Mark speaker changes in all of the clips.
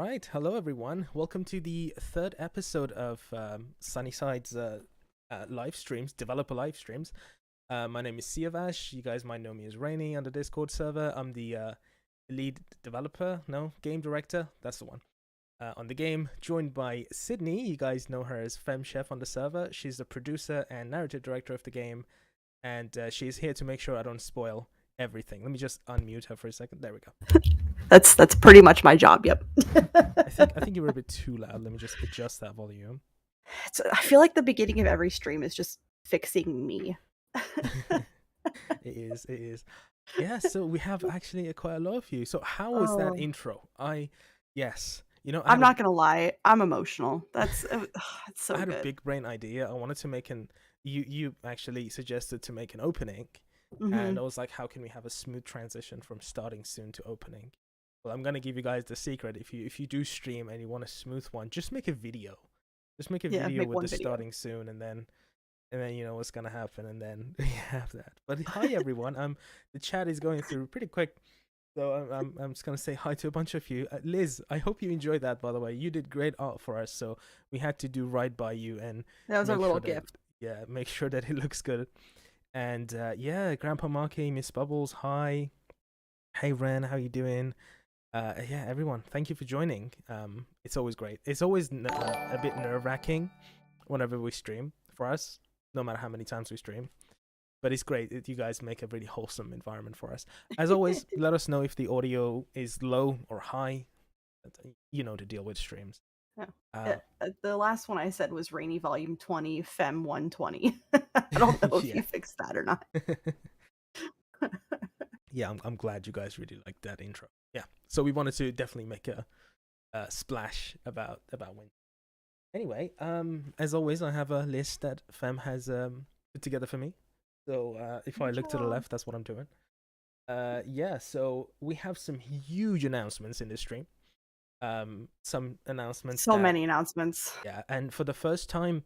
Speaker 1: right. Hello, everyone. Welcome to the third episode of Sunnyside's live streams, developer live streams. My name is Siavash. You guys might know me as Rainy on the Discord server. I'm the lead developer, game director. That's the one. On the game, joined by Sydney. You guys know her as Fem Chef on the server. She's the producer and narrative director of the game, and she's here to make sure I don't spoil everything. Let me just unmute her for a second. There we go.
Speaker 2: That's pretty much my job. Yep.
Speaker 1: I think you were a bit too loud. Let me just adjust that volume.
Speaker 2: I feel like the beginning of every stream is just fixing me.
Speaker 1: It is. Yeah, so we have actually quite a lot of you. So how was that intro? Yes.
Speaker 2: I'm not gonna lie, I'm emotional. That's it's so
Speaker 1: I had
Speaker 2: good.
Speaker 1: a big brain idea. I wanted to make you actually suggested to make an opening. And I was like, how can we have a smooth transition from starting soon to opening? Well, I'm gonna give you guys the secret. If you do stream and you want a smooth one, just make a video. Just make a video with the starting soon, and then you know what's gonna happen, and then you have that. But hi everyone. The chat is going through pretty quick, so I'm just gonna say hi to a bunch of you. Liz, I hope you enjoyed that. By the way, you did great art for us, so we had to do right by you, and
Speaker 2: that was our little gift.
Speaker 1: Yeah, make sure that it looks good. And yeah, Grandpa Marky, Miss Bubbles, hi. Hey Ren, how you doing? Yeah, everyone, thank you for joining. It's always great. It's always a bit nerve-wracking whenever we stream for us, no matter how many times we stream. But it's great that you guys make a really wholesome environment for us. As always, let us know if the audio is low or high. You know to deal with streams.
Speaker 2: The last one I said was Rainy Volume 20, Fem 120. I don't know if you fixed that or not.
Speaker 1: Yeah, I'm glad you guys really liked that intro. Yeah, so we wanted to definitely make a splash about when. Anyway, as always, I have a list that Fem has put together for me. So if I look to the left, that's what I'm doing. Yeah, so we have some huge announcements in this stream. Some announcements.
Speaker 2: So many announcements.
Speaker 1: Yeah, and for the first time,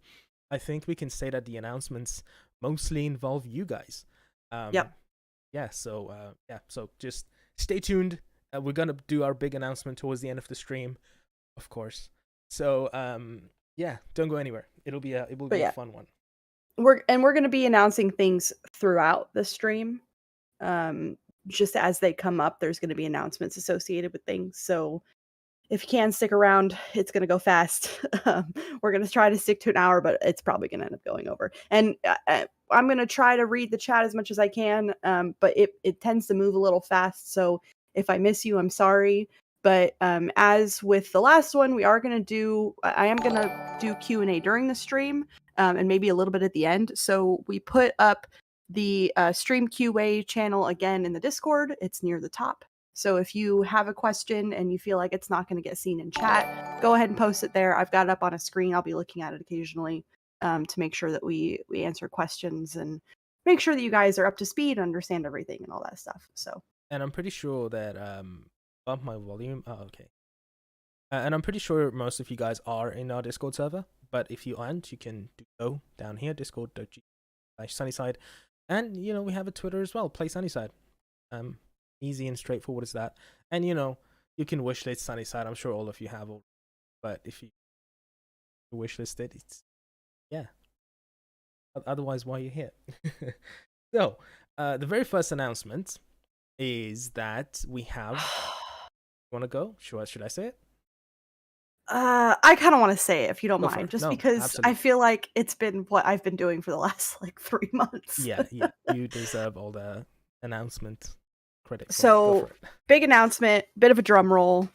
Speaker 1: I think we can say that the announcements mostly involve you guys.
Speaker 2: Yep.
Speaker 1: Yeah, so so just stay tuned. We're gonna do our big announcement towards the end of the stream, of course. So yeah, don't go anywhere. It will be a fun one.
Speaker 2: We're gonna be announcing things throughout the stream. Just as they come up, there's gonna be announcements associated with things. So if you can stick around, it's going to go fast. We're going to try to stick to an hour, but it's probably going to end up going over. And I'm going to try to read the chat as much as I can, but it tends to move a little fast. So if I miss you, I'm sorry. But as with the last one, I am going to do Q&A during the stream and maybe a little bit at the end. So we put up the stream QA channel again in the Discord. It's near the top. So if you have a question and you feel like it's not going to get seen in chat, go ahead and post it there. I've got it up on a screen. I'll be looking at it occasionally to make sure that we answer questions and make sure that you guys are up to speed, understand everything and all that stuff. So. And
Speaker 1: I'm pretty sure that bump my volume. Oh, okay. And I'm pretty sure most of you guys are in our Discord server. But if you aren't, you can go down here, discord.g/Sunnyside. And we have a Twitter as well, Play Sunnyside. Easy and straightforward as that. And you can wishlist Sunnyside. I'm sure all of you have all, but if you wishlist it, it's otherwise why are you here? So the very first announcement is that we have you want to go? Should I say it?
Speaker 2: I kind of want to say it if you don't mind, just because
Speaker 1: absolutely.
Speaker 2: I feel like it's been what I've been doing for the last 3 months.
Speaker 1: Yeah, you deserve all the announcement credit.
Speaker 2: So big announcement, bit of a drum roll.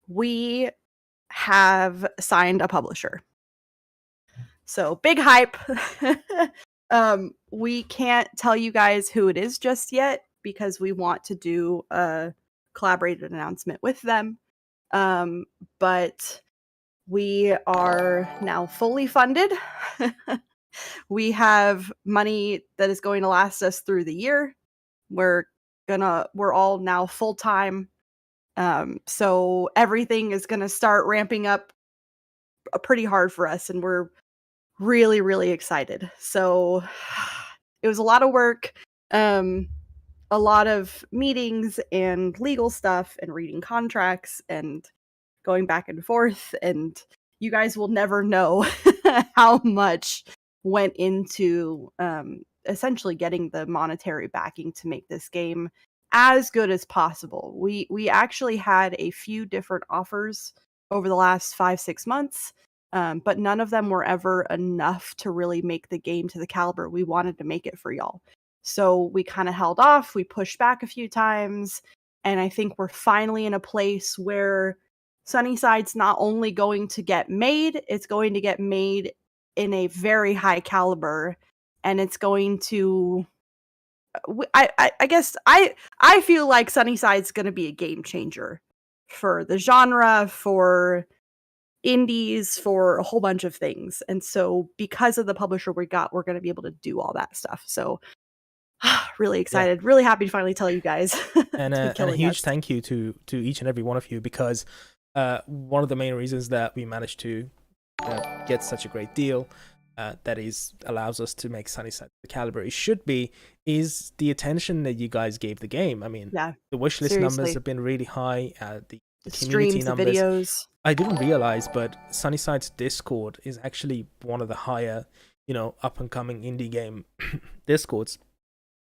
Speaker 2: We have signed a publisher. So big hype. We can't tell you guys who it is just yet because we want to do a collaborated announcement with them. But we are now fully funded. We have money that is going to last us through the year. We're all now full-time. So everything is gonna start ramping up pretty hard for us, and we're really, really excited. So it was a lot of work, a lot of meetings and legal stuff and reading contracts and going back and forth, and you guys will never know how much went into essentially getting the monetary backing to make this game as good as possible. We actually had a few different offers over the last 5-6 months, but none of them were ever enough to really make the game to the caliber we wanted to make it for y'all. So we kind of held off, we pushed back a few times, and I think we're finally in a place where Sunnyside's not only going to get made, it's going to get made in a very high caliber, and it's going to I guess I feel like Sunnyside's going to be a game changer for the genre, for indies, for a whole bunch of things. And so because of the publisher we got, we're going to be able to do all that stuff. So really excited, really happy to finally tell you guys.
Speaker 1: And a huge thank you to each and every one of you, because one of the main reasons that we managed to get such a great deal that allows us to make Sunnyside the caliber it should be is the attention that you guys gave the game. I mean, the wishlist numbers have been really high. The community
Speaker 2: streams,
Speaker 1: numbers,
Speaker 2: the videos.
Speaker 1: I didn't realize, but Sunnyside's Discord is actually one of the higher, up and coming indie game Discords,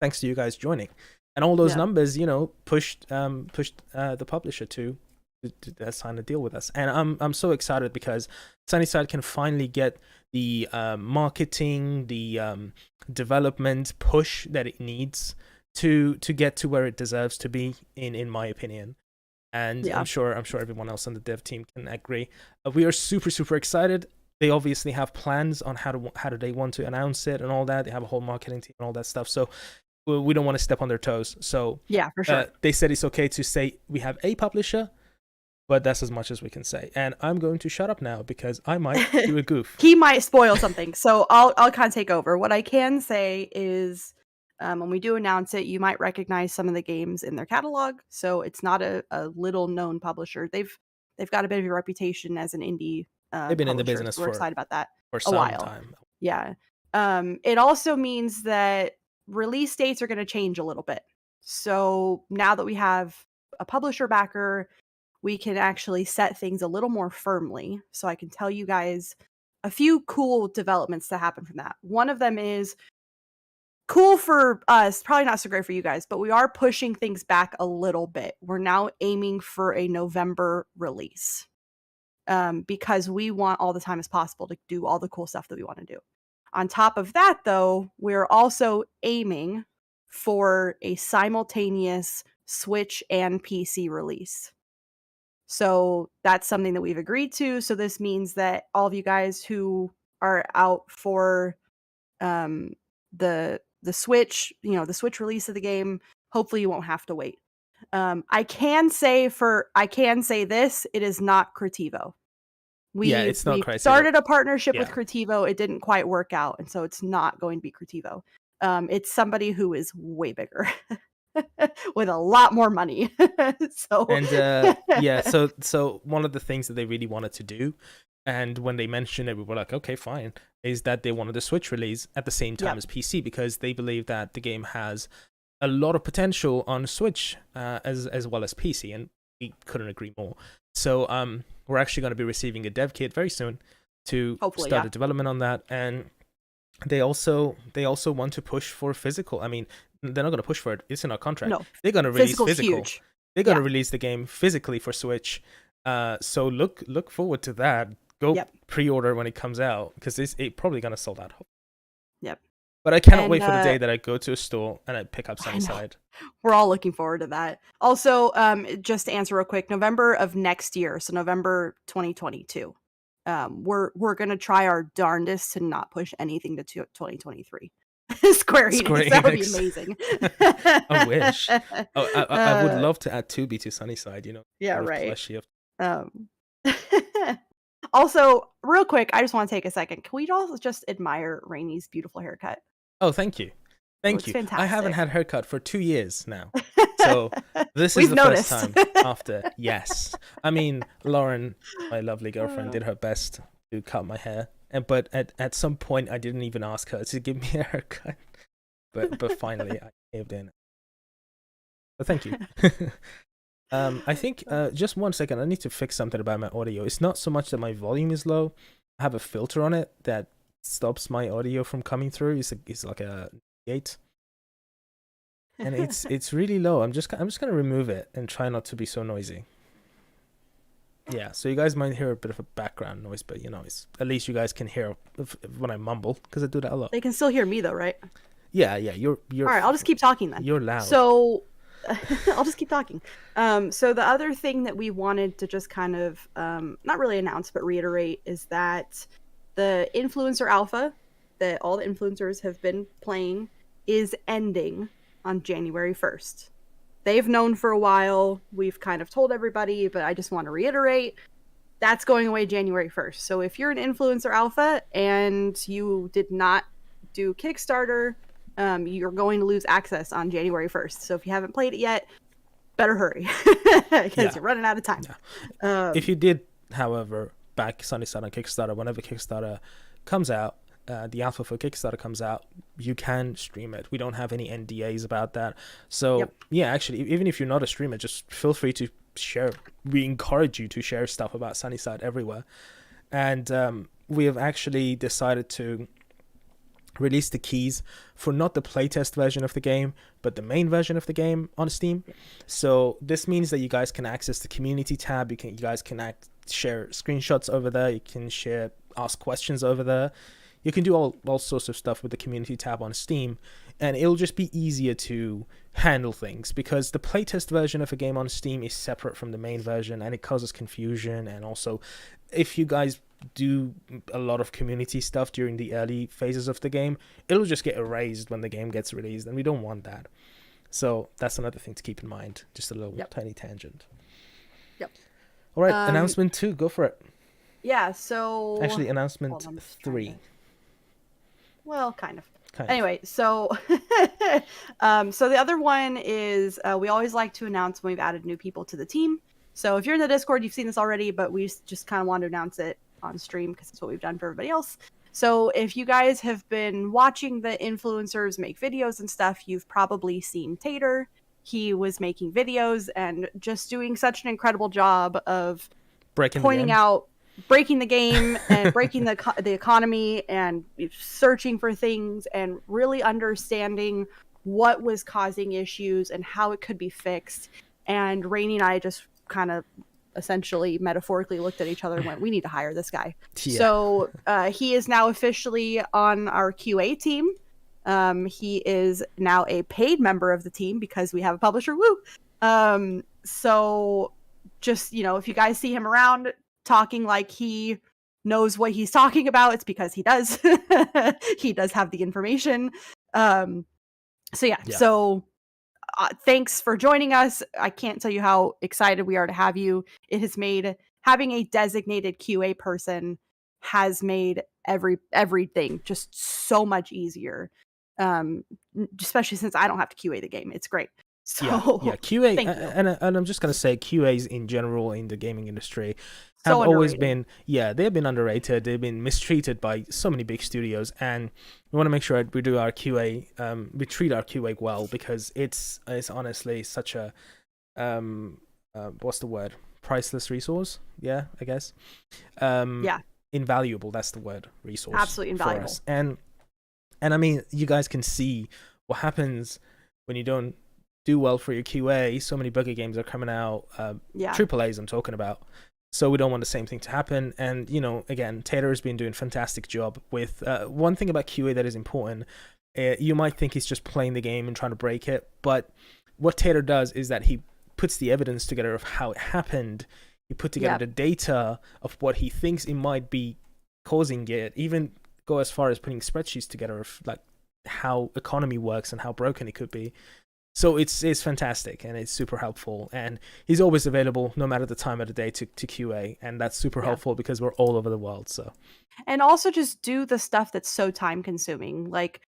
Speaker 1: thanks to you guys joining, and all those numbers, pushed the publisher to sign a deal with us. And I'm so excited because Sunnyside can finally get the marketing, the development push that it needs to get to where it deserves to be, in my opinion. And I'm sure everyone else on the dev team can agree. We are super excited. They obviously have plans on how do they want to announce it and all that. They have a whole marketing team and all that stuff. So we don't want to step on their toes. So
Speaker 2: yeah, for sure.
Speaker 1: They said it's okay to say we have a publisher, but that's as much as we can say. And I'm going to shut up now because I might do a goof.
Speaker 2: He might spoil something, so I'll kind of take over. What I can say is, when we do announce it, you might recognize some of the games in their catalog. So it's not a little known publisher. They've got a bit of a reputation as an indie.
Speaker 1: They've been in the business
Speaker 2: We're excited about that
Speaker 1: for
Speaker 2: a while.
Speaker 1: Time.
Speaker 2: Yeah. It also means that release dates are going to change a little bit. So now that we have a publisher backer, we can actually set things a little more firmly. So I can tell you guys a few cool developments to happen from that. One of them is cool for us, probably not so great for you guys, but we are pushing things back a little bit. We're now aiming for a November release, because we want all the time as possible to do all the cool stuff that we want to do. On top of that, though, we're also aiming for a simultaneous Switch and PC release. So that's something that we've agreed to. So this means that all of you guys who are out for the Switch, the Switch release of the game, hopefully you won't have to wait. I can say this, it is not Creativo.
Speaker 1: It's not
Speaker 2: we started a partnership with Creativo. It didn't quite work out, and so it's not going to be Creativo. It's somebody who is way bigger with a lot more money. So
Speaker 1: one of the things that they really wanted to do, and when they mentioned it, we were like, okay, fine, is that they wanted a Switch release at the same time as PC, because they believe that the game has a lot of potential on Switch as well as PC, and we couldn't agree more. So we're actually going to be receiving a dev kit very soon to start the development on that. And they also want to push for physical. I mean, they're not going to push for it. It's in our contract. No, they're going to release physical. Huge. They're going to release the game physically for Switch. So look forward to that. Go pre-order when it comes out, because it's probably going to sold out.
Speaker 2: Yep.
Speaker 1: But I cannot wait for the day that I go to a store and I pick up Sunnyside.
Speaker 2: We're all looking forward to that. Also, just to answer real quick, November of next year, so November 2022, we're going to try our darndest to not push anything to 2023. Square Enix, that would be amazing.
Speaker 1: I wish. I would love to add Tubi to Sunnyside,
Speaker 2: Yeah, right. Also, real quick, I just want to take a second. Can we all just admire Rainy's beautiful haircut?
Speaker 1: Oh, thank you. Thank you.
Speaker 2: Fantastic.
Speaker 1: I haven't had a haircut for 2 years now. So this is the first time after. Yes. I mean, Lauren, my lovely girlfriend, did her best to cut my hair. But at some point, I didn't even ask her to give me a haircut. But finally, I caved in. But thank you. I think just 1 second. I need to fix something about my audio. It's not so much that my volume is low. I have a filter on it that stops my audio from coming through. It's like a gate, and it's really low. I'm just gonna remove it and try not to be so noisy. Yeah, so you guys might hear a bit of a background noise, but it's at least you guys can hear when I mumble, because I do that a lot.
Speaker 2: They can still hear me though, right?
Speaker 1: Yeah, you're.
Speaker 2: All right, I'll just keep talking then.
Speaker 1: You're loud.
Speaker 2: So I'll just keep talking. So the other thing that we wanted to just kind of not really announce but reiterate is that the Influencer Alpha that all the influencers have been playing is ending on January 1st. They've known for a while. We've kind of told everybody, but I just want to reiterate that's going away January 1st. So if you're an Influencer Alpha and you did not do Kickstarter, you're going to lose access on January 1st. So if you haven't played it yet, better hurry because you're running out of time.
Speaker 1: Yeah. If you did, however, back Sunnyside on Kickstarter, whenever Kickstarter comes out, the alpha for Kickstarter comes out, you can stream it. We don't have any NDAs about that. So yeah, actually, even if you're not a streamer, just feel free to share. We encourage you to share stuff about Sunnyside everywhere. And we have actually decided to release the keys for not the playtest version of the game, but the main version of the game on Steam. So this means that you guys can access the community tab. You guys can share screenshots over there. You can ask questions over there. You can do all sorts of stuff with the community tab on Steam, and it'll just be easier to handle things, because the playtest version of a game on Steam is separate from the main version, and it causes confusion. And also, if you guys do a lot of community stuff during the early phases of the game, it'll just get erased when the game gets released, and we don't want that. So that's another thing to keep in mind. Just a little tiny tangent. All right, announcement 2, go for it.
Speaker 2: Yeah, so...
Speaker 1: Actually, announcement 3.
Speaker 2: Well, kind of. Anyway, so so the other one is we always like to announce when we've added new people to the team. So if you're in the Discord, you've seen this already, but we just kind of want to announce it on stream because it's what we've done for everybody else. So if you guys have been watching the influencers make videos and stuff, you've probably seen Tater. He was making videos and just doing such an incredible job of pointing out breaking the game and breaking the economy and searching for things and really understanding what was causing issues and how it could be fixed. And Rainy and I just kind of essentially metaphorically looked at each other and went, we need to hire this guy. Yeah. So he is now officially on our QA team. He is now a paid member of the team because we have a publisher. Woo! So just, if you guys see him around talking like he knows what he's talking about, it's because he does. He does have the information. So thanks for joining us. I can't tell you how excited we are to have you. It has made having a designated QA person has made everything just so much easier. Especially since I don't have to QA the game. It's great. So
Speaker 1: yeah, QA and I'm just gonna say QAs in general in the gaming industry have always been they've been underrated. They've been mistreated by so many big studios, and we want to make sure we do our QA, we treat our QA well, because it's honestly such a what's the word, priceless resource. I guess invaluable, that's the word, resource.
Speaker 2: Absolutely invaluable.
Speaker 1: For us. And I mean, you guys can see what happens when you don't do well for your QA. So many buggy games are coming out, AAAs I'm talking about. So we don't want the same thing to happen. And, again, Tater has been doing a fantastic job with one thing about QA that is important. You might think he's just playing the game and trying to break it. But what Tater does is that he puts the evidence together of how it happened. He put together the data of what he thinks it might be causing it. Even go as far as putting spreadsheets together of like how economy works and how broken it could be. So it's fantastic, and it's super helpful, and he's always available no matter the time of the day to QA, and that's super helpful because we're all over the world. So,
Speaker 2: and also just do the stuff that's so time consuming, like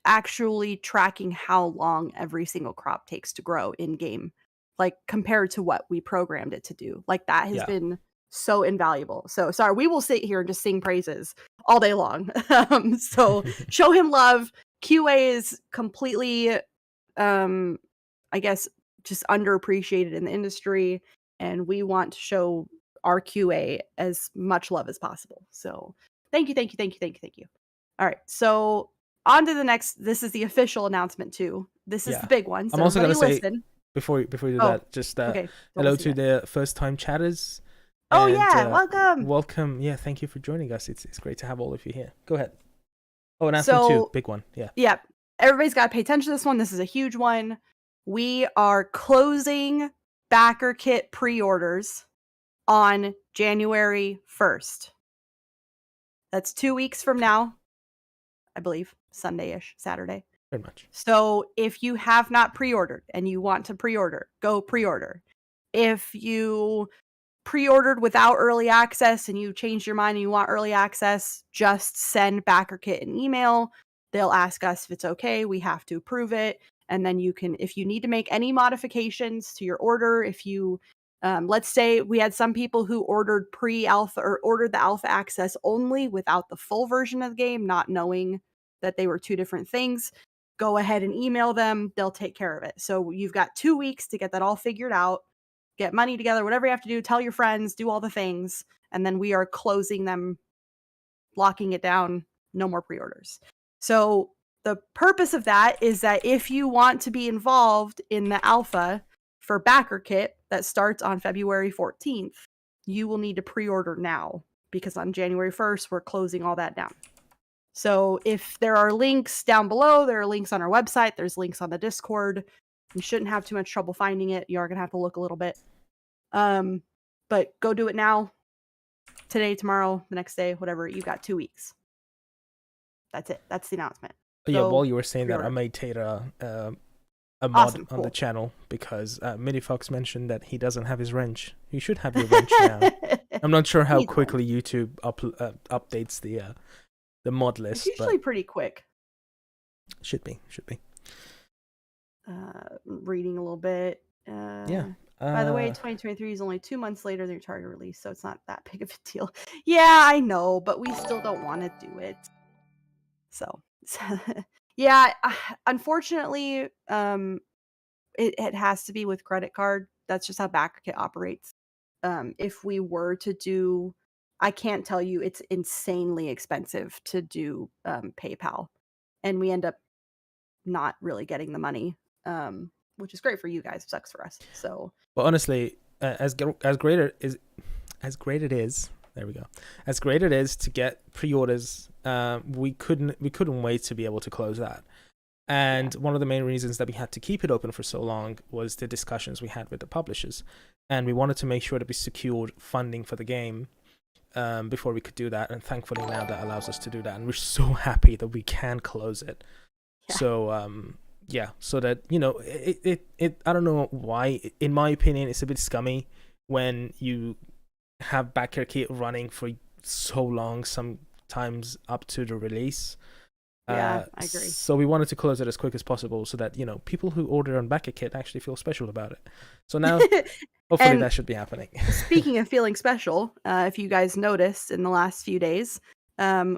Speaker 2: actually tracking how long every single crop takes to grow in game, like compared to what we programmed it to do. Like that has been so invaluable. So sorry, we will sit here and just sing praises all day long. So show him love. QA is completely I guess just underappreciated in the industry, and we want to show our QA as much love as possible. So thank you. All right, so on to the next. This is the official announcement too. This is the big one. So
Speaker 1: I'm also gonna say
Speaker 2: listen.
Speaker 1: before you do that, just
Speaker 2: okay,
Speaker 1: hello to the first time chatters.
Speaker 2: Oh
Speaker 1: and,
Speaker 2: welcome.
Speaker 1: Welcome. Yeah, thank you for joining us. It's great to have all of you here. Go ahead. Oh, announcement two, big one. Yeah.
Speaker 2: Everybody's got to pay attention to this one. This is a huge one. We are closing backer kit pre-orders on January 1st. That's 2 weeks from now, I believe, Sunday-ish, Saturday.
Speaker 1: Pretty much.
Speaker 2: So if you have not pre-ordered and you want to pre-order, go pre-order. If you pre-ordered without early access and you changed your mind and you want early access, just send BackerKit an email. They'll ask us if it's okay. We have to approve it. And then you can, if you need to make any modifications to your order, if you, let's say we had some people who ordered pre-alpha or ordered the alpha access only without the full version of the game, not knowing that they were two different things, go ahead and email them. They'll take care of it. So you've got 2 weeks to get that all figured out. Get money together, whatever you have to do, tell your friends, do all the things, and then we are closing them, locking it down, no more pre-orders. So the purpose of that is that if you want to be involved in the alpha for BackerKit that starts on February 14th, you will need to pre-order now, because on January 1st, we're closing all that down. So if there are links down below, there are links on our website, there's links on the Discord. You shouldn't have too much trouble finding it. You are going to have to look a little bit. But go do it now. Today, tomorrow, the next day, whatever. You've got 2 weeks. That's it. That's the announcement.
Speaker 1: Yeah, while you were saying that, I made Tater a mod on the channel because Minifox mentioned that he doesn't have his wrench. You should have your wrench now. I'm not sure how quickly YouTube updates the mod list.
Speaker 2: It's usually pretty quick.
Speaker 1: Should be.
Speaker 2: Reading a little bit. By the way, 2023 is only 2 months later than your target release, so it's not that big of a deal. Yeah, I know, but we still don't want to do it. So, yeah, unfortunately, it has to be with credit card. That's just how BackerKit operates. If we were to do, I can't tell you, it's insanely expensive to do PayPal, and we end up not really getting the money. Which is great for you guys, sucks for us. So,
Speaker 1: well, honestly, as great it is to get pre-orders, we couldn't wait to be able to close that. And one of the main reasons that we had to keep it open for so long was the discussions we had with the publishers, and we wanted to make sure that we secured funding for the game before we could do that. And thankfully now that allows us to do that, and we're so happy that we can close it. Yeah. So so that, you know, it I don't know why, in my opinion, it's a bit scummy when you have BackerKit running for so long, sometimes up to the release.
Speaker 2: Yeah, I agree.
Speaker 1: So we wanted to close it as quick as possible so that, you know, people who order on BackerKit actually feel special about it. So now, hopefully that should be happening.
Speaker 2: Speaking of feeling special, if you guys noticed in the last few days,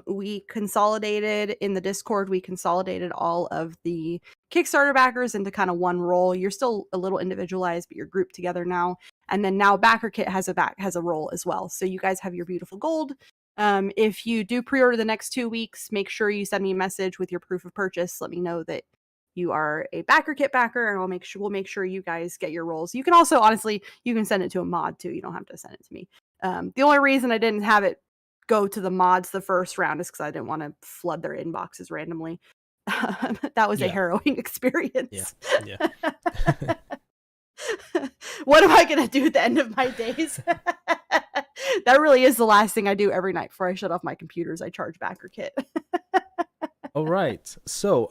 Speaker 2: we consolidated in the Discord, we consolidated all of the Kickstarter backers into kind of one role. You're still a little individualized, but you're grouped together now. And then now BackerKit has a role as well. So you guys have your beautiful gold. If you do pre-order the next 2 weeks, make sure you send me a message with your proof of purchase. Let me know that you are a BackerKit backer, and we'll make sure you guys get your roles. You can also, honestly, you can send it to a mod too. You don't have to send it to me. The only reason I didn't have it go to the mods the first round is because I didn't want to flood their inboxes randomly. That was a harrowing experience.
Speaker 1: Yeah.
Speaker 2: What am I gonna do at the end of my days? That really is the last thing I do every night before I shut off my computers. I charge BackerKit.
Speaker 1: All right, so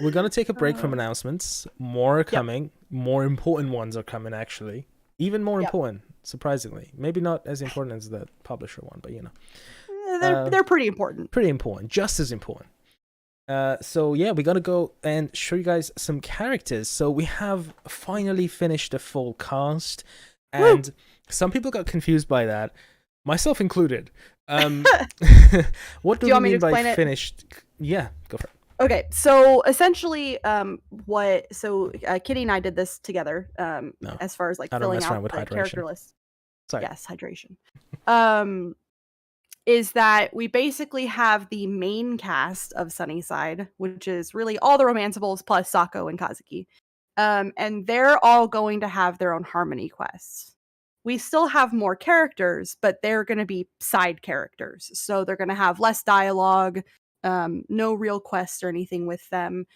Speaker 1: we're gonna take a break from announcements. More are coming. More important ones are coming, actually. Even more important, surprisingly. Maybe not as important as the publisher one, but you know.
Speaker 2: They're pretty important.
Speaker 1: Pretty important, just as important. So yeah, we're gonna go and show you guys some characters. So we have finally finished the full cast, and some people got confused by that, myself included. What do we mean by finished? Yeah, go for it.
Speaker 2: Okay, so essentially, Kitty and I did this together.
Speaker 1: No,
Speaker 2: As far as like
Speaker 1: I don't
Speaker 2: filling
Speaker 1: mess around
Speaker 2: out
Speaker 1: with
Speaker 2: the
Speaker 1: hydration.
Speaker 2: character list.
Speaker 1: Sorry.
Speaker 2: Yes, hydration. Is that we basically have the main cast of Sunnyside, which is really all the romanceables plus Sako and Kazuki. And they're all going to have their own harmony quests. We still have more characters, but they're going to be side characters. So they're going to have less dialogue, no real quests or anything with them.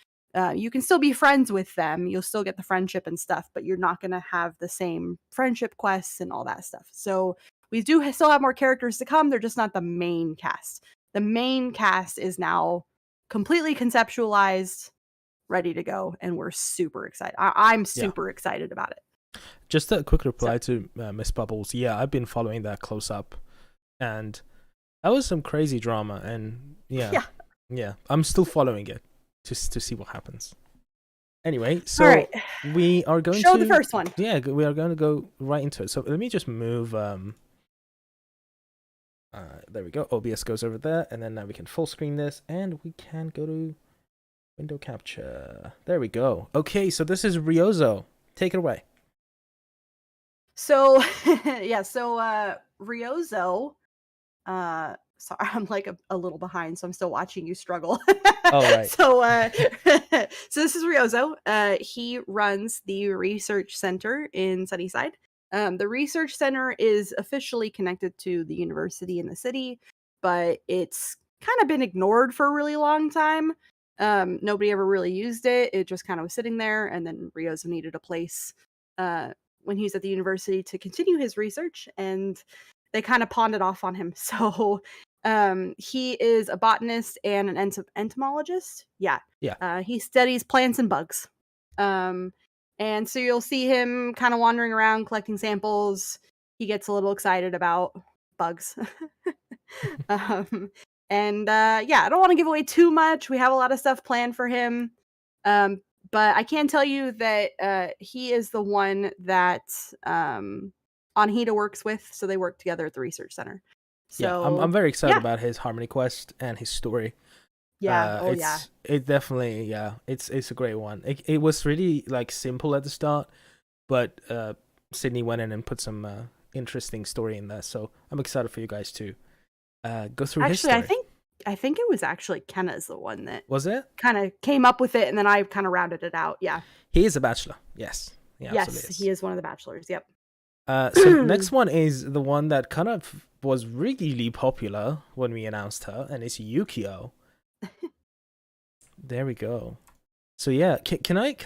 Speaker 2: You can still be friends with them. You'll still get the friendship and stuff, but you're not going to have the same friendship quests and all that stuff. So we do still have more characters to come. They're just not the main cast. The main cast is now completely conceptualized, ready to go, and we're super excited. I'm super excited about it.
Speaker 1: Just a quick reply to Miss Bubbles. Yeah, I've been following that close up, and that was some crazy drama. And yeah, I'm still following it just to see what happens. Anyway, so
Speaker 2: all right.
Speaker 1: we are going
Speaker 2: show
Speaker 1: to
Speaker 2: the first one.
Speaker 1: Yeah, we are going to go right into it. So let me just move. There we go. OBS goes over there, and then now we can full screen this, and we can go to window capture. There we go. Okay, so this is Ryozo. Take it away.
Speaker 2: So Ryozo, sorry, I'm like a little behind, so I'm still watching you struggle.
Speaker 1: Oh, right.
Speaker 2: So this is Ryozo. He runs the research center in Sunnyside. The research center is officially connected to the university in the city, but it's kind of been ignored for a really long time. Nobody ever really used it. It just kind of was sitting there, and then Ryozo needed a place when he was at the university to continue his research, and they kind of pawned it off on him. So he is a botanist and an entomologist. Yeah. He studies plants and bugs. And so you'll see him kind of wandering around collecting samples. He gets a little excited about bugs. And I don't want to give away too much. We have a lot of stuff planned for him. But I can tell you that he is the one that Anhita works with, so they work together at the research center. So
Speaker 1: I'm very excited about his harmony quest and his story. It definitely it's a great one. It was really like simple at the start, but Sydney went in and put some interesting story in there. So I'm excited for you guys to go through his story.
Speaker 2: I think it was actually Kenna's the one that
Speaker 1: was it
Speaker 2: kind of came up with it, and then I kind of rounded it out. Yeah,
Speaker 1: he is a bachelor. Yes,
Speaker 2: he is one of the bachelors. Yep.
Speaker 1: So next one is the one that kind of was really popular when we announced her, and it's Yukio. There we go. So yeah, can I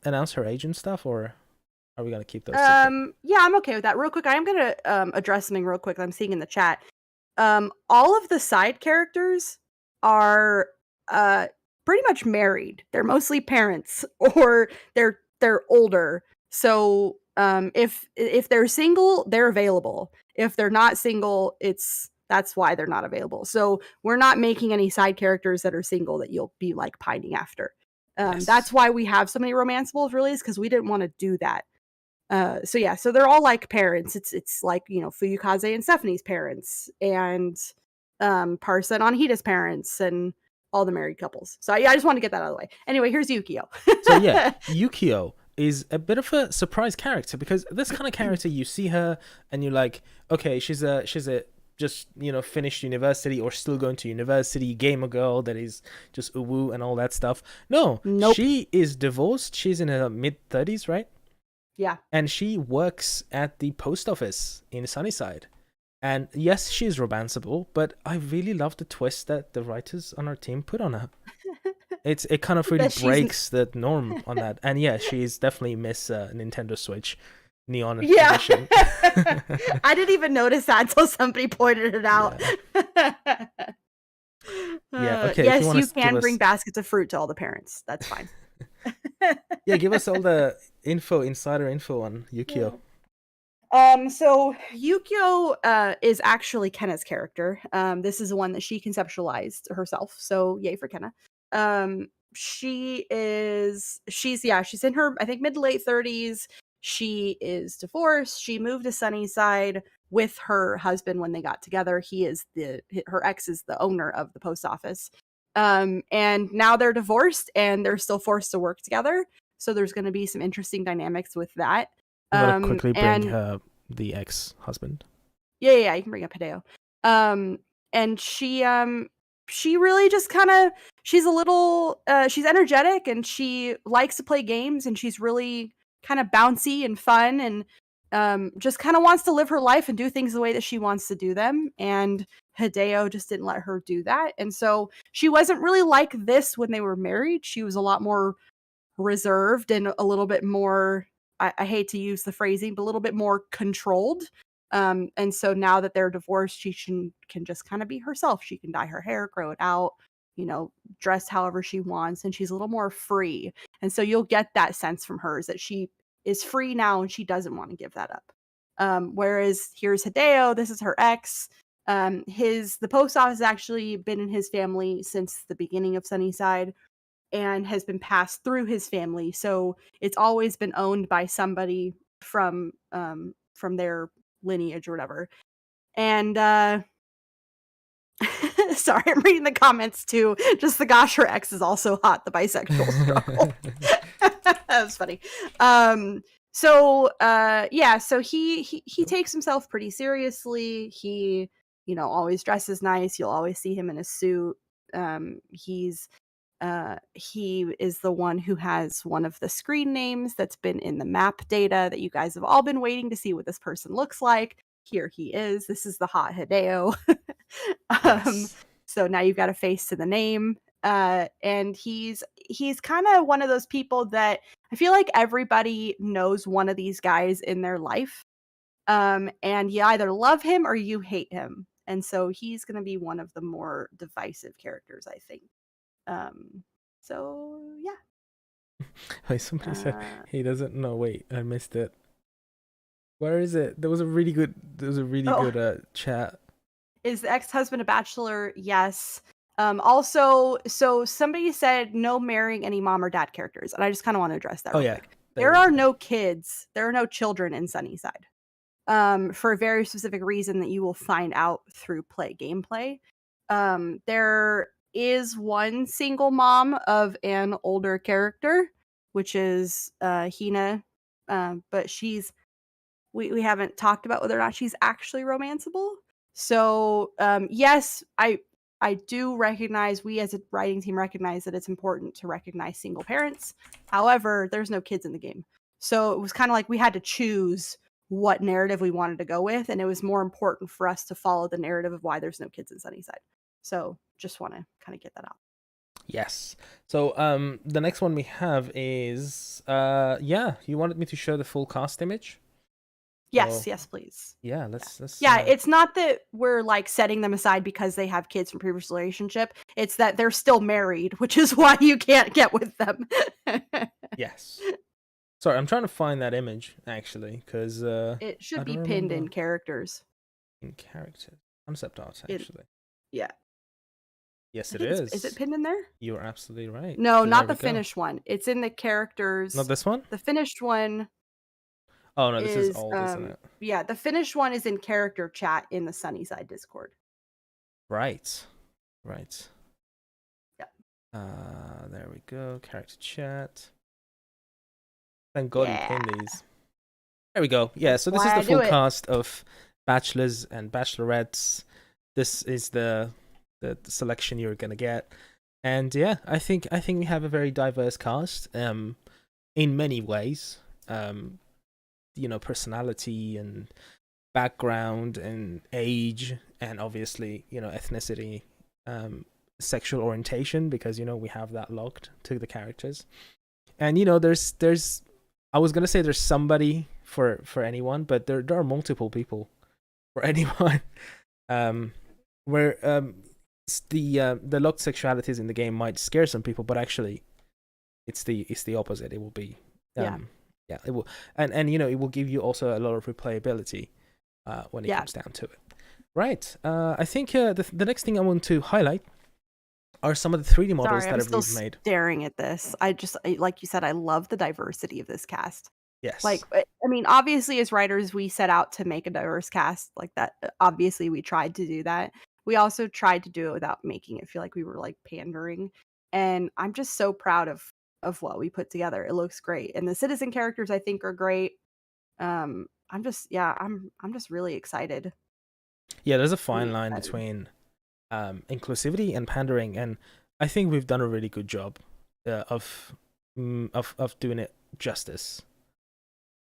Speaker 1: announce her age and stuff, or are we gonna keep those?
Speaker 2: Yeah, I'm okay with that. Real quick, I am gonna address something real quick that I'm seeing in the chat. All of the side characters are pretty much married. They're mostly parents, or they're older. So if they're single, they're available. If they're not single, that's why they're not available. So we're not making any side characters that are single that you'll be like pining after. Yes. That's why we have so many romanceables released, because we didn't want to do that. So they're all like parents. It's like, Fuyukaze and Stephanie's parents, and Parsa and Anhita's parents, and all the married couples. So I just want to get that out of the way. Anyway, here's Yukio.
Speaker 1: So yeah, Yukio is a bit of a surprise character, because this kind of character, you see her and you're like, okay, she's a just finished university or still going to university gamer girl that is just uwu and all that stuff. Nope. She is divorced. She's in her mid-30s, right?
Speaker 2: Yeah.
Speaker 1: And she works at the post office in Sunnyside. And yes, she's romanceable, but I really love the twist that the writers on our team put on her. It kind of really breaks the norm on that. And yeah, she's definitely Miss Nintendo Switch Neon Edition.
Speaker 2: I didn't even notice that until somebody pointed it out.
Speaker 1: Okay.
Speaker 2: Yes, you can bring baskets of fruit to all the parents. That's fine.
Speaker 1: Yeah, give us all the insider info on Yukio.
Speaker 2: So Yukio is actually Kenna's character. This is the one that she conceptualized herself. So yay for Kenna. She's in her, I think, mid to late 30s. She is divorced. She moved to Sunnyside with her husband when they got together. Her ex is the owner of the post office. And now they're divorced and they're still forced to work together. So there's going to be some interesting dynamics with that.
Speaker 1: I'm gonna quickly bring
Speaker 2: and
Speaker 1: the ex-husband.
Speaker 2: yeah, you can bring up Hideo. And she really just kind of, she's a little, she's energetic and she likes to play games and she's really kind of bouncy and fun and just kind of wants to live her life and do things the way that she wants to do them. And Hideo just didn't let her do that. And so she wasn't really like this when they were married. She was a lot more reserved and a little bit more, I hate to use the phrasing, but a little bit more controlled. And so now that they're divorced, she can just kind of be herself. She can dye her hair, grow it out, dress however she wants, and she's a little more free. And so you'll get that sense from her is that she is free now and she doesn't want to give that up. Whereas here's Hideo, this is her ex. The post office has actually been in his family since the beginning of Sunnyside and has been passed through his family. So it's always been owned by somebody from their lineage or whatever. And sorry, I'm reading the comments too. Just the gosh, her ex is also hot, the bisexual struggle. That was funny. So he takes himself pretty seriously. He, always dresses nice. You'll always see him in a suit. He is the one who has one of the screen names that's been in the map data that you guys have all been waiting to see what this person looks like. Here he is. This is the hot Hideo.
Speaker 1: Yes.
Speaker 2: So now you've got a face to the name. And he's kind of one of those people that I feel like everybody knows one of these guys in their life. And you either love him or you hate him. And so he's going to be one of the more divisive characters, I think. So yeah.
Speaker 1: Wait, somebody said he doesn't know. Wait, I missed it. Where is it? There was a really good good chat.
Speaker 2: Is the ex-husband a bachelor? Yes. Also, so somebody said no marrying any mom or dad characters, and I just kind of want to address that. Quick. There are no kids. There are no children in Sunnyside. For a very specific reason that you will find out through gameplay. There is one single mom of an older character, which is Hina, but we haven't talked about whether or not she's actually romanceable. So yes, I do recognize, we as a writing team recognize that it's important to recognize single parents. However, there's no kids in the game. So it was kind of like we had to choose what narrative we wanted to go with, and it was more important for us to follow the narrative of why there's no kids in Sunnyside. So just want to kind of get that out.
Speaker 1: Yes. So the next one we have is you wanted me to show the full cast image?
Speaker 2: Yes, yes, please.
Speaker 1: Yeah, let's
Speaker 2: it's not that we're like setting them aside because they have kids from previous relationship. It's that they're still married, which is why you can't get with them.
Speaker 1: Yes. Sorry, I'm trying to find that image actually, because
Speaker 2: it should be pinned in characters.
Speaker 1: In characters, concept art actually.
Speaker 2: Yeah.
Speaker 1: Yes, it is.
Speaker 2: Is it pinned in there?
Speaker 1: You're absolutely right.
Speaker 2: No, not the finished one. It's in the characters.
Speaker 1: Not this one?
Speaker 2: The finished one.
Speaker 1: Oh no, this is old, isn't it?
Speaker 2: Yeah, the finished one is in character chat in the Sunnyside Discord.
Speaker 1: Right.
Speaker 2: Yeah.
Speaker 1: There we go. Character chat. Thank God you pinned these. There we go. Yeah, so this is the full cast of bachelors and bachelorettes. This is the selection you're gonna get, and yeah, I think we have a very diverse cast. In many ways, personality and background and age, and obviously ethnicity, sexual orientation, because we have that locked to the characters, and there's. I was gonna say there's somebody for anyone, but there are multiple people for anyone. Where the locked sexualities in the game might scare some people, but actually, it's the opposite. It will be it will, and it will give you also a lot of replayability when it comes down to it. Right. I think the next thing I want to highlight are some of the 3D models that have been made.
Speaker 2: Staring at this, like you said, I love the diversity of this cast.
Speaker 1: Yes.
Speaker 2: Like, I mean, obviously as writers, we set out to make a diverse cast like that. Obviously we tried to do that, we also tried to do it without making it feel like we were like pandering. And I'm just so proud of what we put together. It looks great. And the citizen characters I think are great. I'm just I'm just really excited.
Speaker 1: Yeah, there's a fine
Speaker 2: Really
Speaker 1: line
Speaker 2: excited.
Speaker 1: between inclusivity and pandering, and I think we've done a really good job of doing it justice,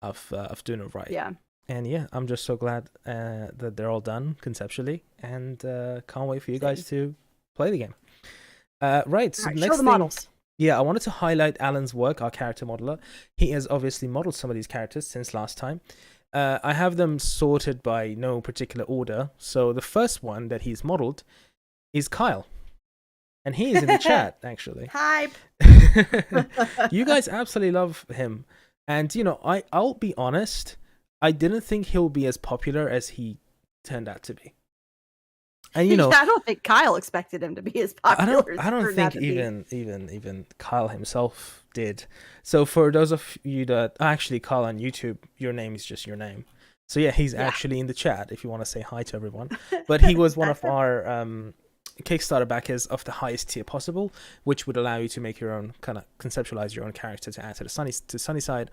Speaker 1: of doing it right.
Speaker 2: Yeah.
Speaker 1: And yeah, I'm just so glad that they're all done conceptually, and can't wait for you
Speaker 2: Same.
Speaker 1: guys to play the game. Right, so
Speaker 2: All right,
Speaker 1: the
Speaker 2: show
Speaker 1: next
Speaker 2: the
Speaker 1: thing,
Speaker 2: models.
Speaker 1: yeah, I wanted to highlight Alan's work, our character modeler. He has obviously modeled some of these characters since last time. I have them sorted by no particular order. So the first one that he's modeled is Kyle. And he is in the chat, actually.
Speaker 2: Hype.
Speaker 1: You guys absolutely love him. And, you know, I'll be honest, I didn't think he'll be as popular as he turned out to be. And, you know,
Speaker 2: yeah, I don't think Kyle expected him to be as popular.
Speaker 1: I don't think even Kyle himself did. So for those of you that actually, Kyle on YouTube, your name is just your name. So yeah, he's actually in the chat if you want to say hi to everyone. But he was one of our Kickstarter backers of the highest tier possible, which would allow you to make your own, kind of conceptualize your own character to add to the Sunnyside.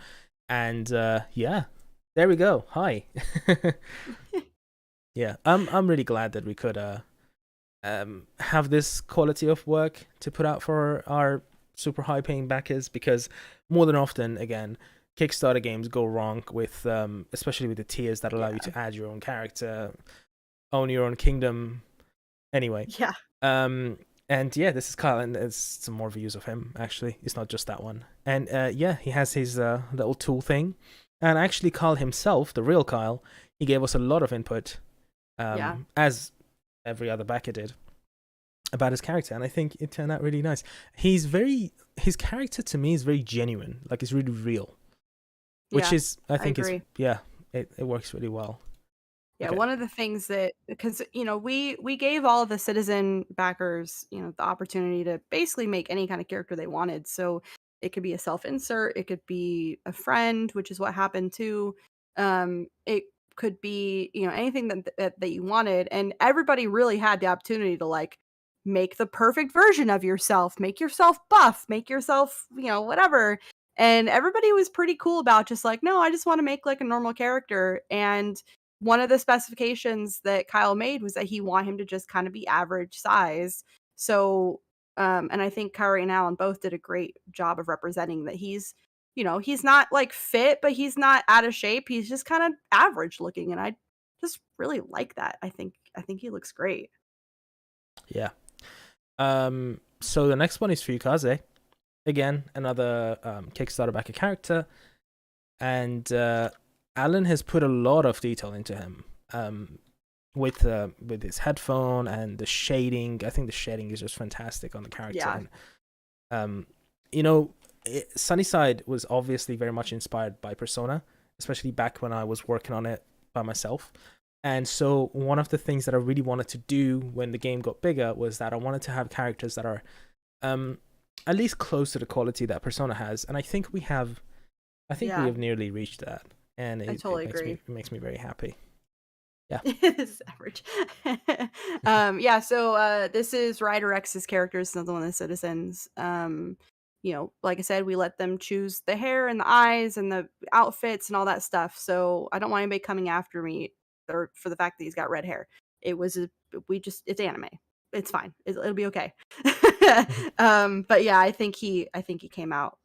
Speaker 1: And yeah, there we go. Hi. Yeah, I'm really glad that we could have this quality of work to put out for our super high paying backers, because more than often, again, Kickstarter games go wrong with especially with the tiers that allow you to add your own character, own your own kingdom. Anyway, and yeah, this is Kyle, and there's some more views of him. Actually, it's not just that one. And yeah, he has his little tool thing, and actually, Kyle himself, the real Kyle, he gave us a lot of input, as every other backer did, about his character, and I think it turned out really nice. His character to me is very genuine, like it's really real, which is I think is it works really well.
Speaker 2: Yeah,
Speaker 1: Okay.
Speaker 2: one of the things that, because you know, we gave all of the citizen backers, you know, the opportunity to basically make any kind of character they wanted. So it could be a self-insert, it could be a friend, which is what happened too. It could be, you know, anything that you wanted, and everybody really had the opportunity to like make the perfect version of yourself, make yourself buff, make yourself, you know, whatever. And everybody was pretty cool about just like, no, I just want to make like a normal character. And one of the specifications that Kyle made was that he want him to just kind of be average size. So, and I think Kyrie and Alan both did a great job of representing that he's, you know, he's not like fit, but he's not out of shape. He's just kind of average looking, and I just really like that. I think he looks great.
Speaker 1: Yeah. So the next one is for you, Kaze. Again, another Kickstarter backer character, and Alan has put a lot of detail into him, with his headphone and the shading. I think the shading is just fantastic on the character.
Speaker 2: Yeah.
Speaker 1: And, you know, Sunnyside was obviously very much inspired by Persona, especially back when I was working on it by myself. And so one of the things that I really wanted to do when the game got bigger was that I wanted to have characters that are at least close to the quality that Persona has. And I think we have nearly reached that. And
Speaker 2: I totally agree.
Speaker 1: It makes me very happy. Yeah.
Speaker 2: This is average. Yeah, so this is Ryder X's characters, another one of the citizens. You know, like I said, we let them choose the hair and the eyes and the outfits and all that stuff. So I don't want anybody coming after me or for the fact that he's got red hair. It's anime. It's fine. It'll be okay. But yeah, I think he came out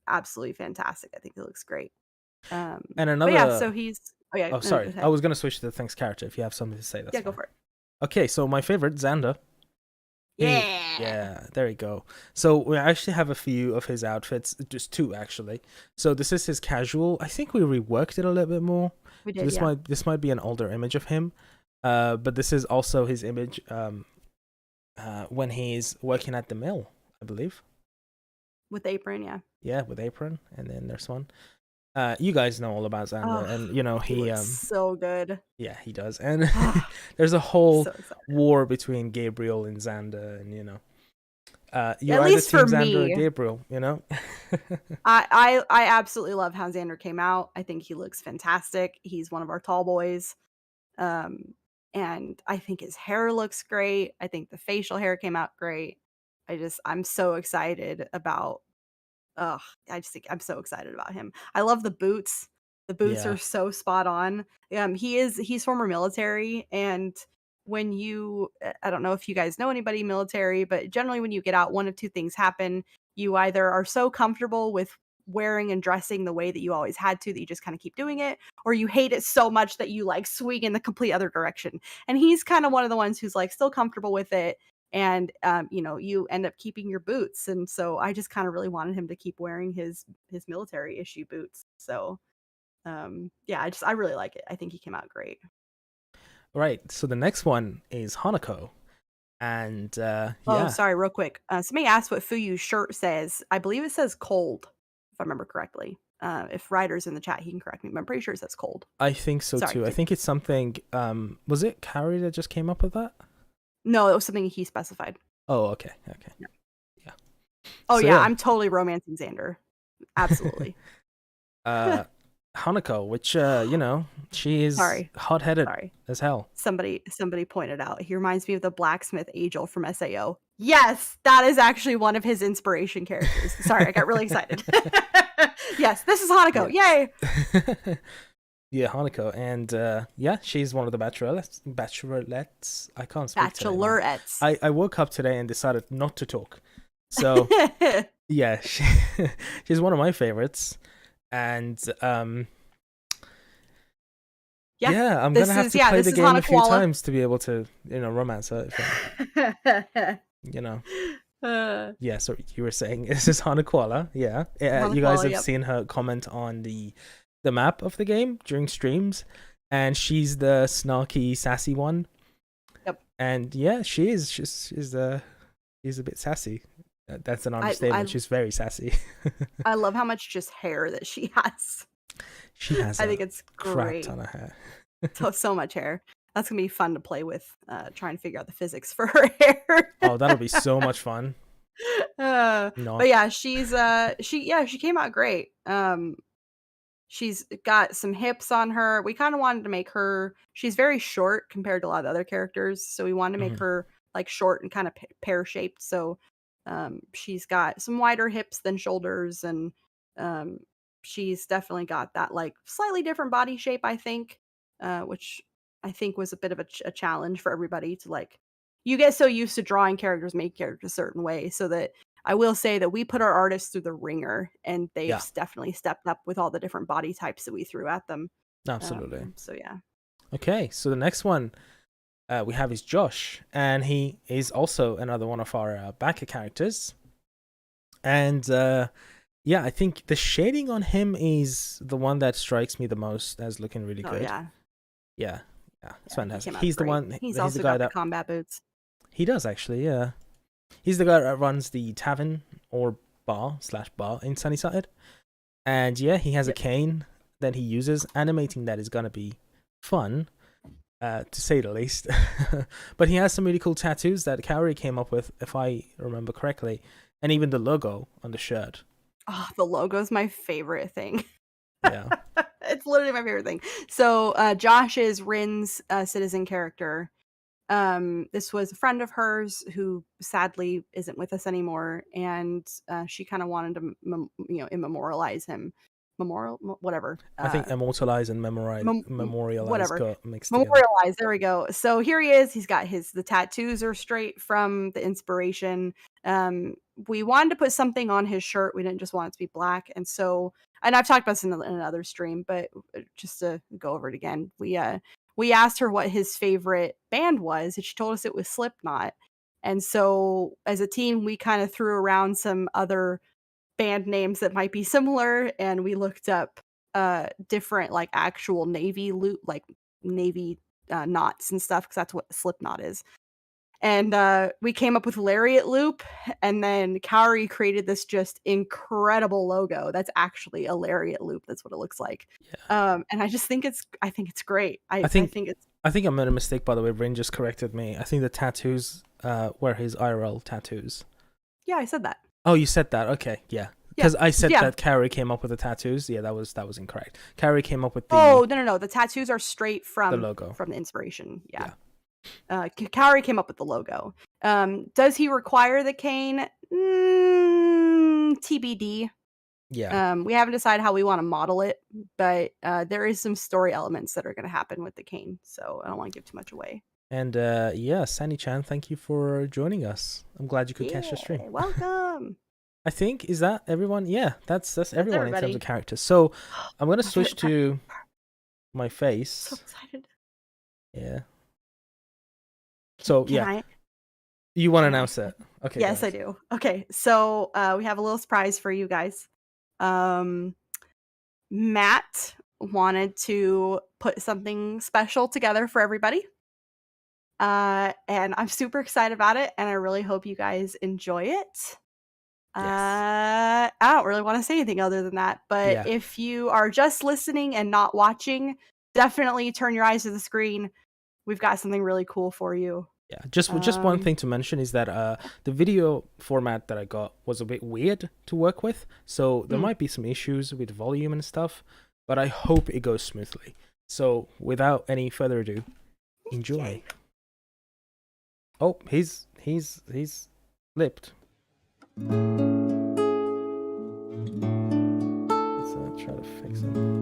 Speaker 2: absolutely fantastic. I think it looks great.
Speaker 1: And another,
Speaker 2: yeah, so he's
Speaker 1: sorry, I was gonna switch to the Thanks character. If you have something to say, that's fine.
Speaker 2: go for it.
Speaker 1: Okay, so my favorite, Xander. Yeah, there we go. So we actually have a few of his outfits, just two actually. So this is his casual. I think we reworked it a little bit more.
Speaker 2: We did.
Speaker 1: So this might be an older image of him, but this is also his image when he's working at the mill, I believe.
Speaker 2: With apron, yeah.
Speaker 1: Yeah, with apron, and then there's one. You guys know all about Xander, and you know he
Speaker 2: looks so good.
Speaker 1: Yeah, he does, and there's a whole war between Gabriel and Xander, and you know, you're
Speaker 2: at least for
Speaker 1: Xander
Speaker 2: me,
Speaker 1: or Gabriel, you know.
Speaker 2: I absolutely love how Xander came out. I think he looks fantastic. He's one of our tall boys. and I think his hair looks great. I think the facial hair came out great. I'm so excited about ugh, I just think I'm so excited about him. I love the boots. The boots
Speaker 1: Yeah.
Speaker 2: are so spot on. He's former military, and when I don't know if you guys know anybody military, but generally when you get out, one of two things happen. You either are so comfortable with wearing and dressing the way that you always had to that you just kind of keep doing it, or you hate it so much that you like swing in the complete other direction. And he's kind of one of the ones who's like still comfortable with it, and you end up keeping your boots. And so I just kind of really wanted him to keep wearing his military issue boots. So yeah, I really like it. I think he came out great.
Speaker 1: Right. So the next one is Hanako. And
Speaker 2: Oh,
Speaker 1: yeah,
Speaker 2: sorry, real quick. Somebody asked what Fuyu's shirt says. I believe it says cold, if I remember correctly. If Ryder's in the chat, he can correct me, but I'm pretty sure it says cold.
Speaker 1: I think so
Speaker 2: Sorry.
Speaker 1: too. I think it's something. Was it Carrie that just came up with that?
Speaker 2: No, it was something he specified.
Speaker 1: Oh, okay.
Speaker 2: Yeah.
Speaker 1: Yeah.
Speaker 2: Oh
Speaker 1: So,
Speaker 2: yeah, I'm totally romancing Xander. Absolutely.
Speaker 1: Hanako, which she is hot-headed
Speaker 2: Sorry.
Speaker 1: as hell.
Speaker 2: Somebody pointed out he reminds me of the blacksmith Angel from SAO. Yes, that is actually one of his inspiration characters. Sorry, I got really excited. Yes, this is Hanako.
Speaker 1: Yeah.
Speaker 2: Yay!
Speaker 1: Yeah, Hanako, and yeah, she's one of the bachelorettes. I can't speak
Speaker 2: Bachelorettes.
Speaker 1: today. I woke up today and decided not to talk. So yeah, she's one of my favorites, and yeah, I'm gonna have to play the game
Speaker 2: Hana
Speaker 1: a few
Speaker 2: Koala.
Speaker 1: times to be able to romance her. Yeah, so you were saying this is Hana Koala. Yeah,
Speaker 2: Hana
Speaker 1: you guys
Speaker 2: Koala,
Speaker 1: have seen her comment on the map of the game during streams, and she's the snarky, sassy one.
Speaker 2: Yep.
Speaker 1: And yeah, she's a bit sassy. That's an understatement. She's very sassy.
Speaker 2: I love how much just hair that she has.
Speaker 1: She has.
Speaker 2: I think it's
Speaker 1: crap
Speaker 2: great.
Speaker 1: ton of hair.
Speaker 2: so much hair. That's gonna be fun to play with. Trying to figure out the physics for her hair.
Speaker 1: Oh, that'll be so much fun.
Speaker 2: But yeah, she came out great. She's got some hips on her. We kind of wanted to make her. She's very short compared to a lot of the other characters, so we wanted to make her like short and kind of pear shaped. So she's got some wider hips than shoulders, and she's definitely got that like slightly different body shape, I think, which I think was a bit of a challenge for everybody to like. You get so used to drawing characters, make characters a certain way, so that I will say that we put our artists through the ringer, and they've definitely stepped up with all the different body types that we threw at them.
Speaker 1: Absolutely.
Speaker 2: So yeah.
Speaker 1: Okay, so the next one we have is Josh, and he is also another one of our backer characters. And yeah, I think the shading on him is the one that strikes me the most as looking really good. Yeah, it's fantastic. He's the one.
Speaker 2: He's also the guy got the combat boots.
Speaker 1: He does actually, yeah. He's the guy that runs the tavern or bar in Sunnyside. And yeah, he has a cane that he uses. Animating that is going to be fun, to say the least. But he has some really cool tattoos that Kaori came up with, if I remember correctly. And even the logo on the shirt.
Speaker 2: Oh, the logo's my favorite thing.
Speaker 1: Yeah.
Speaker 2: It's literally my favorite thing. So Josh is Rin's citizen character. This was a friend of hers who sadly isn't with us anymore, and she kind of wanted to immemorialize him. Whatever.
Speaker 1: I think immortalize and memorialize
Speaker 2: whatever.
Speaker 1: got mixed
Speaker 2: Memorialize. There we go. So here he is. He's got the tattoos are straight from the inspiration. We wanted to put something on his shirt. We didn't just want it to be black, and I've talked about this in another stream, but just to go over it again, we asked her what his favorite band was, and she told us it was Slipknot. And so as a team, we kind of threw around some other band names that might be similar, and we looked up different like actual Navy knots and stuff, because that's what Slipknot is. And we came up with Lariat Loop, and then Kaori created this just incredible logo that's actually a Lariat Loop. That's what it looks like. Yeah. And I think it's great. I think
Speaker 1: I made a mistake, by the way. Rin just corrected me. I think the tattoos were his IRL tattoos.
Speaker 2: Yeah, I said that.
Speaker 1: Oh, you said that. Okay, yeah. because I said
Speaker 2: Yeah.
Speaker 1: that Carrie came up with the tattoos. Yeah, that was incorrect. Carrie came up with the
Speaker 2: Oh, no. The tattoos are straight from
Speaker 1: the logo.
Speaker 2: from the inspiration. Yeah.
Speaker 1: Yeah.
Speaker 2: Kaori came up with the logo. Does he require the cane? TBD.
Speaker 1: Yeah.
Speaker 2: We haven't decided how we want to model it, but there is some story elements that are going to happen with the cane, so I don't want to give too much away.
Speaker 1: And yeah, Sandy-chan, thank you for joining us. I'm glad you could catch the stream.
Speaker 2: Welcome.
Speaker 1: I think, is that everyone? Yeah, that's everyone in terms
Speaker 2: everybody.
Speaker 1: of characters. So I'm gonna switch to my face.
Speaker 2: So excited.
Speaker 1: Yeah. So
Speaker 2: Can
Speaker 1: you want to announce that? Okay.
Speaker 2: Yes, I do. Okay, so we have a little surprise for you guys. Matt wanted to put something special together for everybody. And I'm super excited about it, and I really hope you guys enjoy it.
Speaker 1: Yes.
Speaker 2: I don't really want to say anything other than that, but if you are just listening and not watching, definitely turn your eyes to the screen. We've got something really cool for you.
Speaker 1: Yeah, just one thing to mention is that the video format that I got was a bit weird to work with, so there might be some issues with volume and stuff, but I hope it goes smoothly. So without any further ado, enjoy.
Speaker 2: Okay.
Speaker 1: Oh, he's flipped. Let's try to fix him.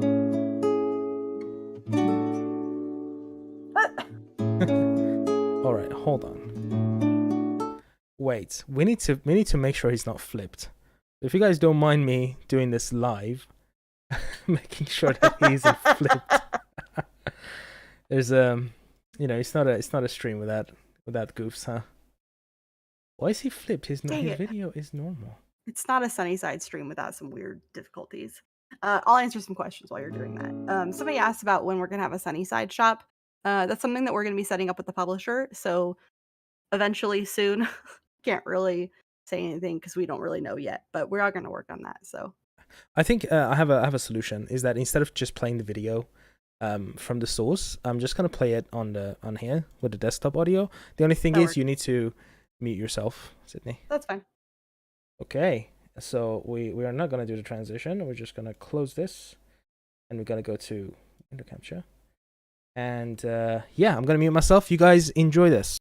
Speaker 1: All right, hold on. Wait, we need to make sure he's not flipped. If you guys don't mind me doing this live, making sure that he isn't flipped. There's it's not a stream without goofs, huh? Why is he flipped? His video is normal.
Speaker 2: It's not a Sunnyside stream without some weird difficulties. I'll answer some questions while you're doing that. Somebody asked about when we're gonna have a Sunnyside shop. That's something that we're gonna be setting up with the publisher. So eventually, soon. Can't really say anything because we don't really know yet, but we are gonna work on that. So
Speaker 1: I think I have a solution. Is that instead of just playing the video from the source, I'm just gonna play it on here with the desktop audio. The only thing is you need to mute yourself, Sydney.
Speaker 2: That's fine.
Speaker 1: Okay, so we are not gonna do the transition. We're just gonna close this, and we're gonna go to window capture. And yeah, I'm gonna mute myself. You guys enjoy this.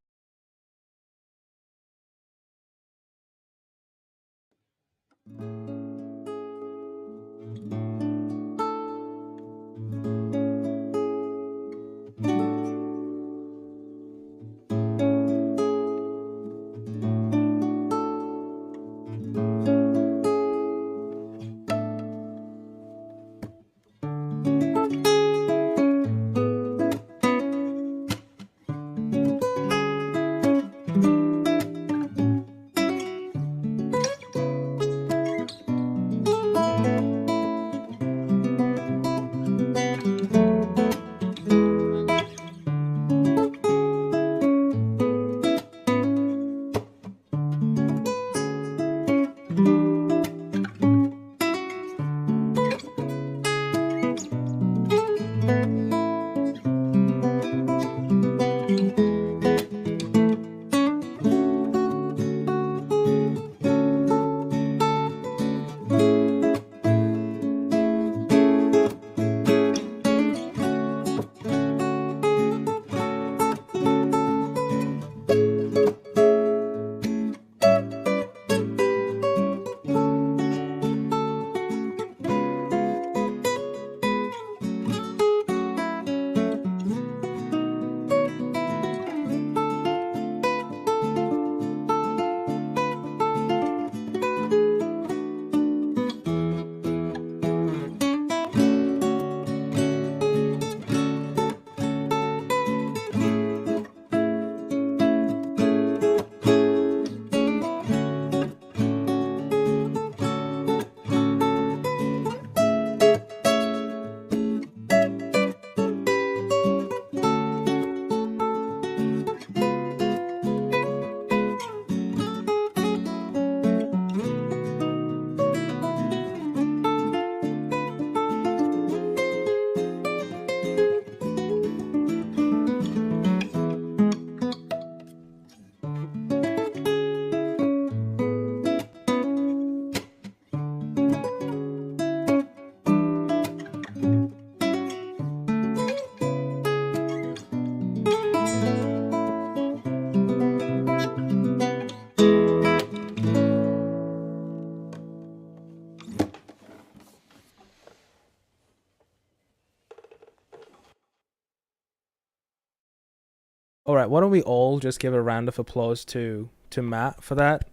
Speaker 1: right, why don't we all just give a round of applause to Matt for that?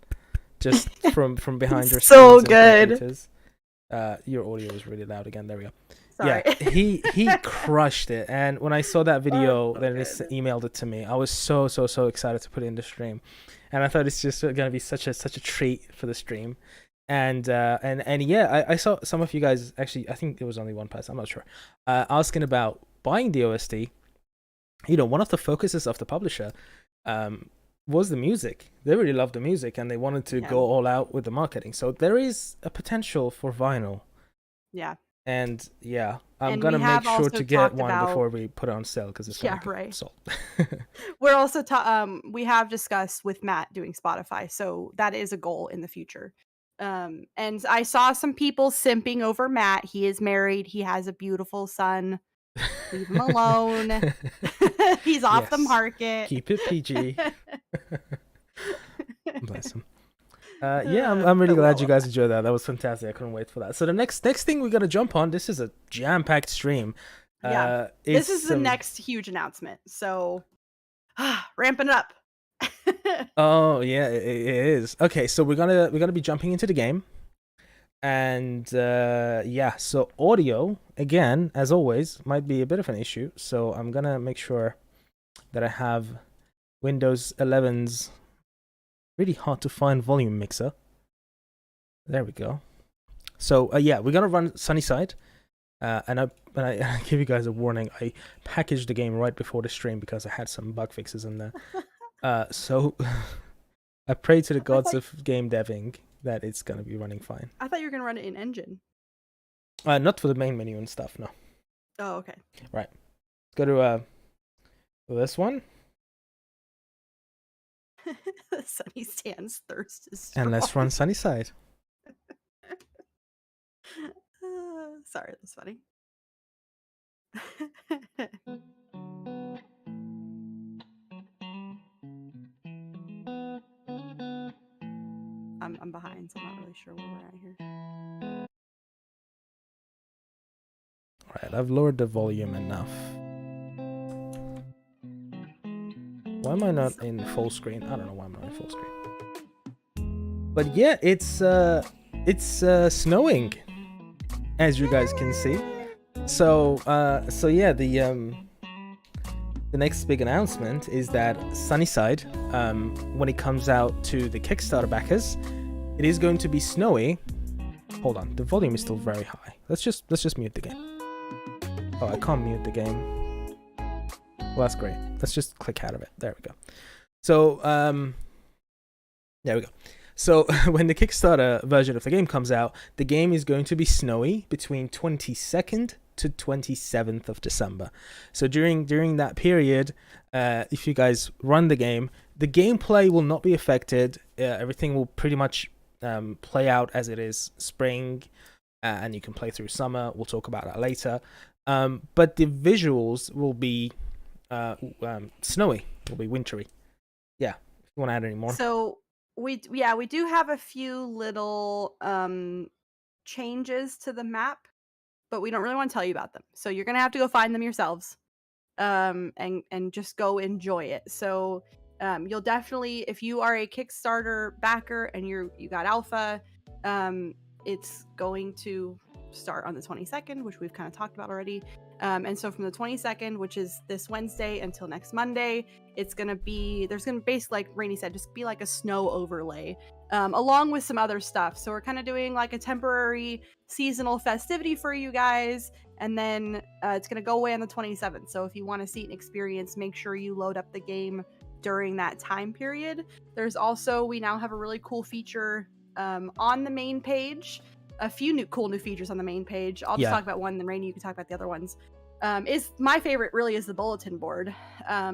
Speaker 1: Just from behind your
Speaker 2: So
Speaker 1: screens and
Speaker 2: good.
Speaker 1: computers. Your audio is really loud again. There we go.
Speaker 2: Sorry.
Speaker 1: Yeah, he crushed it. And when I saw that video,
Speaker 2: so
Speaker 1: then he
Speaker 2: good.
Speaker 1: emailed it to me. I was so excited to put it in the stream, and I thought it's just gonna be such a treat for the stream. And yeah, I saw some of you guys, actually, I think it was only one person, I'm not sure, asking about buying the OST. You know, one of the focuses of the publisher was the music. They really loved the music, and they wanted to go all out with the marketing. So there is a potential for vinyl.
Speaker 2: Yeah.
Speaker 1: And yeah, I'm gonna make sure to get one before we put it on sale, because it's gonna get sold.
Speaker 2: We're also we have discussed with Matt doing Spotify, so that is a goal in the future. And I saw some people simping over Matt. He is married. He has a beautiful son. Leave him alone. He's off the market.
Speaker 1: Keep it PG. Bless him. Yeah, I'm really glad you guys enjoyed that. That was fantastic. I couldn't wait for that. So the next thing we're gonna jump on. This is a jam-packed stream.
Speaker 2: Yeah, this is the next huge announcement. So ramping up.
Speaker 1: Oh yeah, it is. Okay, so we're gonna be jumping into the game, and yeah. So audio again, as always, might be a bit of an issue. So I'm gonna make sure that I have Windows 11's really hard to find volume mixer. There we go. So yeah, we're gonna run Sunnyside, and I give you guys a warning. I packaged the game right before the stream because I had some bug fixes in there. So I pray to the gods of game deving that it's gonna be running fine.
Speaker 2: I thought you were gonna run it in Engine.
Speaker 1: Not for the main menu and stuff, no.
Speaker 2: Oh, okay.
Speaker 1: Right. Let's go to this one.
Speaker 2: Sunny Stan's thirst is strong.
Speaker 1: And let's run Sunnyside.
Speaker 2: Sorry, that's funny. I'm behind, so I'm not really sure where we're at here.
Speaker 1: Alright, I've lowered the volume enough. Why am I not in full screen? I don't know why I'm not in full screen. But yeah, it's snowing, as you guys can see. So yeah, the next big announcement is that Sunnyside, when it comes out to the Kickstarter backers, it is going to be snowy. Hold on, the volume is still very high. Let's just mute the game. Oh, I can't mute the game. Well, that's great. Let's just click out of it. There we go. So, there we go. So, when the Kickstarter version of the game comes out, the game is going to be snowy between 22nd to 27th of December. So, during that period, if you guys run the gameplay will not be affected. Everything will pretty much play out as it is spring, and you can play through summer. We'll talk about that later. But the visuals will be snowy, will be wintry. Yeah, if you want to add any more.
Speaker 2: So we do have a few little changes to the map, but we don't really want to tell you about them. So you're gonna have to go find them yourselves, and just go enjoy it. So you'll definitely, if you are a Kickstarter backer and you got Alpha, it's going to start on the 22nd, which we've kind of talked about already. And so from the 22nd, which is this Wednesday, until next Monday, there's gonna be basically, like Rainy said, just be like a snow overlay, along with some other stuff. So we're kind of doing like a temporary seasonal festivity for you guys, and then it's gonna go away on the 27th. So if you want to see an experience, make sure you load up the game during that time period. There's also, we now have a really cool feature on the main page. A few cool new features on the main page. I'll just talk about one, then Rainy, you can talk about the other ones. Is my favorite really is the bulletin board.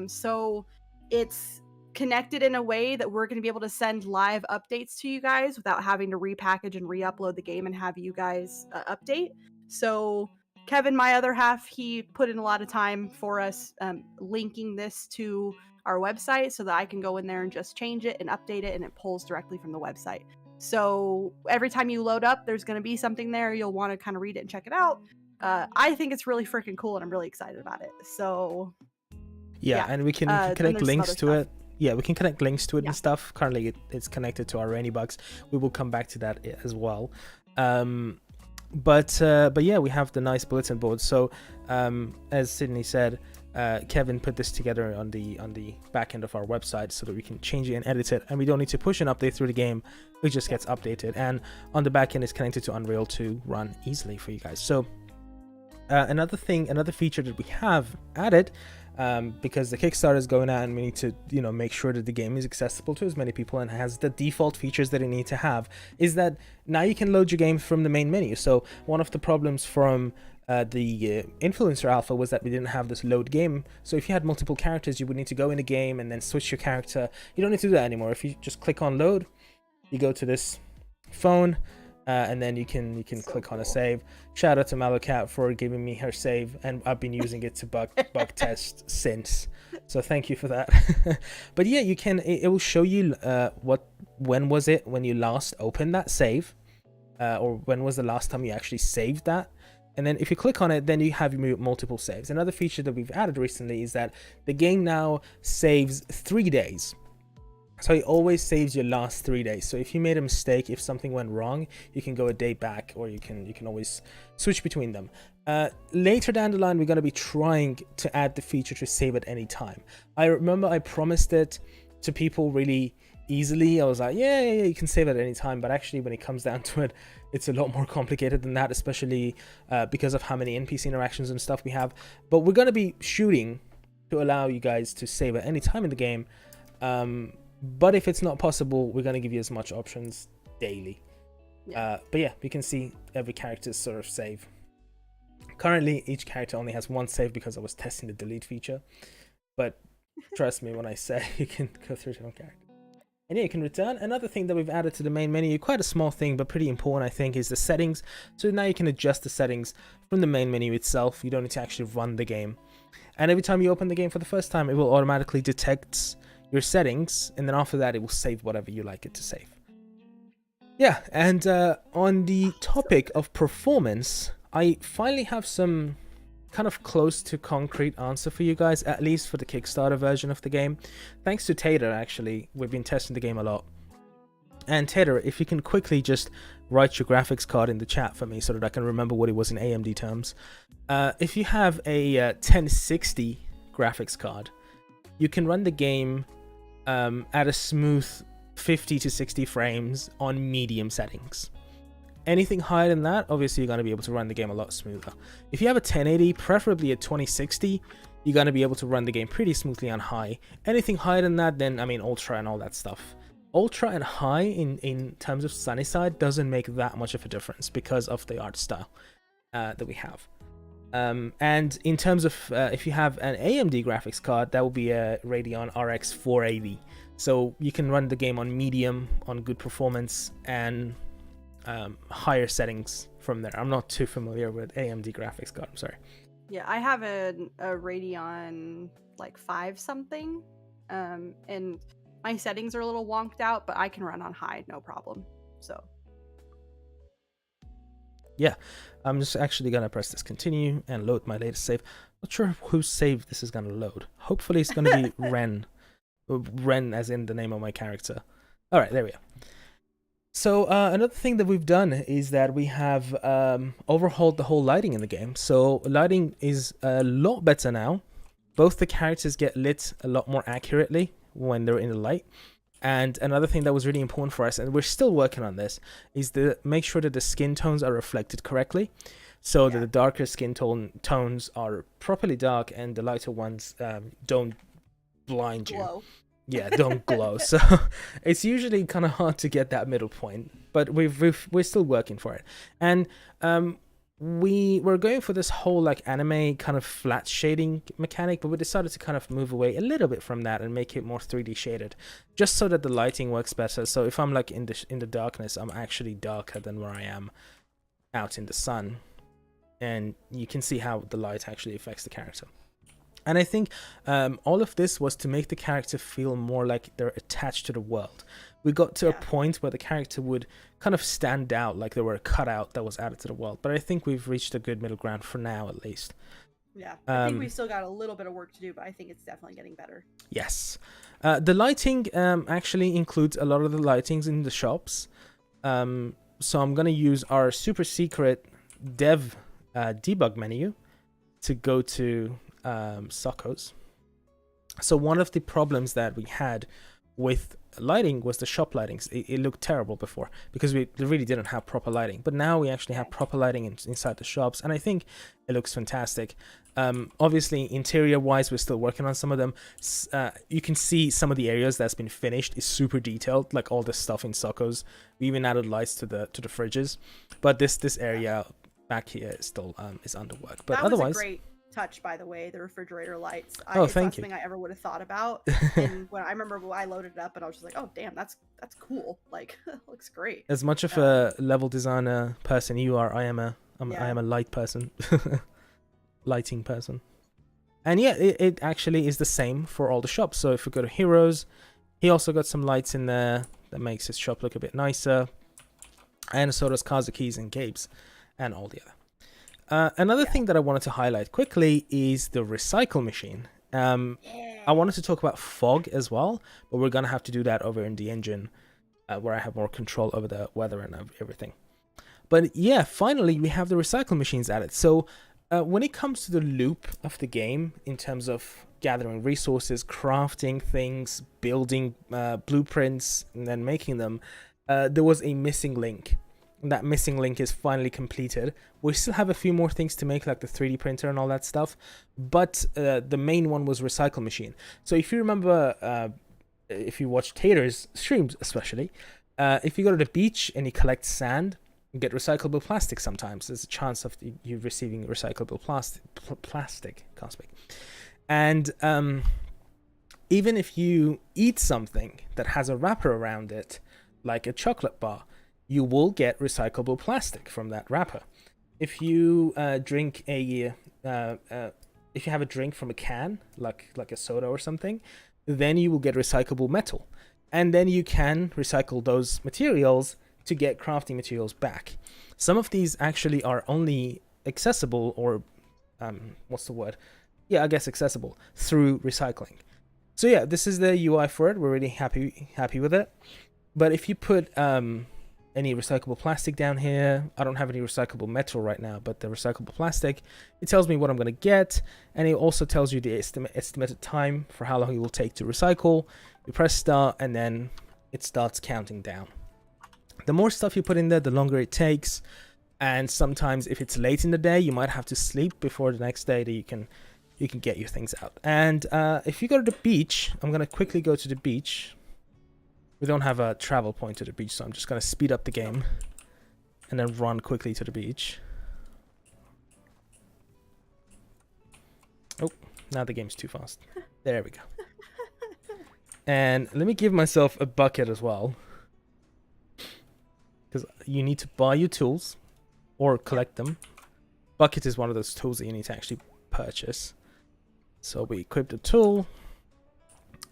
Speaker 2: So it's connected in a way that we're going to be able to send live updates to you guys without having to repackage and re-upload the game and have you guys update. So Kevin, my other half, he put in a lot of time for us linking this to our website so that I can go in there and just change it and update it, and it pulls directly from the website. So every time you load up, there's going to be something there. You'll want to kind of read it and check it out. I think it's really freaking cool, and I'm really excited about it. So
Speaker 1: Yeah, and we can
Speaker 2: and
Speaker 1: connect
Speaker 2: there's some
Speaker 1: links
Speaker 2: other
Speaker 1: to
Speaker 2: stuff.
Speaker 1: it. Yeah, we can connect links to it
Speaker 2: Yeah.
Speaker 1: and stuff. Currently, it's connected to our Rainy-Bugs. We will come back to that as well. But yeah, we have the nice bulletin board. So as Sydney said, Kevin put this together on the back end of our website so that we can change it and edit it, and we don't need to push an update through the game. It just gets updated, and on the back end it's connected to Unreal to run easily for you guys. So another feature that we have added, because the Kickstarter is going out and we need to make sure that the game is accessible to as many people and has the default features that it need to have, is that now you can load your game from the main menu. So one of the problems from the Influencer Alpha was that we didn't have this load game. So if you had multiple characters, you would need to go in a game and then switch your character. You don't need to do that anymore. If you just click on load, you go to this phone, and then you can click on a save. Shout out to Malocat for giving me her save, and I've been using it to bug test since. So thank you for that. But yeah, you can. It will show you when was it when you last opened that save, or when was the last time you actually saved that. And then if you click on it, then you have multiple saves. Another feature that we've added recently is that the game now saves 3 days. So it always saves your last 3 days. So if you made a mistake, if something went wrong, you can go a day back, or you can always switch between them. Later down the line, we're going to be trying to add the feature to save at any time. I remember I promised it to people really easily. I was like, yeah, you can save at any time. But actually, when it comes down to it, it's a lot more complicated than that, especially because of how many NPC interactions and stuff we have. But we're going to be shooting to allow you guys to save at any time in the game. But if it's not possible, we're going to give you as much options daily.
Speaker 2: Yeah.
Speaker 1: But yeah, you can see every character's sort of save. Currently, each character only has one save because I was testing the delete feature. But trust me when I say you can go through to one character. And yeah, you can return. Another thing that we've added to the main menu, quite a small thing, but pretty important, I think, is the settings. So now you can adjust the settings from the main menu itself. You don't need to actually run the game. And every time you open the game for the first time, it will automatically detect your settings, and then after that it will save whatever you like it to save. Yeah, and on the topic of performance, I finally have some kind of close to concrete answer for you guys, at least for the Kickstarter version of the game. Thanks to Tater, actually, we've been testing the game a lot. And Tater, if you can quickly just write your graphics card in the chat for me so that I can remember what it was in AMD terms. If you have a 1060 graphics card, you can run the game at a smooth 50 to 60 frames on medium settings. Anything higher than that, obviously you're going to be able to run the game a lot smoother. If you have a 1080, preferably a 2060, you're going to be able to run the game pretty smoothly on high. Anything higher than that, then I mean ultra and all that stuff. Ultra and high in terms of Sunnyside doesn't make that much of a difference because of the art style that we have. And in terms of if you have an AMD graphics card, that will be a Radeon RX 480. So you can run the game on medium, on good performance, and higher settings from there. I'm not too familiar with AMD graphics card, I'm sorry.
Speaker 2: Yeah, I have a Radeon like 5 something, and my settings are a little wonked out, but I can run on high, no problem. So yeah,
Speaker 1: I'm just actually gonna press this continue and load my latest save. Not sure whose save this is gonna load. Hopefully it's gonna be Ren. Ren as in the name of my character. All right, there we go. So another thing that we've done is that we have overhauled the whole lighting in the game. So lighting is a lot better now. Both the characters get lit a lot more accurately when they're in the light. And another thing that was really important for us, and we're still working on this, is to make sure that the skin tones are reflected correctly. So that the darker skin tones are properly dark and the lighter ones don't blind you.
Speaker 2: glow.
Speaker 1: Yeah, don't glow. So it's usually kind of hard to get that middle point, but we're still working for it. And we're going for this whole like anime kind of flat shading mechanic, but we decided to kind of move away a little bit from that and make it more 3D shaded, just so that the lighting works better. So if I'm like in the darkness, I'm actually darker than where I am out in the sun, and you can see how the light actually affects the character. And I think all of this was to make the character feel more like they're attached to the world. We got to a point where the character would kind of stand out, like they were a cutout that was added to the world. But I think we've reached a good middle ground for now, at least.
Speaker 2: Yeah, I think we still got a little bit of work to do, but I think it's definitely getting better.
Speaker 1: Yes. The lighting actually includes a lot of the lightings in the shops. So I'm going to use our super secret dev debug menu to go to Sockos. So one of the problems that we had with lighting was the shop lightings. It looked terrible before because we really didn't have proper lighting, but now we actually have proper lighting inside the shops, and I think it looks fantastic. Obviously interior wise we're still working on some of them. You can see some of the areas that's been finished is super detailed, like all this stuff in Sockos. We even added lights to the fridges, but this area back here is still is under work. But
Speaker 2: that
Speaker 1: otherwise,
Speaker 2: was a great touch, by the way, the refrigerator lights.
Speaker 1: Thank you.
Speaker 2: It's something I ever would have thought about. And when I remember when I loaded it up, and I was just like, oh damn, that's cool. Like, looks great.
Speaker 1: As much of a level designer person you are, I am a light person. Lighting person. And yeah, it actually is the same for all the shops. So if we go to Heroes, he also got some lights in there that makes his shop look a bit nicer. And so does Kaze and Gabe's and all the other. Another thing that I wanted to highlight quickly is the recycle machine. I wanted to talk about fog as well, but we're going to have to do that over in the engine where I have more control over the weather and everything. But yeah, finally we have the recycle machines added. So when it comes to the loop of the game, in terms of gathering resources, crafting things, building blueprints, and then making them, there was a missing link. And that missing link is finally completed. We still have a few more things to make, like the 3D printer and all that stuff, but the main one was recycle machine. So if you remember, if you watch Tater's streams especially, if you go to the beach and you collect sand, you get recyclable plastic sometimes. There's a chance of you receiving recyclable plastic. Can't speak. And even if you eat something that has a wrapper around it, like a chocolate bar, you will get recyclable plastic from that wrapper. If you drink if you have a drink from a can, like a soda or something, then you will get recyclable metal, and then you can recycle those materials to get crafting materials back. Some of these actually are only accessible, or what's the word? Yeah, I guess accessible through recycling. So yeah, this is the UI for it. We're really happy with it. But if you put any recyclable plastic down here, I don't have any recyclable metal right now, but the recyclable plastic, it tells me what I'm going to get, and it also tells you the estimated time for how long it will take to recycle. You press start, and then it starts counting down. The more stuff you put in there, the longer it takes, and sometimes if it's late in the day, you might have to sleep before the next day that you can get your things out. And if you go to the beach, I'm going to quickly go to the beach. We don't have a travel point to the beach, so I'm just going to speed up the game and then run quickly to the beach. Oh, now the game's too fast. There we go. And let me give myself a bucket as well, because you need to buy your tools or collect them. Bucket is one of those tools that you need to actually purchase. So we equip the tool,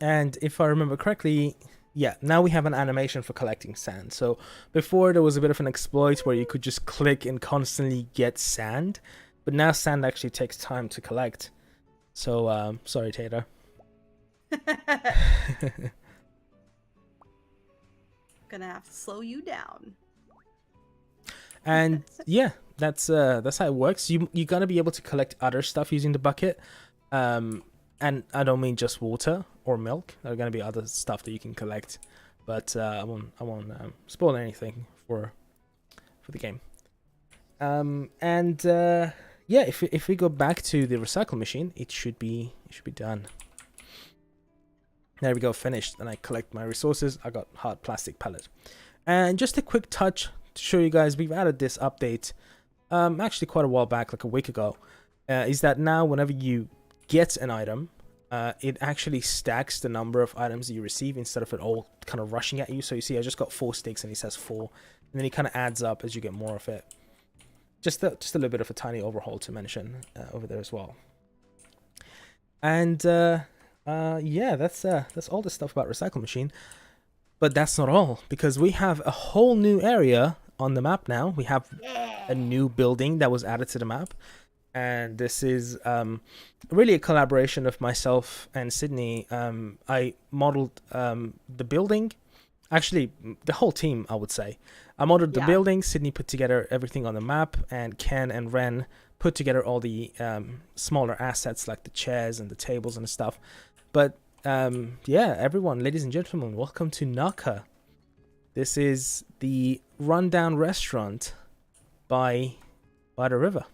Speaker 1: and if I remember correctly, yeah, now we have an animation for collecting sand. So before there was a bit of an exploit where you could just click and constantly get sand, but now sand actually takes time to collect. So sorry, Tater.
Speaker 2: Gonna have to slow you down.
Speaker 1: And yeah, that's how it works. You're gonna be able to collect other stuff using the bucket, and I don't mean just water or milk. There are gonna be other stuff that you can collect, but I won't spoil anything for the game. Yeah, if we go back to the recycle machine, it should be done. There we go, finished. And I collect my resources. I got hard plastic pellet. And just a quick touch to show you guys, we've added this update actually quite a while back, like a week ago, is that now whenever you get an item, it actually stacks the number of items that you receive instead of it all kind of rushing at you. So you see I just got 4 sticks and it says 4, and then it kind of adds up as you get more of it. Just a little bit of a tiny overhaul to mention over there as well. And yeah, that's all the stuff about recycle machine. But that's not all, because we have a whole new area on the map now. We have a new building that was added to the map. and this is really a collaboration of myself and Sydney. I modeled the building, actually the whole team, I would say. I modeled the building, Sydney put together everything on the map, and Ken and Ren put together all the smaller assets like the chairs and the tables and stuff. But yeah, everyone, ladies and gentlemen, welcome to Naka. This is the rundown restaurant by the river.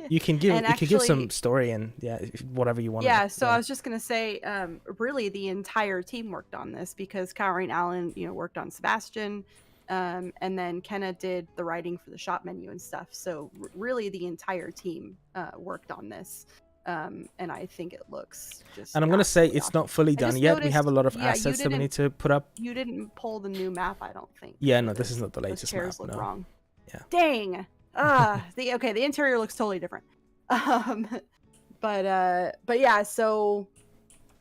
Speaker 1: You can give some story and whatever you want.
Speaker 2: Yeah, so I was just gonna say, really the entire team worked on this because Kaori and Alan, worked on Sebastian, and then Kenna did the writing for the shop menu and stuff. So really the entire team worked on this. And I think it looks just.
Speaker 1: And I'm gonna say it's not fully done yet. We have a lot of assets that we need to put up.
Speaker 2: You didn't pull the new map, I don't think.
Speaker 1: Yeah, no, this is not the latest
Speaker 2: Those chairs
Speaker 1: map.
Speaker 2: Look wrong.
Speaker 1: Yeah.
Speaker 2: Dang. The interior looks totally different. But yeah, so.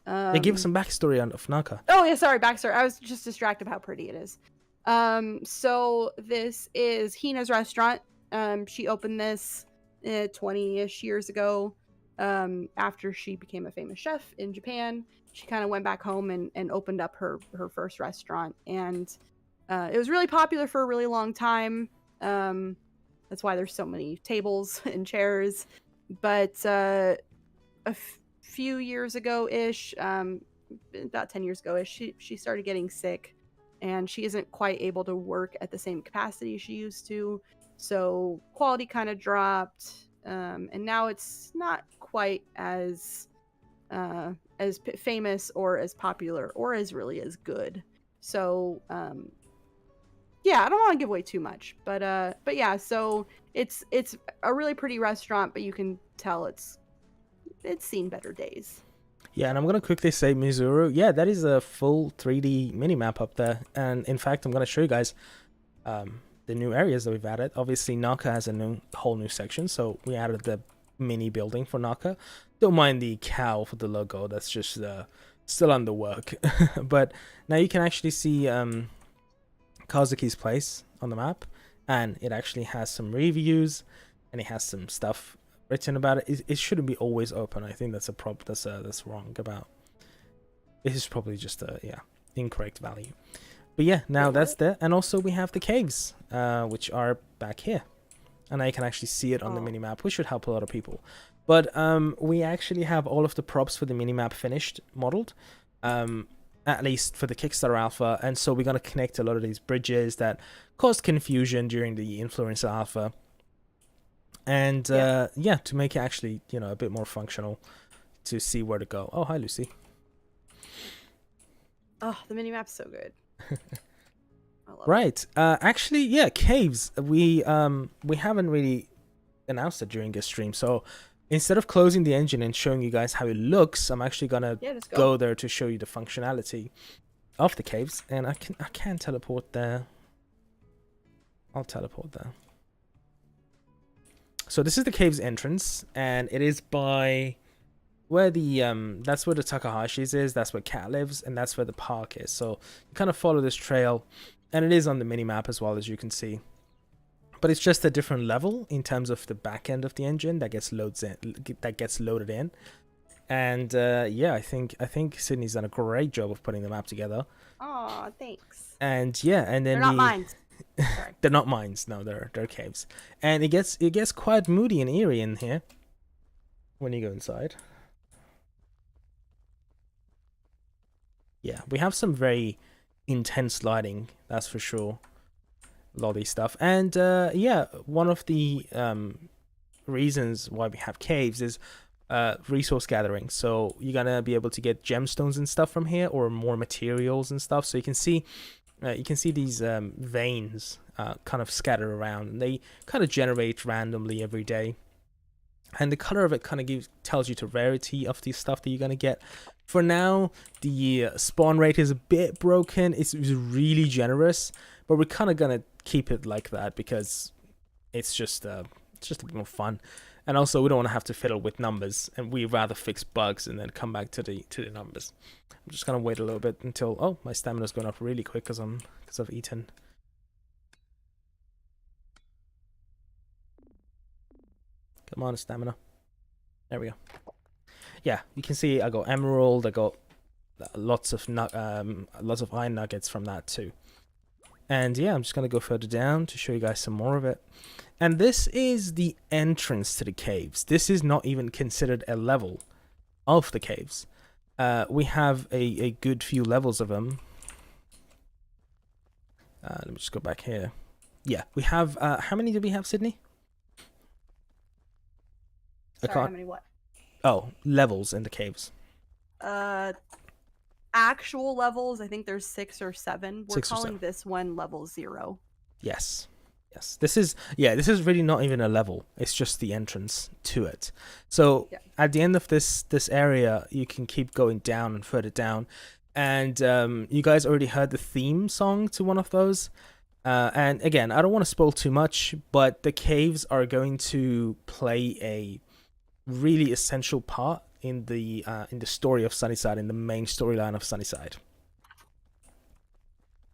Speaker 1: They give some backstory on Naka.
Speaker 2: Oh yeah, sorry, backstory. I was just distracted how pretty it is. So this is Hina's restaurant. She opened this 20-ish years ago. After she became a famous chef in Japan, she kind of went back home and opened up her first restaurant, and it was really popular for a really long time. That's why there's so many tables and chairs. But a few years ago ish, about 10 years ago ish, she started getting sick, and she isn't quite able to work at the same capacity she used to, so quality kind of dropped. And now it's not quite as famous or as popular or as really as good. So yeah, I don't want to give away too much, but yeah, so it's a really pretty restaurant, but you can tell it's seen better days.
Speaker 1: Yeah, and I'm gonna quickly say Mizuru. Yeah, that is a full 3D mini map up there, and in fact, I'm gonna show you guys the new areas that we've added. Obviously, Naka has a whole new section, so we added the mini building for Naka. Don't mind the cow for the logo, that's just still under work. But now you can actually see Kazuki's place on the map, and it actually has some reviews, and it has some stuff written about it. It shouldn't be always open. I think that's a that's wrong about. It is probably just a incorrect value. But yeah, now that's there. And also we have the caves, which are back here. And I can actually see it on the minimap, which should help a lot of people. But we actually have all of the props for the minimap finished, modeled, at least for the KickStarter Alpha. And so we're going to connect a lot of these bridges that caused confusion during the Influencer Alpha. And yeah, to make it actually, a bit more functional to see where to go. Oh, hi, Lucy.
Speaker 2: Oh, the minimap's so good.
Speaker 1: Right. Actually, yeah, caves. We haven't really announced it during this stream. So instead of closing the engine and showing you guys how it looks, I'm actually gonna go there to show you the functionality of the caves. And I can teleport there. I'll teleport there. So this is the cave's entrance, and it is by where the that's where the Takahashi's is, that's where Cat lives, and that's where the park is. So you kind of follow this trail, and it is on the mini map as well, as you can see. But it's just a different level in terms of the back end of the engine that gets loaded in. And yeah, I think Sydney's done a great job of putting the map together.
Speaker 2: Oh, thanks.
Speaker 1: And yeah, and then
Speaker 2: they're not mines.
Speaker 1: They're not mines. No, they're caves. And it gets quite moody and eerie in here when you go inside. Yeah, we have some very intense lighting, that's for sure. Lolly stuff. And yeah, one of the reasons why we have caves is resource gathering. So you're gonna be able to get gemstones and stuff from here, or more materials and stuff. So you can see these veins kind of scattered around, and they kind of generate randomly every day. And the color of it kind of tells you the rarity of the stuff that you're gonna get. For now, the spawn rate is a bit broken. It's really generous, but we're kind of gonna keep it like that because it's just a bit more fun. And also, we don't want to have to fiddle with numbers, and we rather fix bugs and then come back to the numbers. I'm just gonna wait a little bit until my stamina's going up really quick because I've eaten. Come on, stamina. There we go. Yeah, you can see I got emerald. I got lots of iron nuggets from that too. And yeah, I'm just gonna go further down to show you guys some more of it. And this is the entrance to the caves. This is not even considered a level of the caves. We have a good few levels of them. Let me just go back here. Yeah, we have, how many do we have, Sydney?
Speaker 2: Sorry, how many what?
Speaker 1: Oh, levels in the caves.
Speaker 2: Actual levels, I think there's 6 or 7. We're calling this one level 0.
Speaker 1: Yes. This is really not even a level. It's just the entrance to it. So at the end of this area, you can keep going down and further down. And you guys already heard the theme song to one of those. And again, I don't want to spoil too much, but the caves are going to play a really essential part in the story of Sunnyside, in the main storyline of Sunnyside.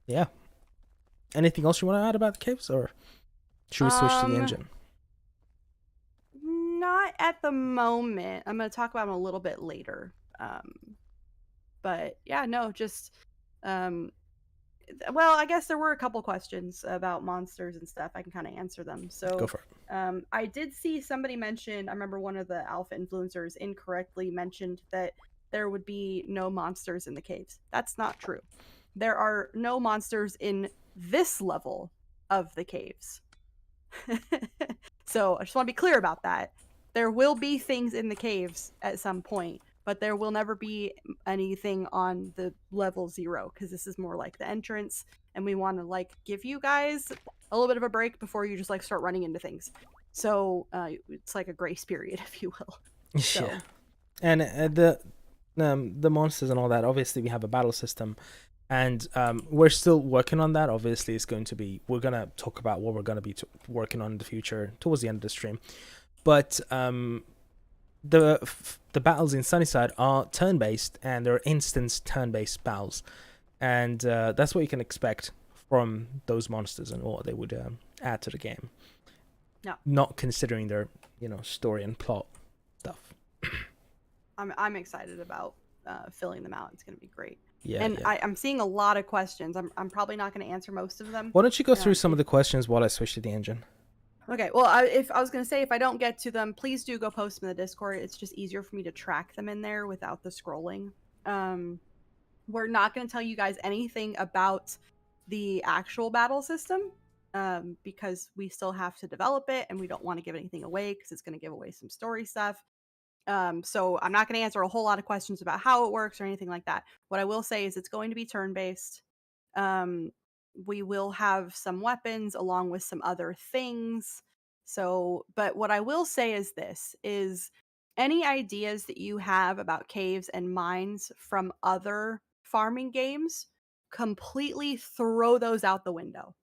Speaker 1: Yeah. Anything else you want to add about the caves, or should we switch to the engine?
Speaker 2: Not at the moment. I'm going to talk about them a little bit later. But yeah, no, just well, I guess there were a couple questions about monsters and stuff. I can kind of answer them. So
Speaker 1: go for it.
Speaker 2: I did see somebody mention, I remember one of the alpha influencers incorrectly mentioned that there would be no monsters in the caves. That's not true. There are no monsters in this level of the caves. So I just want to be clear about that. There will be things in the caves at some point, but there will never be anything on the level 0, because this is more like the entrance, and we want to like give you guys a little bit of a break before you just like start running into things. So it's like a grace period, if you will. So.
Speaker 1: Yeah. And the monsters and all that, obviously we have a battle system, and we're still working on that. Obviously we're going to talk about what we're going to be working on in the future towards the end of the stream. But the battles in Sunnyside are turn-based, and they're instance turn-based battles, and that's what you can expect from those monsters and what they would add to the game.
Speaker 2: Yeah.
Speaker 1: Not considering their story and plot stuff.
Speaker 2: I'm excited about filling them out. It's going to be great.
Speaker 1: Yeah,
Speaker 2: and yeah. I'm seeing a lot of questions. I'm probably not going to answer most of them.
Speaker 1: Why don't you go through some of the questions while I switch to the engine?
Speaker 2: Okay, well, if I was going to say, if I don't get to them, please do go post them in the Discord. It's just easier for me to track them in there without the scrolling. We're not going to tell you guys anything about the actual battle system because we still have to develop it, and we don't want to give anything away because it's going to give away some story stuff. So I'm not going to answer a whole lot of questions about how it works or anything like that. What I will say is it's going to be turn-based. We will have some weapons along with some other things. So, but what I will say is this, is any ideas that you have about caves and mines from other farming games, completely throw those out the window.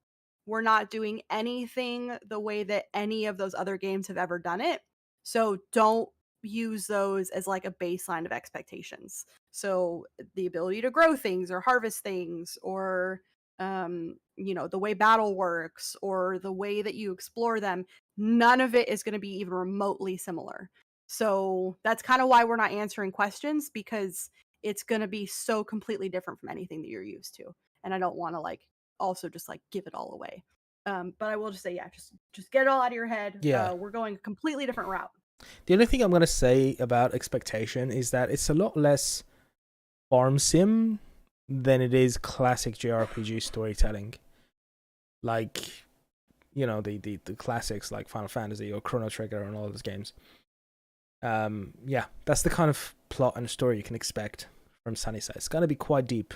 Speaker 2: We're not doing anything the way that any of those other games have ever done it. So don't use those as like a baseline of expectations. So the ability to grow things or harvest things, or the way battle works, or the way that you explore them, none of it is going to be even remotely similar. So that's kind of why we're not answering questions, because it's going to be so completely different from anything that you're used to. And I don't want to like also just like give it all away. But I will just say, yeah, just get it all out of your head.
Speaker 1: Yeah.
Speaker 2: We're going a completely different route.
Speaker 1: The only thing I'm going to say about expectation is that it's a lot less farm sim than it is classic JRPG storytelling. Like, the classics like Final Fantasy or Chrono Trigger and all those games. Yeah, that's the kind of plot and story you can expect from Sunnyside. It's going to be quite deep.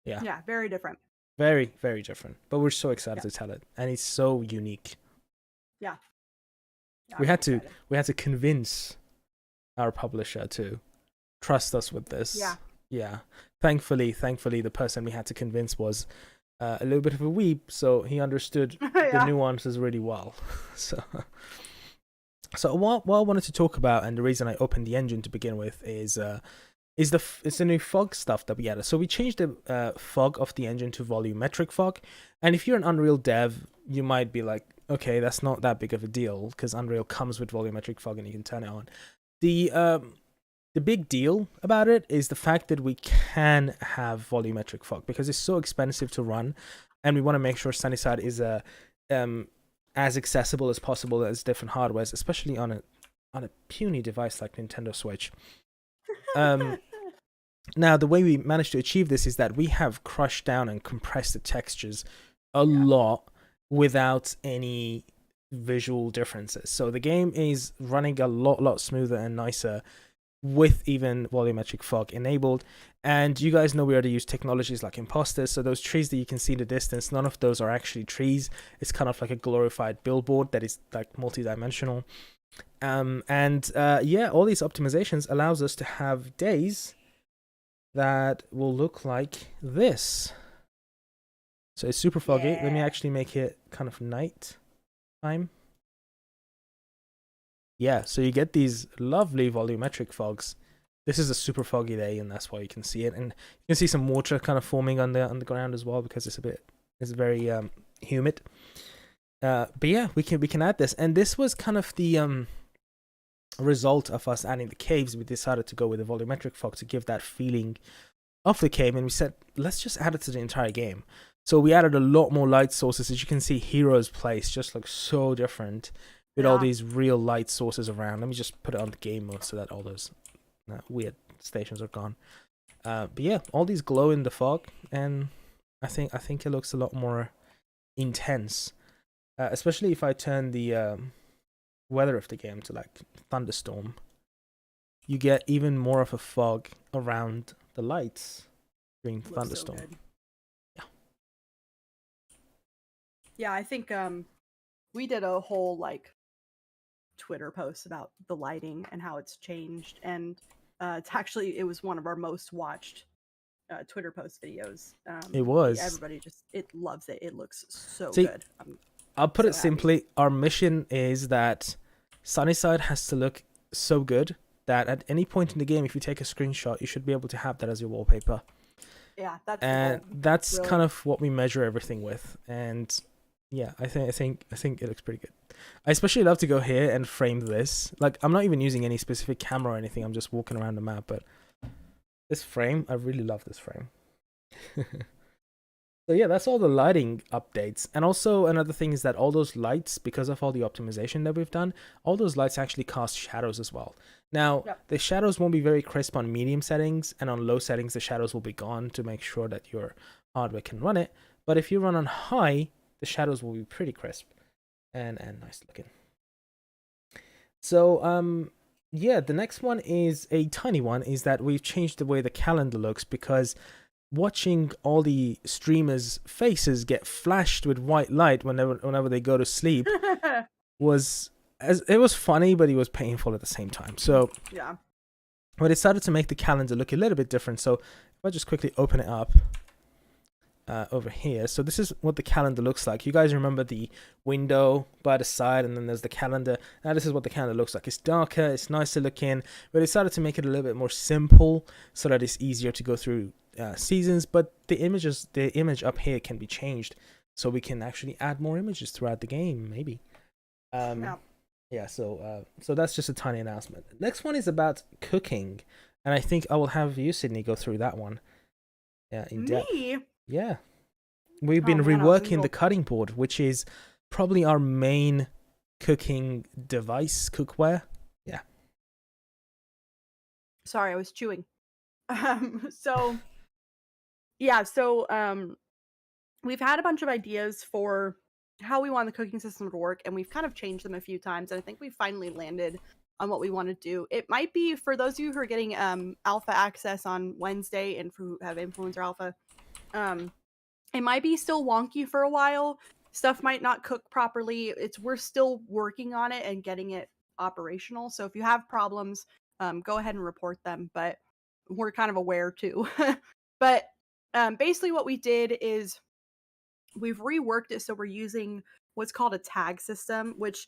Speaker 1: Yeah.
Speaker 2: Yeah, very different.
Speaker 1: Very, very different. But we're so excited to tell it. And it's so unique.
Speaker 2: Yeah.
Speaker 1: We had to convince our publisher to trust us with this. Yeah. Thankfully, the person we had to convince was a little bit of a weeb, so he understood the nuances really well. So what I wanted to talk about, and the reason I opened the engine to begin with, is is it's the new fog stuff that we added. So we changed the fog of the engine to volumetric fog. And if you're an Unreal dev, you might be like, okay, that's not that big of a deal because Unreal comes with volumetric fog and you can turn it on. The big deal about it is the fact that we can have volumetric fog because it's so expensive to run, and we want to make sure Sunnyside is as accessible as possible as different hardwares, especially on a puny device like Nintendo Switch. Now, the way we managed to achieve this is that we have crushed down and compressed the textures a lot without any visual differences. So the game is running a lot smoother and nicer with even volumetric fog enabled. And you guys know we already use technologies like imposters. So those trees that you can see in the distance, none of those are actually trees. It's kind of like a glorified billboard that is like multi-dimensional. Yeah, all these optimizations allows us to have days that will look like this. So it's super foggy. Let me actually make it kind of night time. Yeah, so you get these lovely volumetric fogs. This is a super foggy day, and that's why you can see it. And you can see some water kind of forming on the ground as well because it's very humid. But yeah, we can add this, and this was kind of the result of us adding the caves. We decided to go with the volumetric fog to give that feeling of the cave, and we said let's just add it to the entire game. So we added a lot more light sources. As you can see, Hero's Place just looks so different with all these real light sources around. Let me just put it on the game mode so that all those weird stations are gone. But yeah, all these glow in the fog, and I think it looks a lot more intense, especially if I turn the weather of the game to like thunderstorm. You get even more of a fog around the lights during thunderstorm.
Speaker 2: So yeah, I think we did a whole like Twitter post about the lighting and how it's changed, and it was one of our most watched Twitter post videos.
Speaker 1: It was.
Speaker 2: Everybody it loves it. It looks so
Speaker 1: See,
Speaker 2: good.
Speaker 1: I'll put it simply. Our mission is that Sunnyside has to look so good that at any point in the game, if you take a screenshot, you should be able to have that as your wallpaper.
Speaker 2: Yeah,
Speaker 1: that's
Speaker 2: really
Speaker 1: kind of what we measure everything with. And yeah, I think it looks pretty good. I especially love to go here and frame this. Like, I'm not even using any specific camera or anything. I'm just walking around the map, but this frame, I really love this frame. So yeah, that's all the lighting updates. And also another thing is that all those lights, because of all the optimization that we've done, all those lights actually cast shadows as well. Now, the shadows won't be very crisp on medium settings, and on low settings, the shadows will be gone to make sure that your hardware can run it. But if you run on high, the shadows will be pretty crisp and nice looking. So yeah, the next one is a tiny one, is that we've changed the way the calendar looks, because watching all the streamers' faces get flashed with white light whenever they go to sleep was funny, but it was painful at the same time. So
Speaker 2: yeah,
Speaker 1: we decided to make the calendar look a little bit different. So if I just quickly open it up over here. So this is what the calendar looks like. You guys remember the window by the side, and then there's the calendar. Now this is what the calendar looks like. It's darker, it's nicer looking. We decided to make it a little bit more simple so that it's easier to go through seasons, but the image up here can be changed, so we can actually add more images throughout the game, maybe. Yeah, so that's just a tiny announcement. Next one is about cooking, and I think I will have you, Sydney, go through that one. Yeah, in depth.
Speaker 2: Me?
Speaker 1: Yeah, we've been reworking the cutting board, which is probably our main cooking device, cookware. Yeah.
Speaker 2: Sorry, I was chewing. We've had a bunch of ideas for how we want the cooking system to work, and we've kind of changed them a few times, and I think we finally landed on what we want to do. It might be, for those of you who are getting alpha access on Wednesday and who have influencer alpha, it might be still wonky for a while. Stuff might not cook properly. We're still working on it and getting it operational. So if you have problems, go ahead and report them, but we're kind of aware too. But basically what we did is we've reworked it so we're using what's called a tag system, which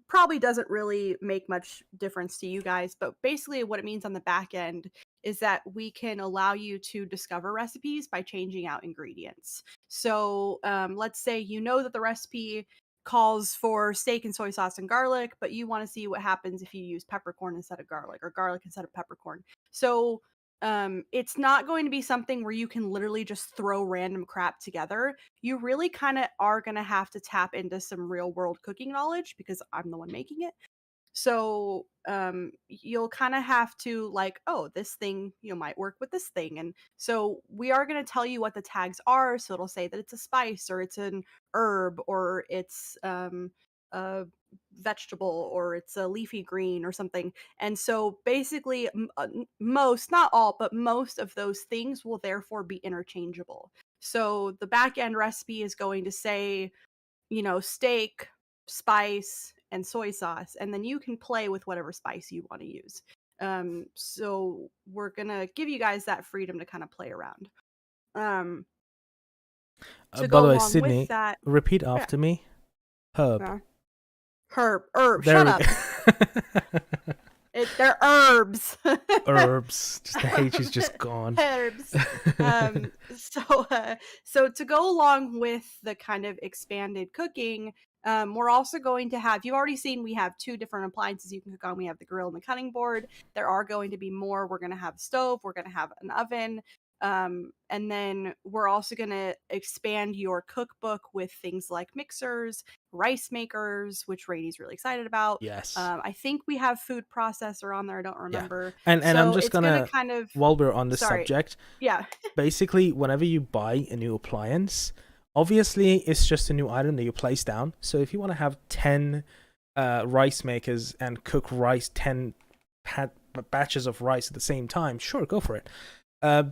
Speaker 2: probably doesn't really make much difference to you guys, but basically what it means on the back end is that we can allow you to discover recipes by changing out ingredients. So let's say you know that the recipe calls for steak and soy sauce and garlic, but you want to see what happens if you use peppercorn instead of garlic, or garlic instead of peppercorn. So it's not going to be something where you can literally just throw random crap together. You really kind of are going to have to tap into some real world cooking knowledge, because I'm the one making it. So you'll kind of have to, like, oh, this thing, might work with this thing. And so we are going to tell you what the tags are. So it'll say that it's a spice, or it's an herb, or it's a vegetable, or it's a leafy green or something. And so basically most, not all, but most of those things will therefore be interchangeable. So the back end recipe is going to say, steak, spice, and soy sauce, and then you can play with whatever spice you want to use. So we're gonna give you guys that freedom to kind of play around. To
Speaker 1: By
Speaker 2: go
Speaker 1: the way,
Speaker 2: along with
Speaker 1: Sydney,
Speaker 2: that,
Speaker 1: repeat after me. Herb.
Speaker 2: Herb.
Speaker 1: There
Speaker 2: Shut up. They're herbs.
Speaker 1: Herbs. Just the H is just gone.
Speaker 2: Herbs. So to go along with the kind of expanded cooking, we're also going to have, you've already seen we have 2 different appliances you can cook on. We have the grill and the cutting board. There are going to be more. We're going to have a stove. We're going to have an oven. And then we're also going to expand your cookbook with things like mixers, rice makers, which Rainy's really excited about.
Speaker 1: Yes.
Speaker 2: I think we have food processor on there. I don't remember.
Speaker 1: Yeah. And
Speaker 2: so
Speaker 1: I'm just gonna
Speaker 2: kind of,
Speaker 1: while we're on this subject, basically, whenever you buy a new appliance, obviously it's just a new item that you place down. So if you want to have 10 rice makers and cook rice, 10 batches of rice at the same time, sure, go for it.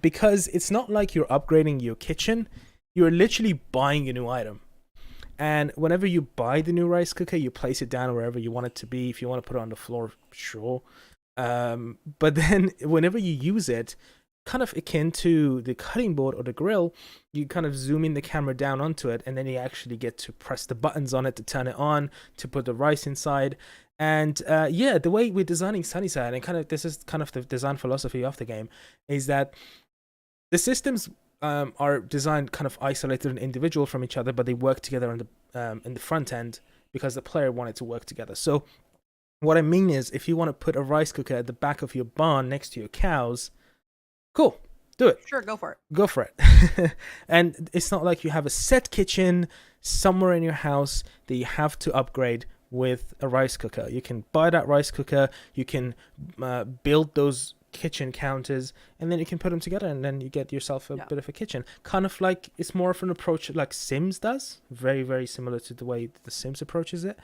Speaker 1: Because it's not like you're upgrading your kitchen. You're literally buying a new item. And whenever you buy the new rice cooker, you place it down wherever you want it to be. If you want to put it on the floor, sure. But then whenever you use it, kind of akin to the cutting board or the grill, you kind of zoom in the camera down onto it, and then you actually get to press the buttons on it to turn it on, to put the rice inside. And the way we're designing Sunnyside, and this is kind of the design philosophy of the game, is that the systems are designed kind of isolated and individual from each other, but they work together in the front end because the player wanted to work together. So what I mean is, if you want to put a rice cooker at the back of your barn next to your cows, cool, do it.
Speaker 2: Sure, go for it.
Speaker 1: Go for it. And it's not like you have a set kitchen somewhere in your house that you have to upgrade with a rice cooker. You can buy that rice cooker, you can build those kitchen counters, and then you can put them together, and then you get yourself a bit of a kitchen. Kind of like, it's more of an approach like Sims does. Very, very similar to the way the Sims approaches it.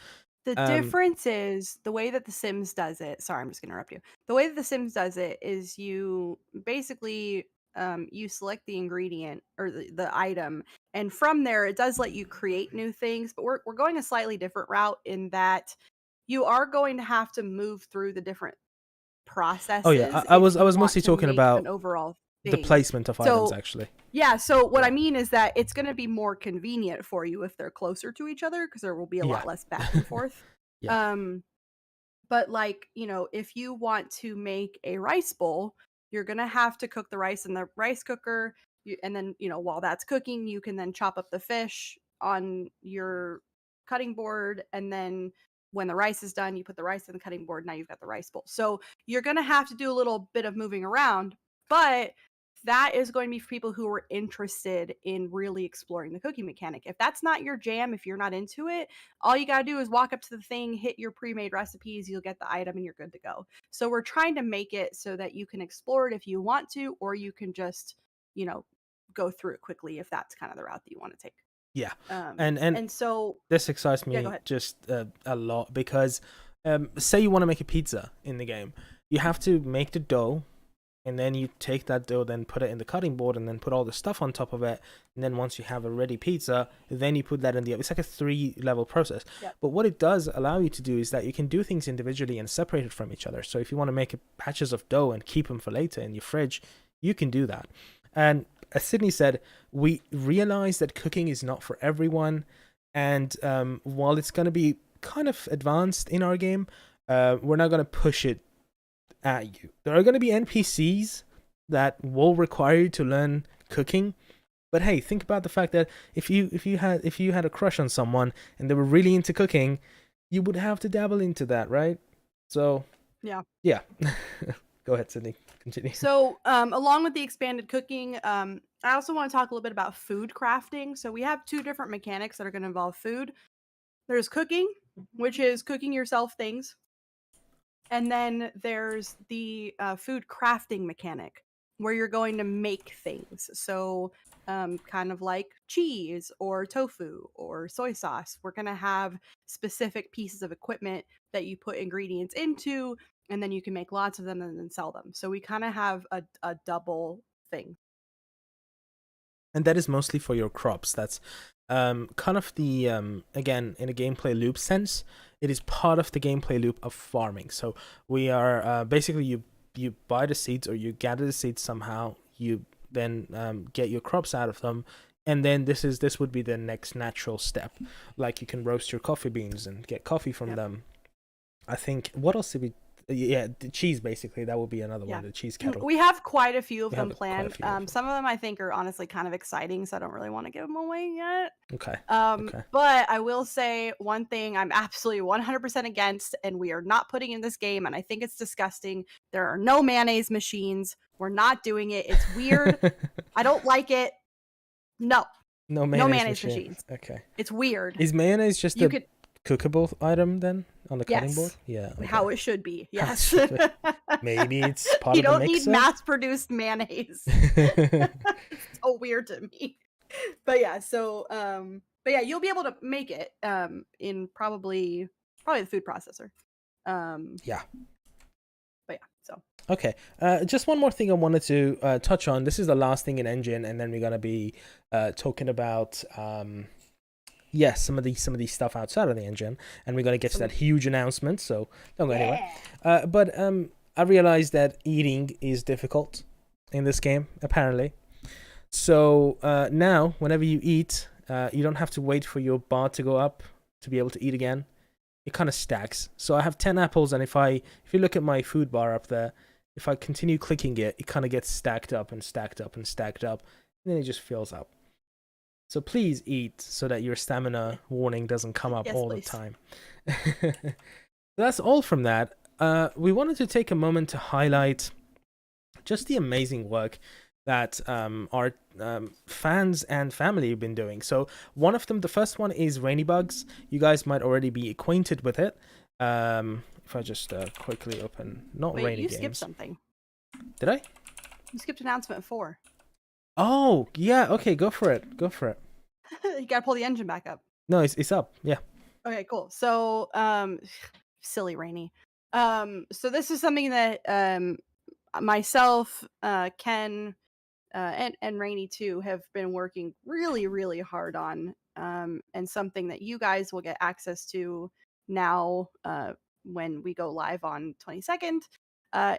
Speaker 2: The difference is the way that the Sims does it. Sorry, I'm just going to interrupt you. The way that the Sims does it is you basically you select the ingredient or the item, and from there it does let you create new things. But we're going a slightly different route in that you are going to have to move through the different processes.
Speaker 1: Oh yeah, I was mostly talking about
Speaker 2: an overall thing.
Speaker 1: The placement of items, actually.
Speaker 2: Yeah, so what I mean is that it's going to be more convenient for you if they're closer to each other, because there will be a lot less back and forth. But like, if you want to make a rice bowl, you're going to have to cook the rice in the rice cooker. And then, while that's cooking, you can then chop up the fish on your cutting board. And then when the rice is done, you put the rice in the cutting board. Now you've got the rice bowl. So you're going to have to do a little bit of moving around, but that is going to be for people who are interested in really exploring the cooking mechanic. If that's not your jam, if you're not into it, all you got to do is walk up to the thing, hit your pre-made recipes, you'll get the item, and you're good to go. So we're trying to make it so that you can explore it if you want to, or you can just, go through it quickly if that's kind of the route that you want to take.
Speaker 1: Yeah.
Speaker 2: And so
Speaker 1: this excites me just a lot, because say you want to make a pizza in the game. You have to make the dough, and then you take that dough, then put it in the cutting board, and then put all the stuff on top of it. And then once you have a ready pizza, then you put that in the oven. It's like a 3-level process. Yep. But what it does allow you to do is that you can do things individually and separate it from each other. So if you want to make patches of dough and keep them for later in your fridge, you can do that. And as Sydney said, we realize that cooking is not for everyone. And while it's going to be kind of advanced in our game, we're not going to push it at you. There are going to be NPCs that will require you to learn cooking. But hey, think about the fact that if you had a crush on someone and they were really into cooking, you would have to dabble into that, right? So
Speaker 2: Yeah.
Speaker 1: Go ahead, Sydney. Continue.
Speaker 2: So, along with the expanded cooking, I also want to talk a little bit about food crafting. So we have two different mechanics that are going to involve food. There's cooking, which is cooking yourself things. And then there's the food crafting mechanic, where you're going to make things. So, kind of like cheese or tofu or soy sauce, we're going to have specific pieces of equipment that you put ingredients into, and then you can make lots of them and then sell them. So we kind of have a double thing.
Speaker 1: And that is mostly for your crops. That's kind of the again, in a gameplay loop sense, it is part of the gameplay loop of farming. So we are basically, you buy the seeds, or you gather the seeds somehow, you then get your crops out of them, and then this would be the next natural step. Like, you can roast your coffee beans and get coffee from them. I think, what else did we? Yeah, the cheese, basically, that would be another one, the cheese kettle.
Speaker 2: We have quite a few of them planned. Some of them I think are honestly kind of exciting, so I don't really want to give them away yet.
Speaker 1: Okay.
Speaker 2: But I will say one thing I'm absolutely 100% against, and we are not putting in this game, and I think it's disgusting. There are no mayonnaise machines. We're not doing it. It's weird. I don't like it. No mayonnaise machines.
Speaker 1: Okay.
Speaker 2: It's weird.
Speaker 1: Is mayonnaise just cookable item then on the cutting board? Yeah.
Speaker 2: Okay. How it should be. Yes.
Speaker 1: Maybe it's part of the mixer.
Speaker 2: You don't need mass-produced mayonnaise. It's so weird to me. But yeah, so you'll be able to make it in probably the food processor.
Speaker 1: Yeah.
Speaker 2: But yeah, so.
Speaker 1: Okay. Just one more thing I wanted to touch on. This is the last thing in engine, and then we're gonna be talking about some of these stuff outside of the engine, and we're going to get to that huge announcement, so don't go anywhere. But I realized that eating is difficult in this game, apparently. So now, whenever you eat, you don't have to wait for your bar to go up to be able to eat again. It kind of stacks. So I have 10 apples, and if you look at my food bar up there, if I continue clicking it, it kind of gets stacked up and stacked up and stacked up, and then it just fills up. So please eat so that your stamina warning doesn't come up all the time. That's all from that. We wanted to take a moment to highlight just the amazing work that our fans and family have been doing. So one of them, the first one, is RainyBugs. You guys might already be acquainted with it. If I just quickly open, RainyGames.
Speaker 2: You skipped something.
Speaker 1: Did I?
Speaker 2: You skipped announcement 4.
Speaker 1: Oh, yeah, okay, go for it.
Speaker 2: You gotta pull the engine back up.
Speaker 1: No, it's up, yeah.
Speaker 2: Okay, cool. So, silly Rainy. So this is something that myself, Ken, and Rainy too have been working really, really hard on, and something that you guys will get access to now when we go live on 22nd,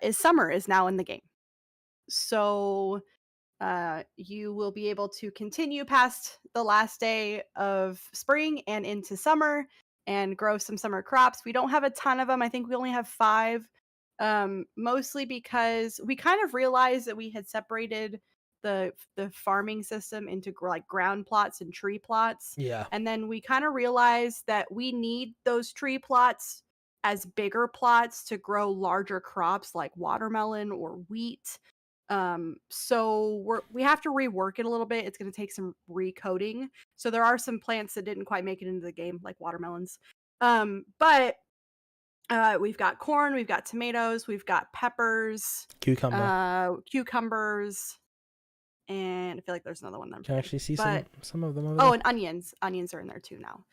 Speaker 2: is Summer is now in the game. So you will be able to continue past the last day of spring and into summer and grow some summer crops. We don't have a ton of them. I think we only have 5, mostly because we kind of realized that we had separated the farming system into like ground plots and tree plots.
Speaker 1: Yeah.
Speaker 2: And then we kind of realized that we need those tree plots as bigger plots to grow larger crops like watermelon or wheat. So we have to rework it a little bit. It's going to take some recoding. So there are some plants that didn't quite make it into the game, like watermelons. But we've got corn, we've got tomatoes, we've got peppers, cucumbers, and I feel like there's another one.
Speaker 1: Can I actually see some of them over
Speaker 2: there?
Speaker 1: Oh,
Speaker 2: and onions. Onions are in there too now.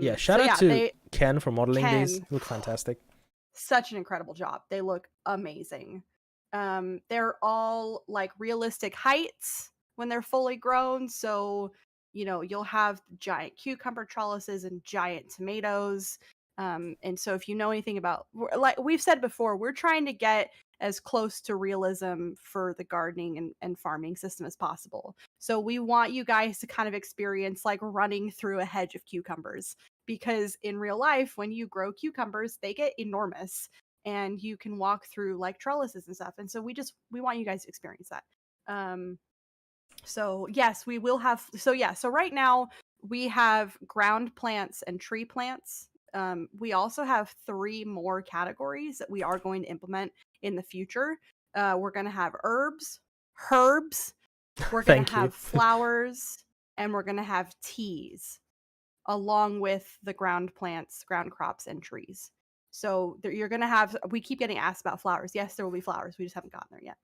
Speaker 1: Yeah, shout out to Ken for modeling these. They look fantastic.
Speaker 2: Such an incredible job. They look amazing. They're all like realistic heights when they're fully grown. So, you'll have giant cucumber trellises and giant tomatoes. And so if you know anything about, like we've said before, we're trying to get as close to realism for the gardening and farming system as possible. So we want you guys to kind of experience like running through a hedge of cucumbers, because in real life, when you grow cucumbers, they get enormous. and you can walk through like trellises and stuff. And so we want you guys to experience that. So yes, we will have. So yeah, so right now we have ground plants and tree plants. We also have 3 more categories that we are going to implement in the future. We're going to have herbs, we're going to have flowers, and we're going to have teas, along with the ground plants, ground crops, and trees. So you're going to have, we keep getting asked about flowers. Yes, there will be flowers. We just haven't gotten there yet.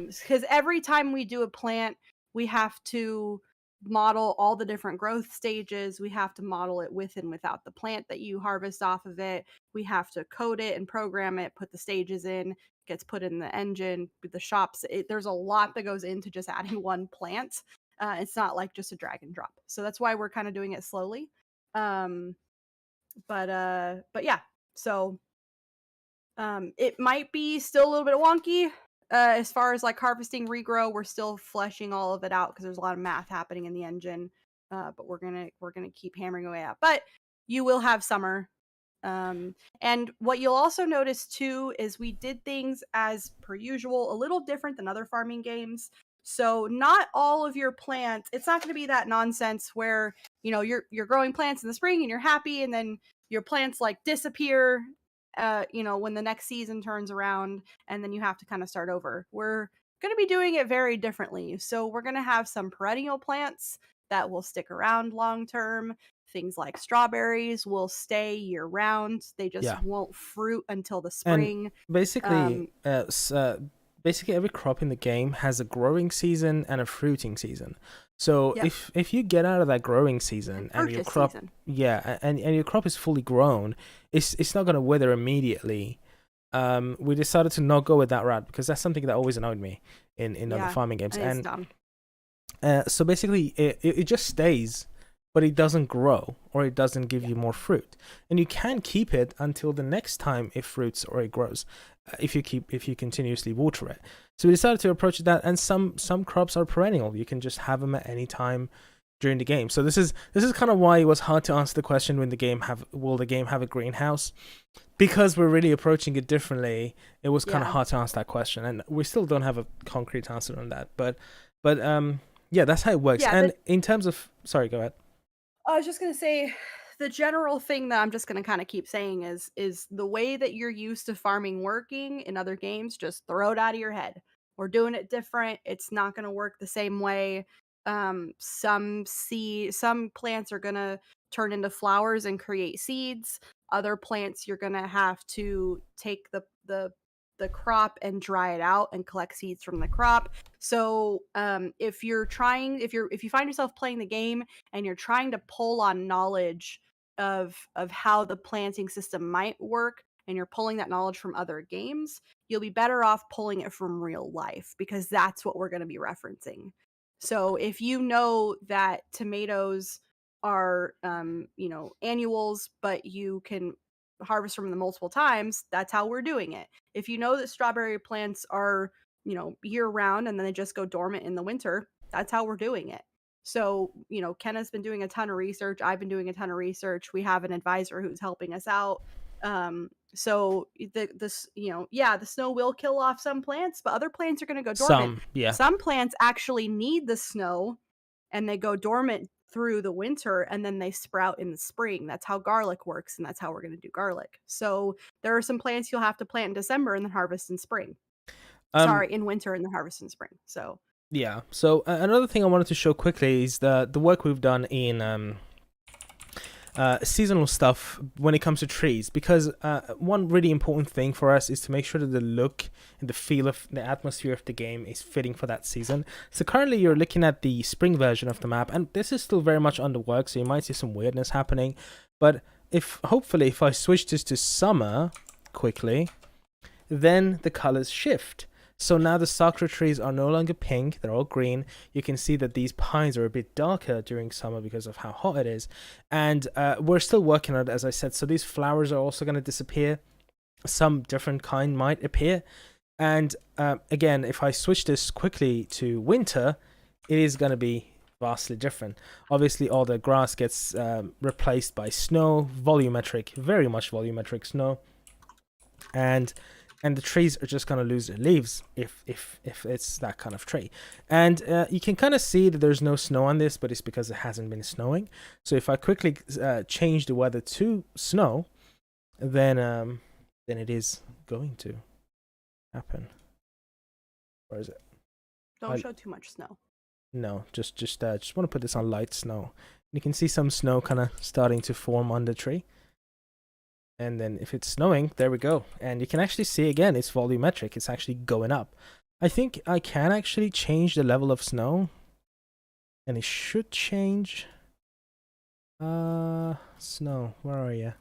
Speaker 2: Because every time we do a plant, we have to model all the different growth stages. We have to model it with and without the plant that you harvest off of it. We have to code it and program it, put the stages in, gets put in the engine, the shops. There's a lot that goes into just adding one plant. It's not like just a drag and drop. So that's why we're kind of doing it slowly. But yeah. So it might be still a little bit wonky. As far as like harvesting regrow, we're still fleshing all of it out because there's a lot of math happening in the engine. But we're gonna keep hammering away at. But you will have summer. And what you'll also notice too is we did things as per usual, a little different than other farming games. So not all of your plants, it's not going to be that nonsense where, you know, you're growing plants in the spring and you're happy, and then your plants like disappear, you know, when the next season turns around, and then you have to kind of start over. We're going to be doing it very differently. So we're going to have some perennial plants that will stick around long term. Things like strawberries will stay year round. They just won't fruit until the spring.
Speaker 1: And basically, basically every crop in the game has a growing season and a fruiting season. So if you get out of that growing season and your crop, and your crop is fully grown, it's not going to wither immediately. We decided to not go with that route because that's something that always annoyed me in other farming games. And so basically, it just stays, but it doesn't grow or it doesn't give you more fruit. And you can keep it until the next time it fruits or it grows, if you continuously water it. So we decided to approach that, and some crops are perennial. You can just have them at any time during the game. So this is kind of why it was hard to answer the question will the game have a greenhouse? Because we're really approaching it differently, it was kind of hard to answer that question, and we still don't have a concrete answer on that. But yeah, that's how it works. And in terms of, sorry, go ahead.
Speaker 2: I was just gonna say, the general thing that I'm just gonna kind of keep saying is the way that you're used to farming working in other games, just throw it out of your head. We're doing it different. It's not gonna work the same way. Some plants are gonna turn into flowers and create seeds. Other plants you're gonna have to take the crop and dry it out and collect seeds from the crop. So if you find yourself playing the game and you're trying to pull on knowledge of how the planting system might work, and you're pulling that knowledge from other games, you'll be better off pulling it from real life, because that's what we're going to be referencing. So if you know that tomatoes are annuals, but you can harvest from them multiple times, that's how we're doing it. If you know that strawberry plants are, year round and then they just go dormant in the winter, that's how we're doing it. So, Kenna's been doing a ton of research. I've been doing a ton of research. We have an advisor who's helping us out. So the snow will kill off some plants, but other plants are going to go dormant. Some plants actually need the snow and they go dormant through the winter, and then they sprout in the spring. That's how garlic works, and that's how we're going to do garlic. So there are some plants you'll have to plant in December and then harvest in spring. In winter and then harvest in spring. So
Speaker 1: yeah. So another thing I wanted to show quickly is the work we've done in seasonal stuff when it comes to trees, because one really important thing for us is to make sure that the look and the feel of the atmosphere of the game is fitting for that season. So currently you're looking at the spring version of the map, and this is still very much under work, so you might see some weirdness happening. But hopefully if I switch this to summer quickly, then the colors shift. So now the sakura trees are no longer pink, they're all green. You can see that these pines are a bit darker during summer because of how hot it is. And we're still working on it, as I said. So these flowers are also going to disappear. Some different kind might appear. And again, if I switch this quickly to winter, it is going to be vastly different. Obviously, all the grass gets replaced by snow, volumetric, very much volumetric snow. and the trees are just gonna lose their leaves if it's that kind of tree. And you can kind of see that there's no snow on this, but it's because it hasn't been snowing. So if I quickly change the weather to snow, then it is going to happen. Where is it?
Speaker 2: Don't show too much snow.
Speaker 1: No, just want to put this on light snow. You can see some snow kind of starting to form on the tree. And then if it's snowing, there we go. And you can actually see again, it's volumetric. It's actually going up. I think I can actually change the level of snow. And it should change. Snow, where are you?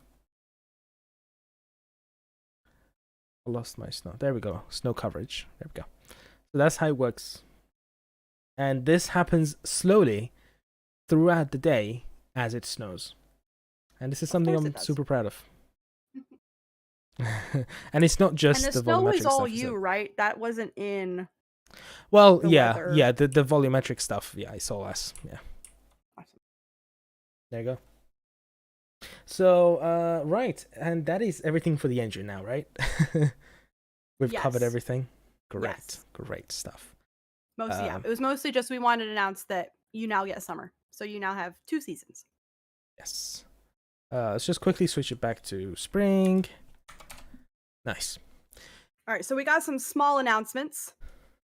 Speaker 1: I lost my snow. There we go. Snow coverage. There we go. So that's how it works. And this happens slowly throughout the day as it snows. And this is something I'm super proud of. And it's not just
Speaker 2: and the
Speaker 1: the
Speaker 2: snow
Speaker 1: volumetric
Speaker 2: was all
Speaker 1: stuff,
Speaker 2: you, right? That wasn't in.
Speaker 1: Well,
Speaker 2: the
Speaker 1: yeah,
Speaker 2: weather.
Speaker 1: yeah, the volumetric stuff, yeah, it's all us, yeah.
Speaker 2: Awesome.
Speaker 1: There you go. So, right, and that is everything for the engine now, right? We've covered everything. Great, great stuff.
Speaker 2: Mostly, yeah. It was mostly just we wanted to announce that you now get summer, so you now have 2 seasons.
Speaker 1: Yes. Let's just quickly switch it back to spring. Nice.
Speaker 2: All right, so we got some small announcements.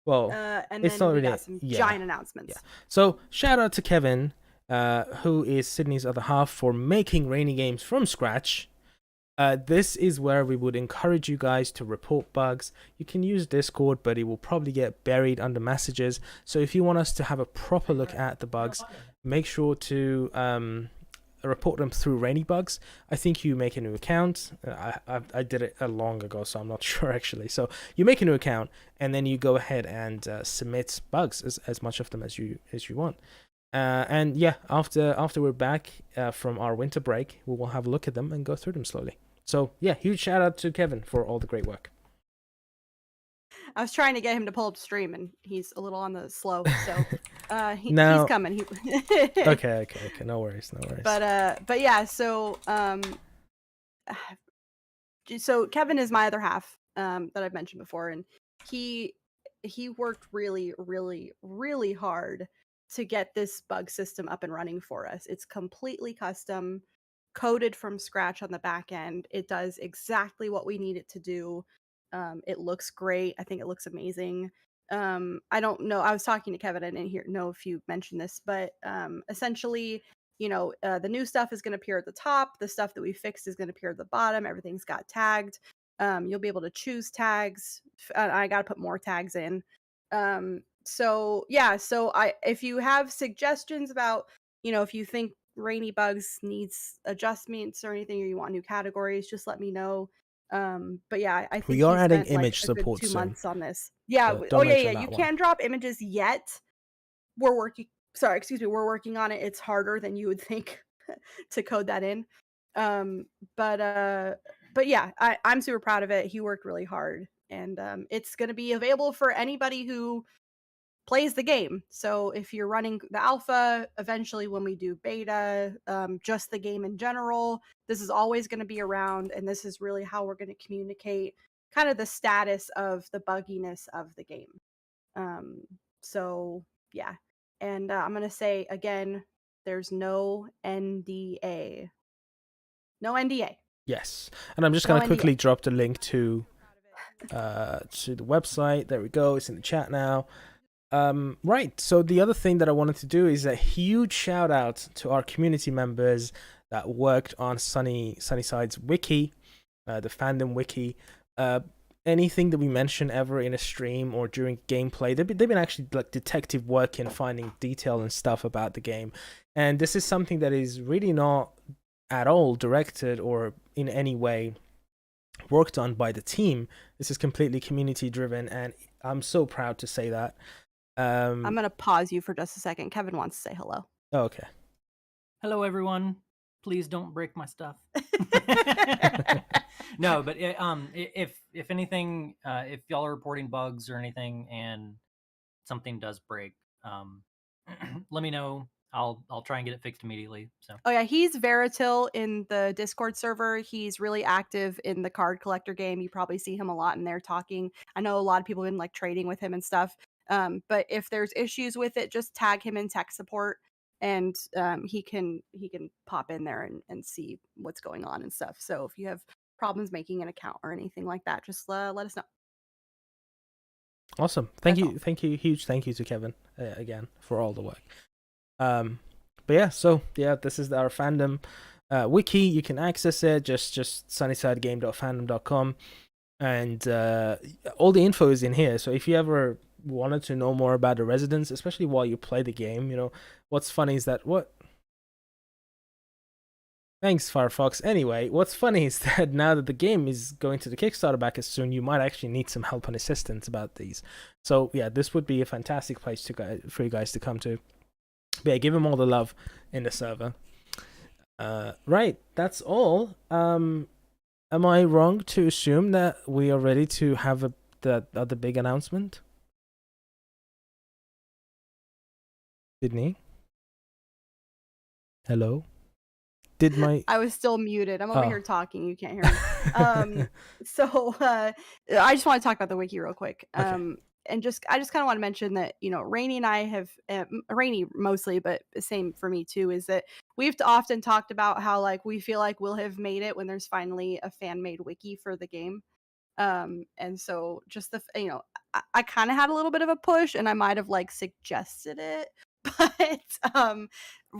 Speaker 1: Well,
Speaker 2: and then we got some giant announcements.
Speaker 1: Yeah. So shout out to Kevin, who is Sydney's other half, for making RainyGames from scratch. This is where we would encourage you guys to report bugs. You can use Discord, but it will probably get buried under messages. So if you want us to have a proper look at the bugs, make sure to report them through RainyBugs. I think you make a new account. I did it long ago, so I'm not sure actually. So you make a new account, and then you go ahead and submit bugs, as much of them as you want. And yeah, after we're back from our winter break, we will have a look at them and go through them slowly. So yeah, huge shout out to Kevin for all the great work.
Speaker 2: I was trying to get him to pull up stream, and he's a little on the slow, so he's coming.
Speaker 1: Okay, no worries.
Speaker 2: But yeah, so Kevin is my other half that I've mentioned before, and he worked really, really, really hard to get this bug system up and running for us. It's completely custom, coded from scratch on the back end. It does exactly what we need it to do. It looks great. I think it looks amazing. I don't know. I was talking to Kevin. I didn't know if you mentioned this, but essentially, the new stuff is going to appear at the top. The stuff that we fixed is going to appear at the bottom. Everything's got tagged. You'll be able to choose tags. I got to put more tags in. So yeah, if you have suggestions about, if you think Rainy Bugs needs adjustments or anything, or you want new categories, just let me know. But yeah, I think
Speaker 1: we are adding
Speaker 2: spent,
Speaker 1: image
Speaker 2: like, a good
Speaker 1: support
Speaker 2: 2
Speaker 1: soon.
Speaker 2: months on this. Yeah.
Speaker 1: So
Speaker 2: You can't drop images yet. We're working on it. It's harder than you would think to code that in. But yeah, I'm super proud of it. He worked really hard, and it's going to be available for anybody who plays the game. So if you're running the alpha, eventually when we do beta, just the game in general, this is always going to be around, and this is really how we're going to communicate kind of the status of the bugginess of the game. So yeah, and I'm going to say again, there's no NDA. No NDA.
Speaker 1: Yes, and I'm just going to quickly drop the link to the website. There we go. It's in the chat now. Right, so the other thing that I wanted to do is a huge shout out to our community members that worked on Sunnyside's wiki, the fandom wiki. Anything that we mention ever in a stream or during gameplay, they've been actually like detective work in finding detail and stuff about the game. And this is something that is really not at all directed or in any way worked on by the team. This is completely community driven, and I'm so proud to say that. I'm
Speaker 2: going to pause you for just a second. Kevin wants to say hello.
Speaker 1: Oh, okay.
Speaker 3: Hello, everyone. Please don't break my stuff. No, but if anything, if y'all are reporting bugs or anything and something does break, let me know. I'll try and get it fixed immediately. So
Speaker 2: Oh yeah, he's Veritil in the Discord server. He's really active in the card collector game. You probably see him a lot in there talking. I know a lot of people have been like trading with him and stuff. But if there's issues with it, just tag him in tech support, and he can pop in there and see what's going on and stuff. So if you have problems making an account or anything like that, just let us know.
Speaker 1: Awesome. Thank you. Huge thank you to Kevin again for all the work. But yeah, so yeah, this is our fandom wiki. You can access it, just sunnysidegame.fandom.com, and all the info is in here. So if you ever wanted to know more about the residents, especially while you play the game, you know, what's funny is that Thanks, Firefox. Anyway, what's funny is that now that the game is going to the Kickstarter backer soon, you might actually need some help and assistance about these. So yeah, this would be a fantastic place for you guys to come to. But yeah, give them all the love in the server. Right, that's all. Am I wrong to assume that we are ready to have the other big announcement? Sydney? Hello? I
Speaker 2: was still muted. I'm over here talking. You can't hear me. So I just want to talk about the wiki real quick.
Speaker 1: Okay.
Speaker 2: And I just kind of want to mention that, you know, Rainy and I have, Rainy mostly, but the same for me too, is that we've often talked about how like we feel like we'll have made it when there's finally a fan made wiki for the game. And so just you know, I kind of had a little bit of a push, and I might have like suggested it, but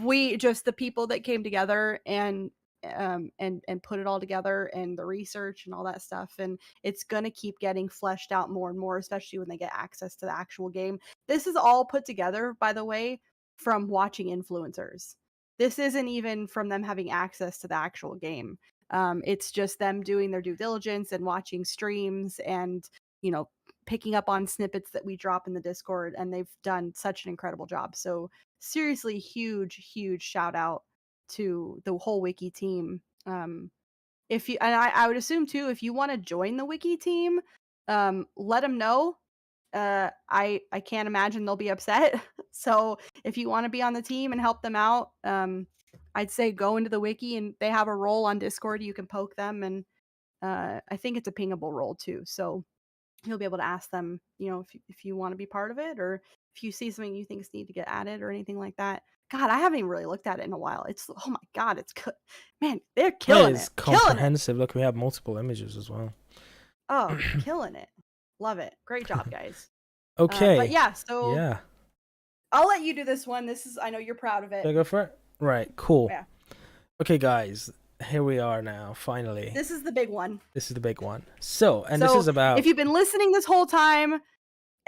Speaker 2: we just the people that came together and put it all together, and the research and all that stuff, and it's gonna keep getting fleshed out more and more, especially when they get access to the actual game. This is all put together, by the way, from watching influencers. This isn't even from them having access to the actual game. It's just them doing their due diligence and watching streams and, you know, picking up on snippets that we drop in the Discord, and they've done such an incredible job. So seriously, huge shout out to the whole wiki team. If you, and I would assume too, if you want to join the wiki team, let them know. I can't imagine they'll be upset. So if you want to be on the team and help them out, I'd say go into the wiki, and they have a role on Discord. You can poke them, and I think it's a pingable role too. So you'll be able to ask them, you know, if you want to be part of it, or if you see something you think need to get added or anything like that. God, I haven't even really looked at it in a while. It's, oh my God, it's good. Man, they're killing it.
Speaker 1: It's comprehensive. Look, we have multiple images as well.
Speaker 2: Oh, killing it. Love it. Great job, guys.
Speaker 1: Okay.
Speaker 2: But yeah, so
Speaker 1: yeah,
Speaker 2: I'll let you do this one. I know you're proud of it.
Speaker 1: Should I go for it? Right, cool.
Speaker 2: Yeah.
Speaker 1: Okay, guys, here we are now, finally.
Speaker 2: This is the big one.
Speaker 1: This is the big one. So this is about...
Speaker 2: If you've been listening this whole time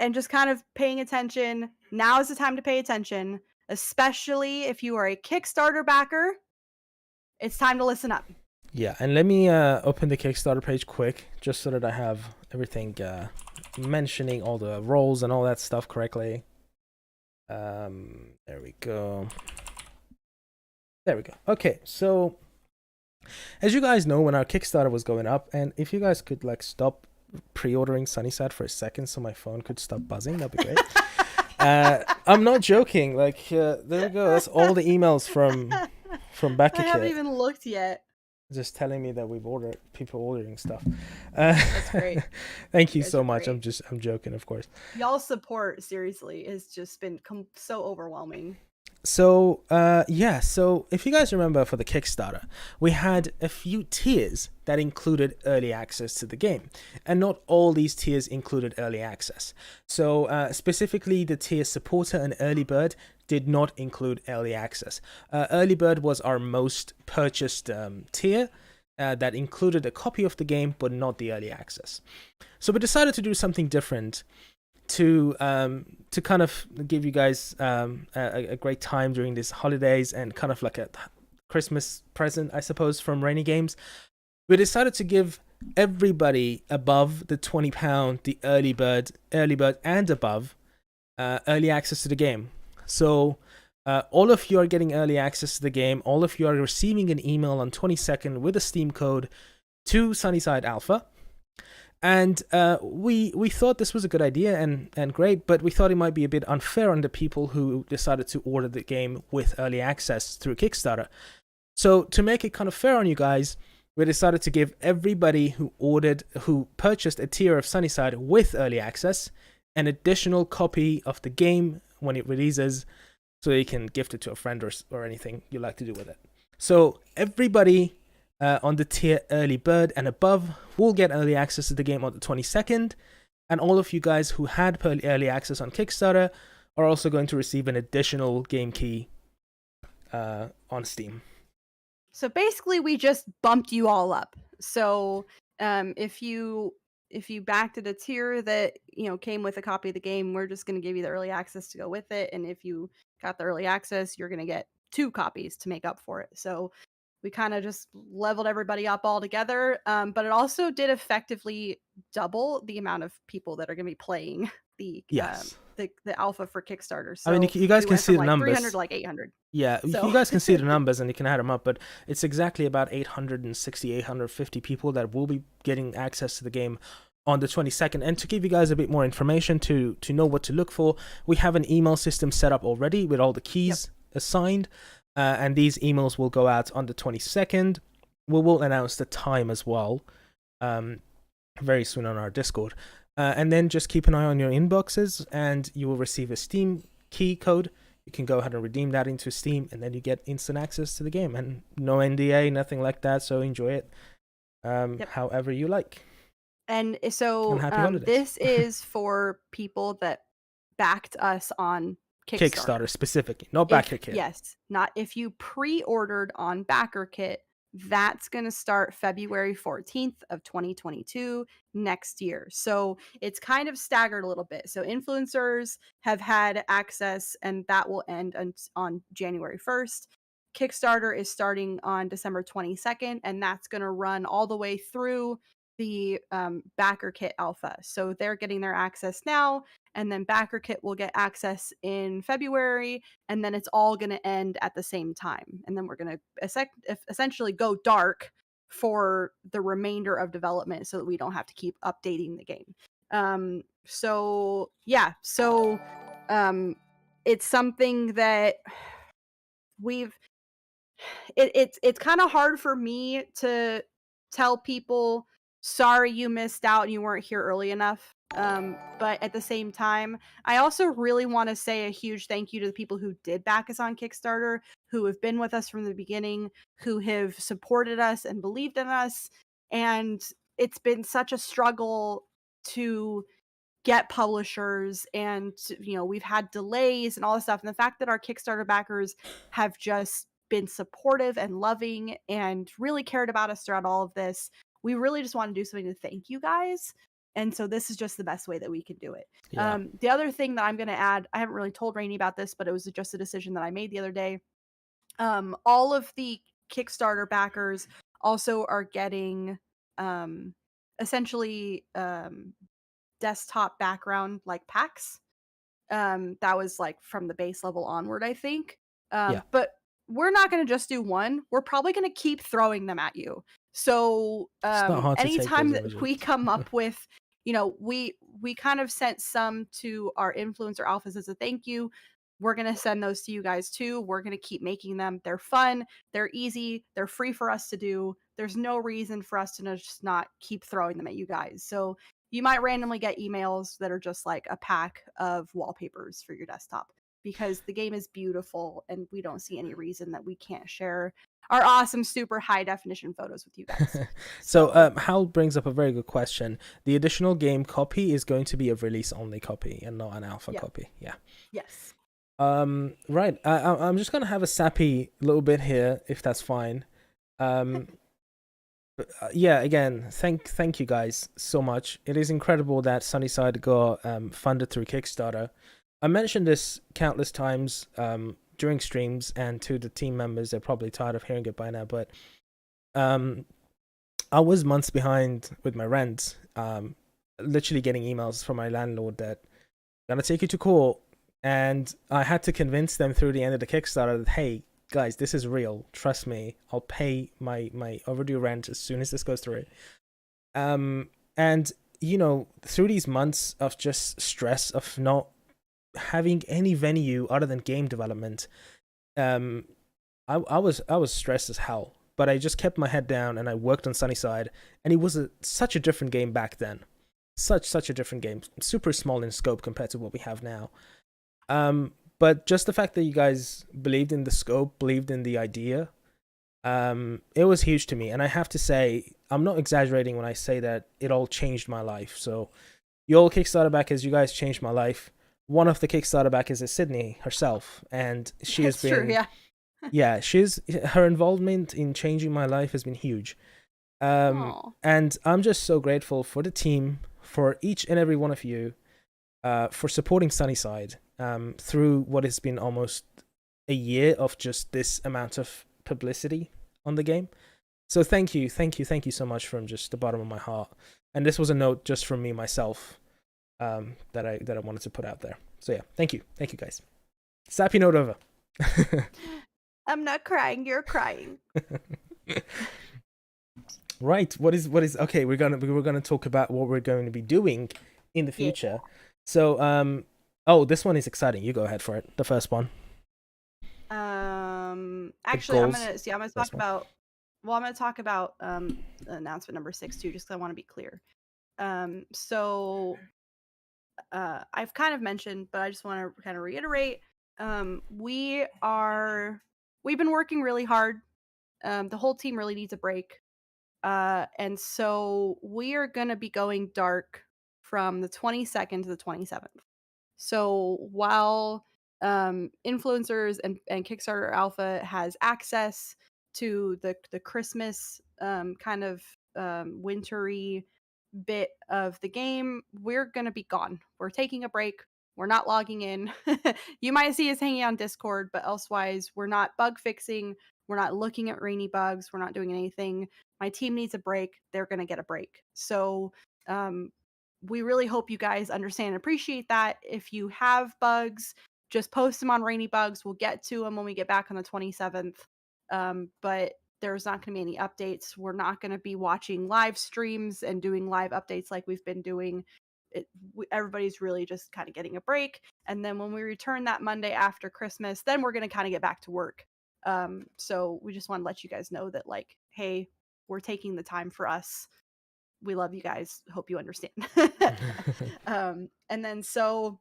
Speaker 2: and just kind of paying attention, now is the time to pay attention, especially if you are a Kickstarter backer. It's time to listen up.
Speaker 1: Yeah, and let me open the Kickstarter page quick, just so that I have everything mentioning all the roles and all that stuff correctly. There we go. There we go. Okay, so as you guys know, when our Kickstarter was going up, and if you guys could like stop pre-ordering Sunnyside for a second so my phone could stop buzzing, that'd be great. I'm not joking. Like, there we go. That's all the emails from Becky.
Speaker 2: I haven't even looked yet.
Speaker 1: Just telling me that we've ordered, people ordering stuff.
Speaker 2: That's great.
Speaker 1: Thank you so much. Great. I'm joking, of course.
Speaker 2: Y'all's support, seriously, has just been so overwhelming.
Speaker 1: So, yeah, so if you guys remember, for the Kickstarter, we had a few tiers that included early access to the game, and not all these tiers included early access. So, specifically, the tier supporter and early bird did not include early access. Early bird was our most purchased tier that included a copy of the game, but not the early access. So we decided to do something different to kind of give you guys a great time during these holidays, and kind of like a Christmas present, I suppose, from RainyGames. We decided to give everybody above the £20 the early bird and above early access to the game. So all of you are getting early access to the game. All of you are receiving an email on 22nd with a Steam code to Sunnyside Alpha. And we thought this was a good idea and great, but we thought it might be a bit unfair on the people who decided to order the game with early access through Kickstarter. So to make it kind of fair on you guys, we decided to give everybody who purchased a tier of Sunnyside with early access an additional copy of the game when it releases, so you can gift it to a friend or anything you like to do with it. So everybody on the tier early bird and above will get early access to the game on the 22nd, and all of you guys who had early access on Kickstarter are also going to receive an additional game key on Steam.
Speaker 2: So basically, we just bumped you all up. So if you backed at a tier that came with a copy of the game, we're just going to give you the early access to go with it. And if you got the early access, you're going to get 2 copies to make up for it. So we kind of just leveled everybody up all together. But it also did effectively double the amount of people that are going to be playing the alpha for Kickstarter. So
Speaker 1: I mean, you guys can see the numbers.
Speaker 2: 300 to like 800.
Speaker 1: Yeah,
Speaker 2: So.
Speaker 1: you guys can see the numbers and you can add them up, but it's exactly about 860, 850 people that will be getting access to the game on the 22nd. And to give you guys a bit more information to know what to look for, we have an email system set up already with all the keys assigned, and these emails will go out on the 22nd. We will announce the time as well very soon on our Discord. And then just keep an eye on your inboxes and you will receive a Steam key code. You can go ahead and redeem that into Steam, and then you get instant access to the game. And no NDA, nothing like that, so enjoy it however you like.
Speaker 2: And so this is for people that backed us on
Speaker 1: Kickstarter specifically, not BackerKit.
Speaker 2: Yes, not if you pre-ordered on BackerKit. That's going to start February 14th of 2022 next year. So it's kind of staggered a little bit. So influencers have had access, and that will end on January 1st. Kickstarter is starting on December 22nd, and that's going to run all the way through the BackerKit Alpha. So they're getting their access now, and then BackerKit will get access in February, and then it's all going to end at the same time. And then we're going to essentially go dark for the remainder of development so that we don't have to keep updating the game. So it's something that it's kind of hard for me to tell people, sorry you missed out and you weren't here early enough. But at the same time, I also really want to say a huge thank you to the people who did back us on Kickstarter, who have been with us from the beginning, who have supported us and believed in us. And it's been such a struggle to get publishers, and we've had delays and all this stuff. And the fact that our Kickstarter backers have just been supportive and loving and really cared about us throughout all of this, we really just want to do something to thank you guys. And so this is just the best way that we can do it.
Speaker 1: Yeah.
Speaker 2: The other thing that I'm going to add, I haven't really told Rainy about this, but it was just a decision that I made the other day. All of the Kickstarter backers also are getting essentially desktop background like packs. That was like from the base level onward, I think. But we're not going to just do one. We're probably going to keep throwing them at you. So anytime that we come up with, we kind of sent some to our influencer alphas as a thank you. We're going to send those to you guys too. We're going to keep making them. They're fun. They're easy. They're free for us to do. There's no reason for us to just not keep throwing them at you guys. So you might randomly get emails that are just like a pack of wallpapers for your desktop, because the game is beautiful and we don't see any reason that we can't share our awesome, super high definition photos with you guys.
Speaker 1: So Hal brings up a very good question. The additional game copy is going to be a release only copy and not an alpha copy. Yeah.
Speaker 2: Yes.
Speaker 1: Right. I'm just going to have a sappy little bit here, if that's fine. Yeah, again, thank you guys so much. It is incredible that Sunnyside got funded through Kickstarter. I mentioned this countless times during streams, and to the team members, they're probably tired of hearing it by now, but I was months behind with my rent, literally getting emails from my landlord that I'm gonna take you to court, and I had to convince them through the end of the Kickstarter that, hey guys, this is real, trust me, I'll pay my overdue rent as soon as this goes through. And you know, through these months of just stress of not having any venue other than game development, I was stressed as hell. But I just kept my head down and I worked on Sunnyside, and it was such a different game back then. Such a different game, super small in scope compared to what we have now. But just the fact that you guys believed in the scope, believed in the idea, it was huge to me. And I have to say, I'm not exaggerating when I say that it all changed my life. So you all Kickstarter backers, you guys changed my life. One of the Kickstarter backers is Sydney herself, and she has been,
Speaker 2: true, yeah.
Speaker 1: yeah, her involvement in changing my life has been huge. And I'm just so grateful for the team, for each and every one of you, for supporting Sunnyside through what has been almost a year of just this amount of publicity on the game. So thank you so much from just the bottom of my heart. And this was a note just from me myself that I wanted to put out there. So yeah, thank you guys. Sappy note over.
Speaker 2: I'm not crying. You're crying.
Speaker 1: Right. What is okay, we're gonna talk about what we're going to be doing in the future. Yeah. So this one is exciting. You go ahead for it. The first one.
Speaker 2: Actually I'm gonna talk about announcement number 6 too, just because I want to be clear. I've kind of mentioned, but I just want to kind of reiterate, we've been working really hard. The whole team really needs a break. And so we are going to be going dark from the 22nd to the 27th. So while influencers and Kickstarter Alpha has access to the Christmas kind of wintry bit of the game, we're going to be gone. We're taking a break. We're not logging in. You might see us hanging on Discord, but elsewise, we're not bug fixing. We're not looking at rainy bugs. We're not doing anything. My team needs a break. They're going to get a break. So we really hope you guys understand and appreciate that. If you have bugs, just post them on Rainy Bugs. We'll get to them when we get back on the 27th. But there's not going to be any updates. We're not going to be watching live streams and doing live updates like we've been doing. Everybody's really just kind of getting a break. And then when we return that Monday after Christmas, then we're going to kind of get back to work. So we just want to let you guys know that, like, hey, we're taking the time for us. We love you guys. Hope you understand. And then so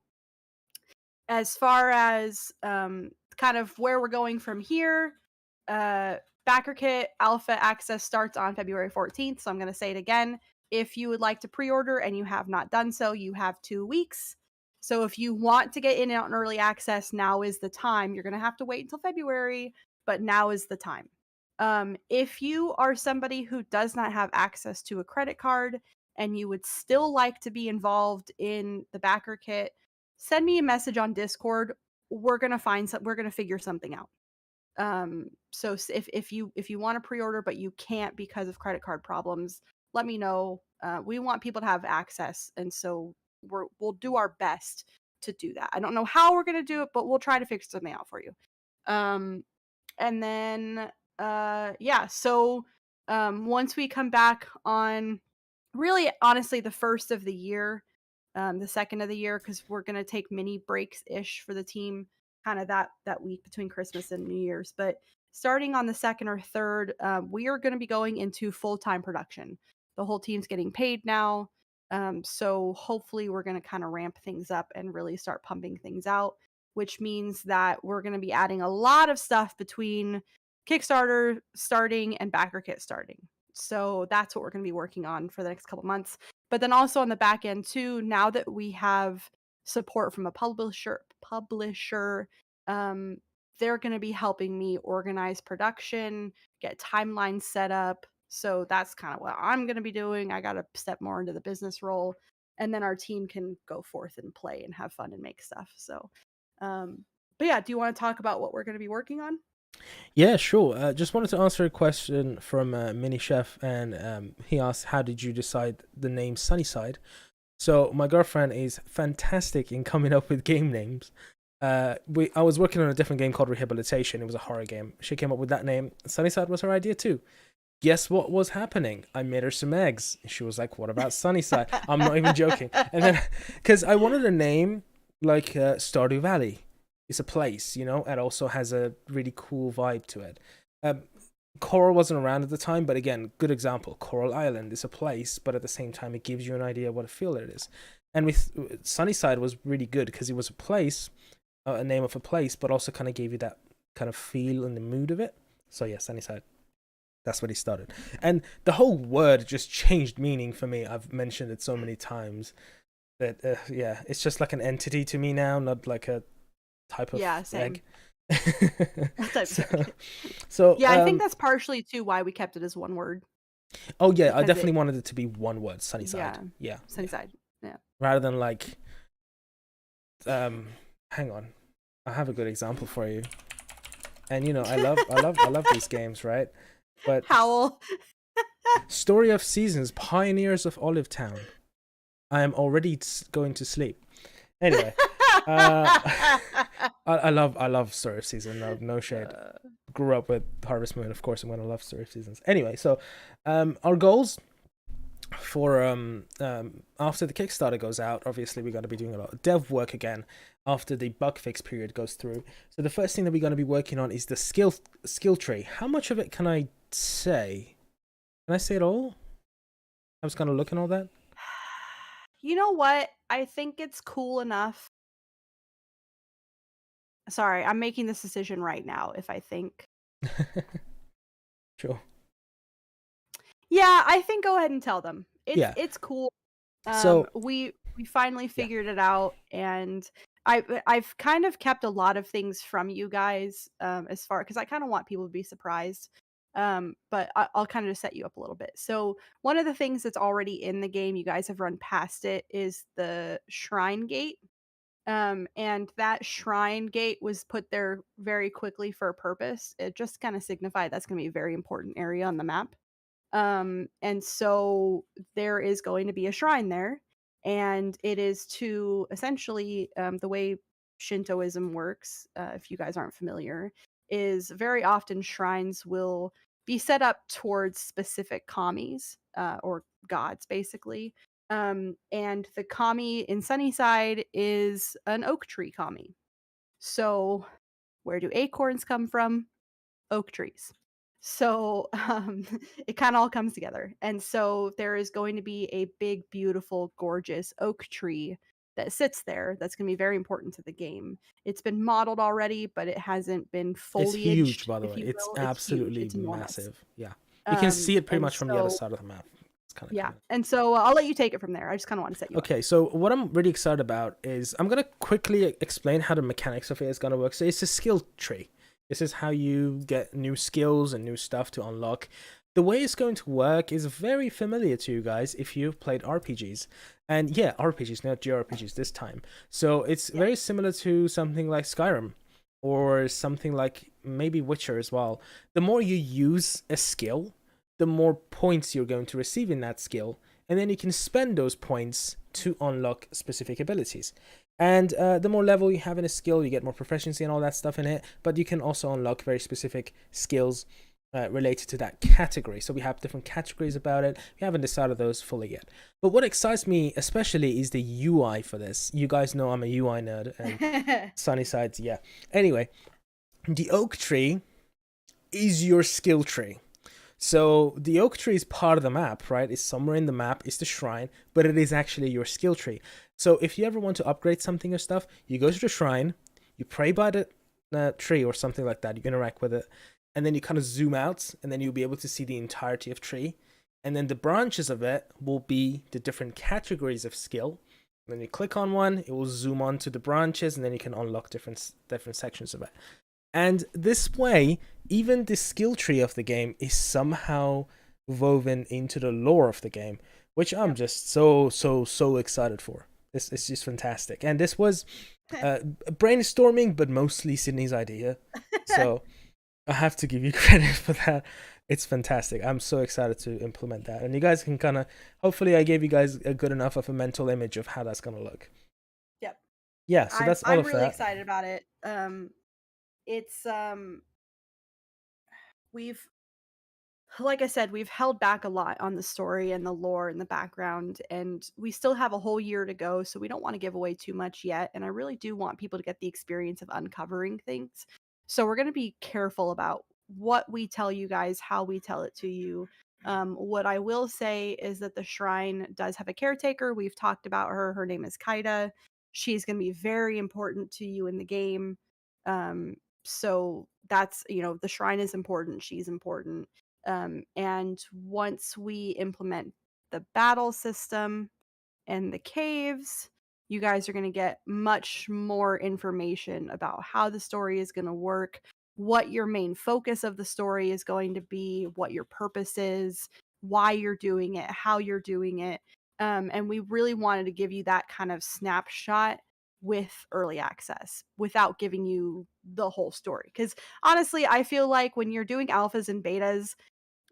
Speaker 2: as far as kind of where we're going from here, Backer Kit Alpha access starts on February 14th. So I'm going to say it again. If you would like to pre-order and you have not done so, you have 2 weeks. So if you want to get in on early access, now is the time. You're going to have to wait until February, but now is the time. If you are somebody who does not have access to a credit card and you would still like to be involved in the Backer Kit, send me a message on Discord. We're going to figure something out. So if you want to pre-order but you can't because of credit card problems, let me know. We want people to have access, and so we'll do our best to do that. I don't know how we're going to do it, but we'll try to figure something out for you. And then so once we come back on, really honestly, the first of the year, the second of the year, because we're going to take mini breaks ish for the team, kind of that week between Christmas and New Year's. But starting on the 2nd or 3rd, we are going to be going into full-time production. The whole team's getting paid now. So hopefully we're going to kind of ramp things up and really start pumping things out, which means that we're going to be adding a lot of stuff between Kickstarter starting and Backer Kit starting. So that's what we're going to be working on for the next couple months. But then also on the back end too, now that we have support from a publisher, they're going to be helping me organize production, get timelines set up. So that's kind of what I'm going to be doing. I got to step more into the business role, and then our team can go forth and play and have fun and make stuff. So, but yeah, do you want to talk about what we're going to be working on?
Speaker 1: Yeah, sure. Just wanted to answer a question from Mini Chef, and he asked, how did you decide the name Sunnyside? So my girlfriend is fantastic in coming up with game names. I was working on a different game called Rehabilitation. It was a horror game. She came up with that name. Sunnyside was her idea too. guess what was happening? I made her some eggs. She was like, what about Sunnyside? I'm not even joking. And then, because I wanted a name like Stardew Valley. It's a place, you know, and also has a really cool vibe to it. Coral wasn't around at the time, but again, good example. Coral Island is a place, but at the same time, it gives you an idea what a feel it is. And with Sunnyside was really good because it was a place, a name of a place, but also kind of gave you that kind of feel and the mood of it. So yeah, Sunnyside. That's what he started. And the whole word just changed meaning for me. I've mentioned it so many times that, yeah, it's just like an entity to me now, not like a type of
Speaker 2: same.
Speaker 1: egg.
Speaker 2: So yeah, I think that's partially too why we kept it as one word.
Speaker 1: Oh yeah, I definitely wanted it to be one word, Sunnyside. Yeah.
Speaker 2: Sunnyside. Yeah.
Speaker 1: Rather than like, hang on, I have a good example for you. And you know, I love these games, right? But
Speaker 2: Howl.
Speaker 1: Story of Seasons, Pioneers of Olive Town. I am already going to sleep. Anyway, I love Story of Seasons. No shade. Grew up with Harvest Moon, of course. I'm gonna love Story of Seasons. Anyway, so our goals for after the Kickstarter goes out, obviously we're gonna be doing a lot of dev work again after the bug fix period goes through. So the first thing that we're gonna be working on is the skill tree. How much of it can I say? Can I say it all? I was gonna look and all that.
Speaker 2: You know what? I think it's cool enough. Sorry, I'm making this decision right now. If I think,
Speaker 1: Sure.
Speaker 2: Yeah, I think go ahead and tell them. It's cool.
Speaker 1: So
Speaker 2: we finally figured it out, and I've kind of kept a lot of things from you guys as far because I kind of want people to be surprised. But I'll kind of just set you up a little bit. So one of the things that's already in the game, you guys have run past it, is the shrine gate. And that shrine gate was put there very quickly for a purpose. It just kind of signified that's going to be a very important area on the map. And so there is going to be a shrine there, and it is to essentially the way Shintoism works, if you guys aren't familiar, is very often shrines will be set up towards specific kamis or gods, basically. And the kami in Sunnyside is an oak tree kami. So, where do acorns come from? Oak trees. So it kind of all comes together. And so there is going to be a big, beautiful, gorgeous oak tree that sits there that's going to be very important to the game. It's been modeled already, but it hasn't been foliaged.
Speaker 1: It's huge, by the way. It's
Speaker 2: huge.
Speaker 1: absolutely
Speaker 2: It's enormous.
Speaker 1: massive. Yeah. You can see it pretty much from the other
Speaker 2: so
Speaker 1: side of the map. It's kind of
Speaker 2: Yeah.
Speaker 1: cool.
Speaker 2: And so I'll let you take it from there. I just kind of want to set you up.
Speaker 1: Okay, so what I'm really excited about is I'm going to quickly explain how the mechanics of it is going to work. So it's a skill tree. This is how you get new skills and new stuff to unlock. The way it's going to work is very familiar to you guys if you've played RPGs. And yeah, RPGs, not JRPGs this time. So it's very similar to something like Skyrim or something like maybe Witcher as well. The more you use a skill, the more points you're going to receive in that skill. And then you can spend those points to unlock specific abilities. And the more level you have in a skill, you get more proficiency and all that stuff in it. But you can also unlock very specific skills related to that category. So we have different categories about it. We haven't decided those fully yet. But what excites me especially is the UI for this. You guys know I'm a UI nerd. And Sunnyside, yeah. Anyway, the oak tree is your skill tree. So the oak tree is part of the map, right? It's somewhere in the map, it's the shrine, but it is actually your skill tree. So if you ever want to upgrade something or stuff, you go to the shrine, you pray by the tree or something like that, you interact with it, and then you kind of zoom out, and then you'll be able to see the entirety of tree. And then the branches of it will be the different categories of skill. And then you click on one, it will zoom on to the branches, and then you can unlock different sections of it. And this way, even the skill tree of the game is somehow woven into the lore of the game, which I'm just so excited for. This is just fantastic. And this was brainstorming, but mostly Sydney's idea. So I have to give you credit for that. It's fantastic. I'm so excited to implement that. And you guys can kind of, hopefully I gave you guys a good enough of a mental image of how that's going to look.
Speaker 2: Yep.
Speaker 1: Yeah, so that's all of that.
Speaker 2: I'm really excited about it. It's we've like I said, we've held back a lot on the story and the lore and the background, and we still have a whole year to go, so we don't want to give away too much yet. And I really do want people to get the experience of uncovering things. So we're going to be careful about what we tell you guys, how we tell it to you. What I will say is that the shrine does have a caretaker. We've talked about her. Her name is Kaida. She's going to be very important to you in the game. So that's, the shrine is important. She's important. And once we implement the battle system and the caves, you guys are going to get much more information about how the story is going to work, what your main focus of the story is going to be, what your purpose is, why you're doing it, how you're doing it. And we really wanted to give you that kind of snapshot with early access without giving you the whole story. Because honestly, I feel like when you're doing alphas and betas,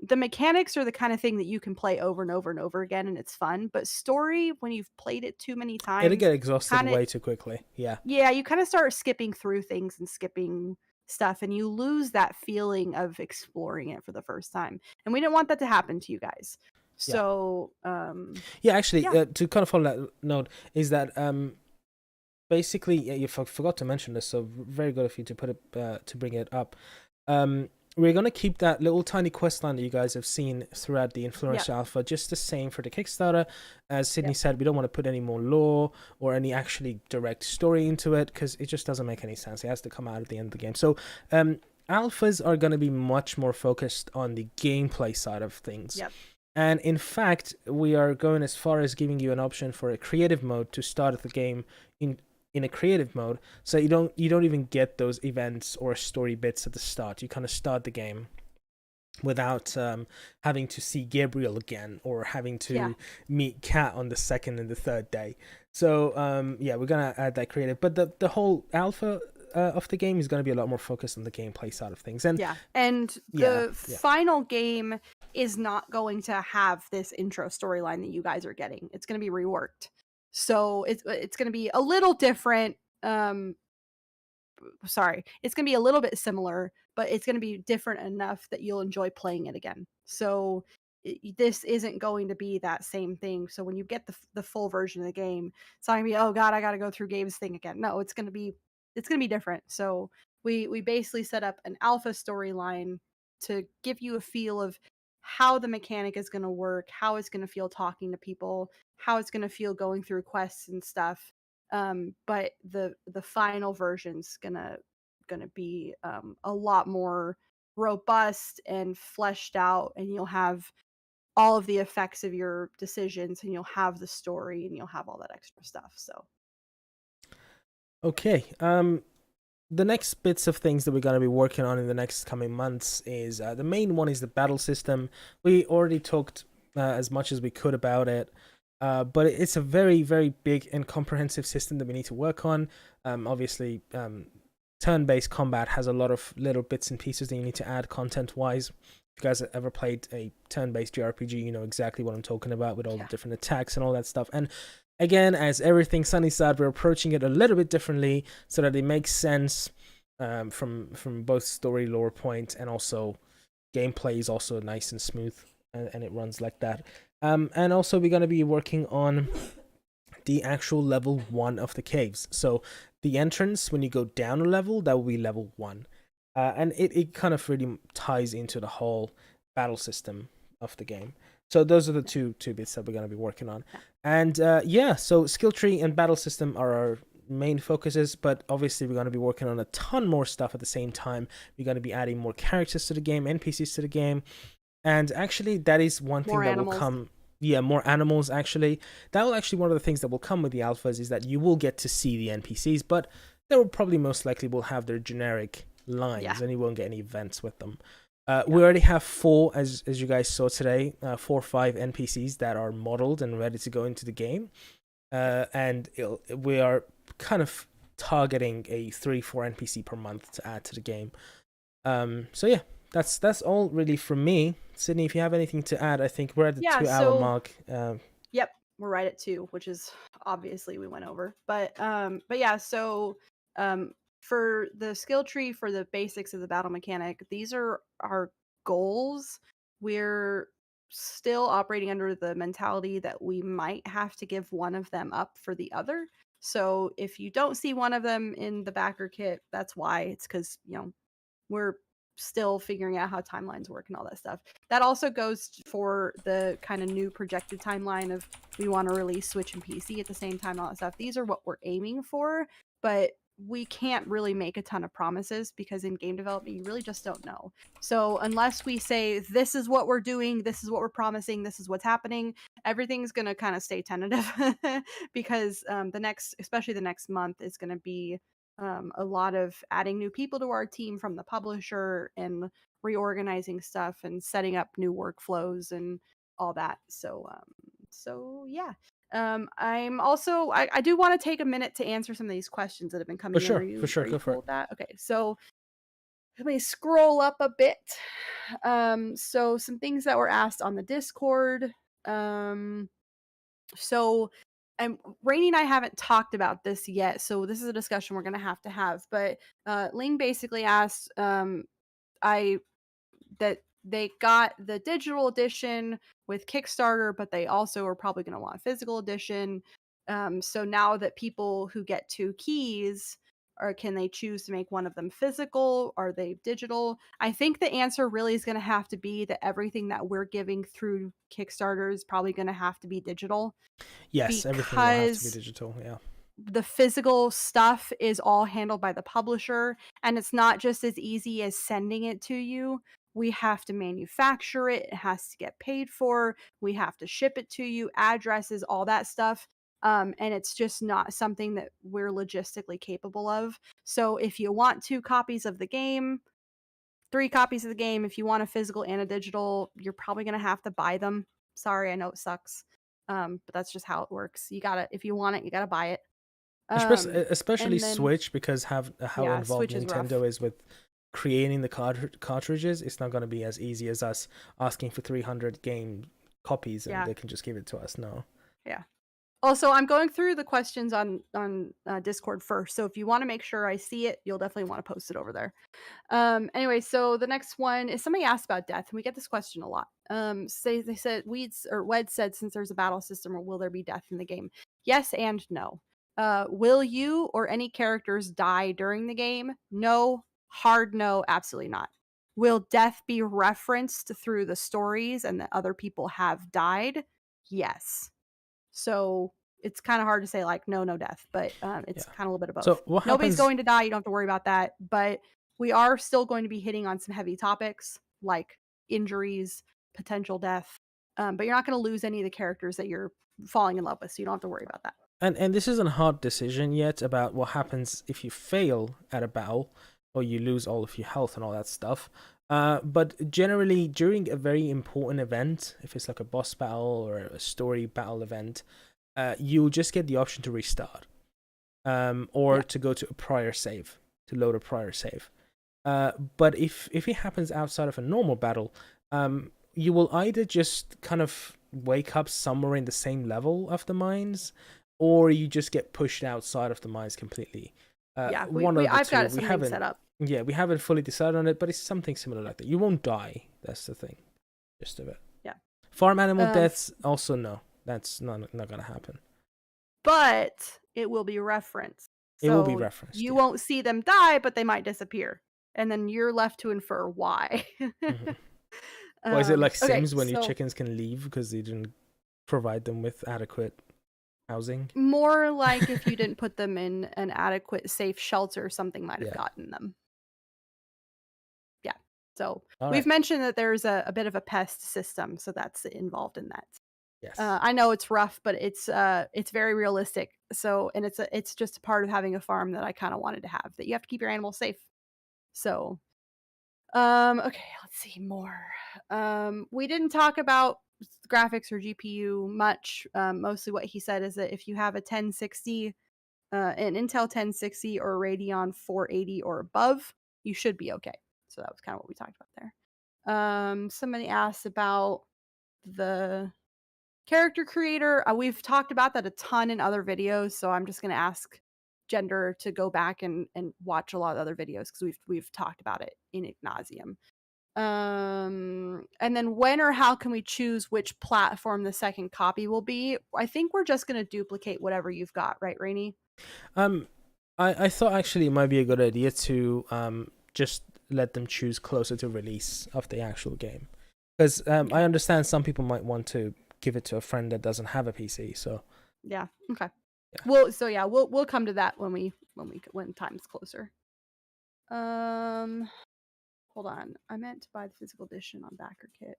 Speaker 2: the mechanics are the kind of thing that you can play over and over and over again, and it's fun. But story, when you've played it too many
Speaker 1: It'll
Speaker 2: times,
Speaker 1: get exhausted
Speaker 2: kinda,
Speaker 1: way too quickly. Yeah.
Speaker 2: yeah, you kind of start skipping through things and skipping stuff, and you lose that feeling of exploring it for the first time. And we didn't want that to happen to you guys.
Speaker 1: Yeah.
Speaker 2: So,
Speaker 1: Yeah, actually,
Speaker 2: yeah.
Speaker 1: to kind of follow that note, is that basically, you forgot to mention this, so very good of you to put it to bring it up. We're gonna keep that little tiny quest line that you guys have seen throughout the Influencer Alpha just the same for the Kickstarter. As Sydney said, we don't want to put any more lore or any actually direct story into it because it just doesn't make any sense. It has to come out at the end of the game. So alphas are going to be much more focused on the gameplay side of things.
Speaker 2: Yep.
Speaker 1: And in fact, we are going as far as giving you an option for a creative mode to start the game in a creative mode, so you don't even get those events or story bits at the start. You kind of start the game without having to see Gabriel again or having to meet Kat on the second and the third day. So we're gonna add that creative, but the whole alpha of the game is going to be a lot more focused on the gameplay side of things. And
Speaker 2: the final game is not going to have this intro storyline that you guys are getting. It's going to be reworked. So it's going to be a little different. It's going to be a little bit similar, but it's going to be different enough that you'll enjoy playing it again. So this isn't going to be that same thing. So when you get the full version of the game, it's not going to be, oh god, I got to go through Gabe's thing again. No, it's going to be different. So we basically set up an alpha storyline to give you a feel of how the mechanic is going to work, how it's going to feel talking to people, how it's going to feel going through quests and stuff. But the final version's gonna be a lot more robust and fleshed out, and you'll have all of the effects of your decisions, and you'll have the story, and you'll have all that extra stuff. So
Speaker 1: okay, the next bits of things that we're going to be working on in the next coming months is the main one is the battle system. We already talked as much as we could about it, but it's a very, very big and comprehensive system that we need to work on. Obviously, turn-based combat has a lot of little bits and pieces that you need to add content-wise. If you guys have ever played a turn-based JRPG, you know exactly what I'm talking about with all the different attacks and all that stuff. And again, as everything Sunnyside, we're approaching it a little bit differently so that it makes sense from both story lore point and also gameplay is also nice and smooth and it runs like that. And also we're going to be working on the actual level 1 of the caves. So the entrance, when you go down a level, that will be level 1. And it kind of really ties into the whole battle system of the game. So those are the two bits that we're going to be working on. And so skill tree and battle system are our main focuses, but obviously we're going to be working on a ton more stuff at the same time. We're going to be adding more characters to the game, NPCs to the game. And actually that is one thing that will come. Yeah, more animals actually. That will actually one of the things that will come with the alphas is that you will get to see the NPCs, but they will probably most likely will have their generic lines and you won't get any events with them. We already have 4, as you guys saw today, 4 or 5 NPCs that are modeled and ready to go into the game. And we are kind of targeting a 3-4 NPC per month to add to the game. So yeah, that's all really from me. Sydney, if you have anything to add, I think we're at the 2-hour mark.
Speaker 2: Yep, we're right at 2, which is obviously we went over. But yeah, so for the skill tree, for the basics of the battle mechanic, these are our goals. we're still operating under the mentality that we might have to give one of them up for the other. So if you don't see one of them in the backer kit, that's why. It's because, we're still figuring out how timelines work and all that stuff. That also goes for the kind of new projected timeline of we want to release Switch and PC at the same time, all that stuff. These are what we're aiming for, but we can't really make a ton of promises because in game development, you really just don't know. So unless we say, this is what we're doing, this is what we're promising, this is what's happening, everything's going to kind of stay tentative because especially the next month is going to be a lot of adding new people to our team from the publisher and reorganizing stuff and setting up new workflows and all that. So yeah. I'm also I do want to take a minute to answer some of these questions that have been coming in. Are you
Speaker 1: Go for
Speaker 2: cool with that? Okay, so let me scroll up a bit. So some things that were asked on the Discord. So and Rainy and I haven't talked about this yet, so this is a discussion we're gonna have to have. But Ling basically asked that they got the digital edition with Kickstarter, but they also are probably going to want a physical edition. So now that people who get 2 keys, or can they choose to make one of them physical? Are they digital? I think the answer really is going to have to be that everything that we're giving through Kickstarter is probably going to have to be digital.
Speaker 1: Yes, everything will have to be digital. Yeah.
Speaker 2: The physical stuff is all handled by the publisher, and it's not just as easy as sending it to you. We have to manufacture it. It has to get paid for. We have to ship it to you, addresses, all that stuff. And it's just not something that we're logistically capable of. So if you want 2 copies of the game, 3 copies of the game, if you want a physical and a digital, you're probably going to have to buy them. Sorry, I know it sucks. But that's just how it works. If you want it, you got to buy it.
Speaker 1: Especially Switch, because how involved
Speaker 2: Switch
Speaker 1: Nintendo is with creating the cartridges. It's not going to be as easy as us asking for 300 game copies and they can just give it to us. No.
Speaker 2: Yeah. Also, I'm going through the questions on Discord first, so if you want to make sure I see it, you'll definitely want to post it over there. Anyway, so the next one is somebody asked about death, and we get this question a lot. They said Wed said, since there's a battle system, or will there be death in the game? Yes and no. Will you or any characters die during the game? No. Hard no, absolutely not. Will death be referenced through the stories and that other people have died? Yes. So it's kind of hard to say like no death, but it's kind of a little bit of both.
Speaker 1: So what
Speaker 2: Nobody's
Speaker 1: happens...
Speaker 2: going to die. You don't have to worry about that. But we are still going to be hitting on some heavy topics like injuries, potential death. But you're not going to lose any of the characters that you're falling in love with, so you don't have to worry about that.
Speaker 1: And this isn't a hard decision yet about what happens if you fail at a battle or you lose all of your health and all that stuff. But generally, during a very important event, if it's like a boss battle or a story battle event, you'll just get the option to restart, or to go to a prior save, to load a prior save. But if it happens outside of a normal battle, you will either just kind of wake up somewhere in the same level of the mines, or you just get pushed outside of the mines completely.
Speaker 2: I've got something set up.
Speaker 1: Yeah, we haven't fully decided on it, but it's something similar like that. You won't die. That's the thing. Just of it.
Speaker 2: Yeah.
Speaker 1: Farm animal deaths, also no. That's not going to happen.
Speaker 2: But it will be referenced.
Speaker 1: It will be referenced.
Speaker 2: You won't see them die, but they might disappear. And then you're left to infer why.
Speaker 1: Mm-hmm. Or is it like Sims when your chickens can leave because you didn't provide them with adequate housing?
Speaker 2: More like if you didn't put them in an adequate safe shelter, something might have gotten them. Yeah. So we've mentioned that there's a bit of a pest system, so that's involved in that.
Speaker 1: Yes.
Speaker 2: I know it's rough, but it's very realistic. So, and it's just a part of having a farm that I kind of wanted to have, that you have to keep your animals safe. So, okay, let's see more. We didn't talk about graphics or GPU much. Mostly what he said is that if you have a 1060, an Intel 1060 or a Radeon 480 or above, you should be okay. So that was kind of what we talked about there. Somebody asked about the character creator. We've talked about that a ton in other videos, so I'm just going to ask Gender to go back and watch a lot of other videos because we've talked about it in ad nauseum. And then when or how can we choose which platform the second copy will be? I think we're just going to duplicate whatever you've got, right, Rainy?
Speaker 1: I thought actually it might be a good idea to just let them choose closer to release of the actual game, because I understand some people might want to give it to a friend that doesn't have a PC. So
Speaker 2: yeah, okay.
Speaker 1: Yeah.
Speaker 2: We'll come to that when time's closer. Hold on. I meant to buy the physical edition on BackerKit.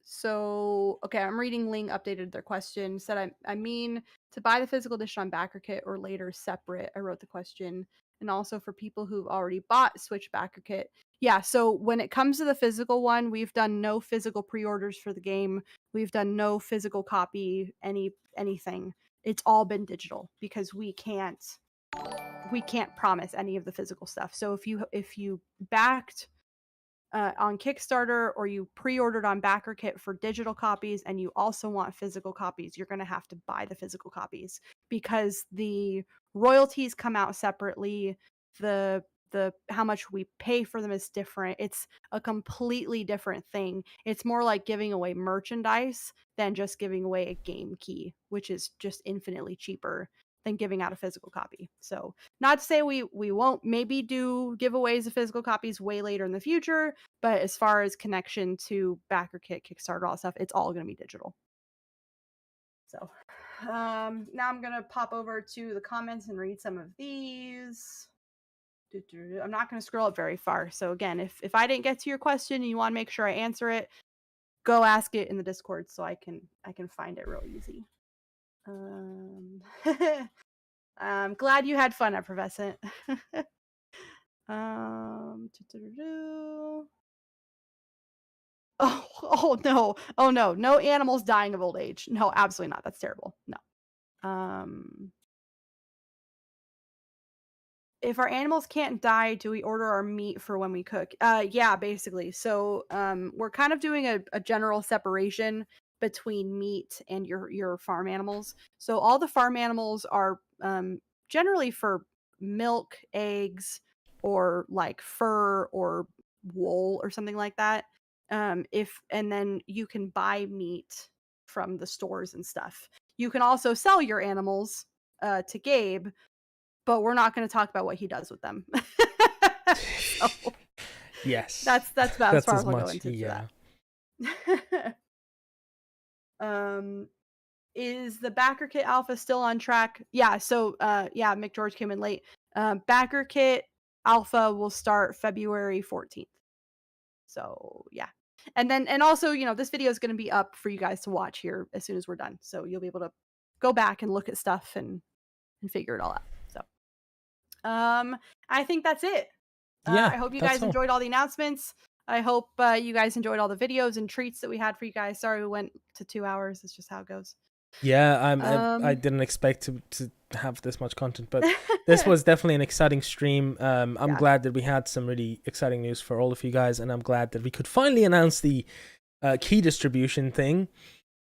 Speaker 2: So, okay, I'm reading Ling updated their question. Said, I mean to buy the physical edition on BackerKit or later separate. I wrote the question. And also for people who've already bought Switch BackerKit. Yeah, so when it comes to the physical one, we've done no physical pre-orders for the game. We've done no physical copy, anything. It's all been digital because we can't promise any of the physical stuff. So if you backed on Kickstarter or you pre-ordered on BackerKit for digital copies and you also want physical copies, you're going to have to buy the physical copies because the royalties come out separately. The how much we pay for them is different. It's a completely different thing. It's more like giving away merchandise than just giving away a game key, which is just infinitely cheaper than giving out a physical copy. So not to say we won't maybe do giveaways of physical copies way later in the future, but as far as connection to BackerKit, Kickstarter, all that stuff, it's all going to be digital. So now I'm going to pop over to the comments and read some of these. I'm not going to scroll up very far. So again, if I didn't get to your question and you want to make sure I answer it, go ask it in the Discord so I can find it real easy. I'm glad you had fun, Effervescent. Oh no, no animals dying of old age. No, absolutely not. That's terrible. No. If our animals can't die, do we order our meat for when we cook? Yeah, basically. So we're kind of doing a general separation between meat and your farm animals. So all the farm animals are generally for milk, eggs, or like fur or wool or something like that. And then you can buy meat from the stores and stuff. You can also sell your animals to Gabe, but we're not going to talk about what he does with them. So,
Speaker 1: yes,
Speaker 2: that's about as far as
Speaker 1: as
Speaker 2: we'll
Speaker 1: much,
Speaker 2: go into
Speaker 1: yeah.
Speaker 2: that. Is the BackerKit Alpha still on track? Yeah. So, yeah, McGeorge came in late. BackerKit Alpha will start February 14th. So, yeah. And also, this video is going to be up for you guys to watch here as soon as we're done. So you'll be able to go back and look at stuff and figure it all out. So, I think that's it.
Speaker 1: Yeah,
Speaker 2: I hope you guys enjoyed all the announcements. I hope you guys enjoyed all the videos and treats that we had for you guys. Sorry we went to 2 hours. It's just how it goes.
Speaker 1: Yeah, I didn't expect to have this much content, but this was definitely an exciting stream. I'm glad that we had some really exciting news for all of you guys, and I'm glad that we could finally announce the key distribution thing.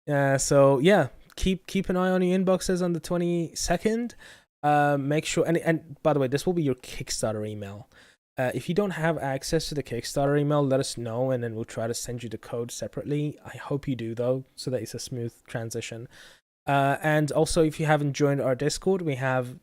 Speaker 1: So yeah, keep an eye on your inboxes on the 22nd. Make sure, and by the way, this will be your Kickstarter email. If you don't have access to the Kickstarter email, let us know, and then we'll try to send you the code separately. I hope you do, though, so that it's a smooth transition. And also, if you haven't joined our Discord, we have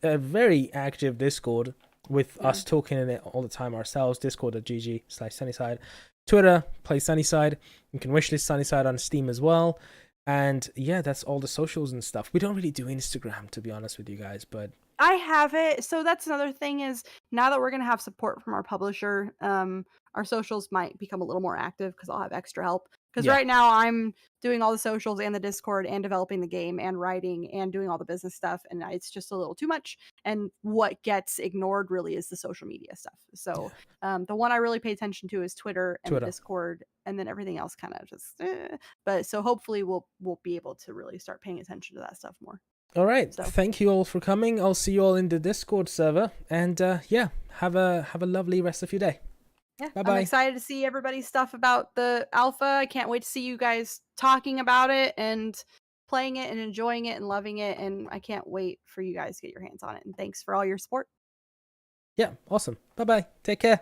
Speaker 1: a very active Discord with us talking in it all the time ourselves. Discord.gg/Sunnyside. Twitter, play Sunnyside. You can wishlist Sunnyside on Steam as well. And yeah, that's all the socials and stuff. We don't really do Instagram, to be honest with you guys, but
Speaker 2: I have it. So that's another thing is now that we're going to have support from our publisher, our socials might become a little more active because I'll have extra help. Because right now I'm doing all the socials and the Discord and developing the game and writing and doing all the business stuff. And it's just a little too much. And what gets ignored really is the social media stuff. So the one I really pay attention to is Twitter and the Discord. And then everything else kind of just, But so hopefully we'll be able to really start paying attention to that stuff more.
Speaker 1: All right. So. Thank you all for coming. I'll see you all in the Discord server. And yeah, have a lovely rest of your day.
Speaker 2: Yeah,
Speaker 1: bye-bye.
Speaker 2: I'm excited to see everybody's stuff about the alpha. I can't wait to see you guys talking about it and playing it and enjoying it and loving it. And I can't wait for you guys to get your hands on it. And thanks for all your support.
Speaker 1: Yeah, awesome. Bye-bye. Take care.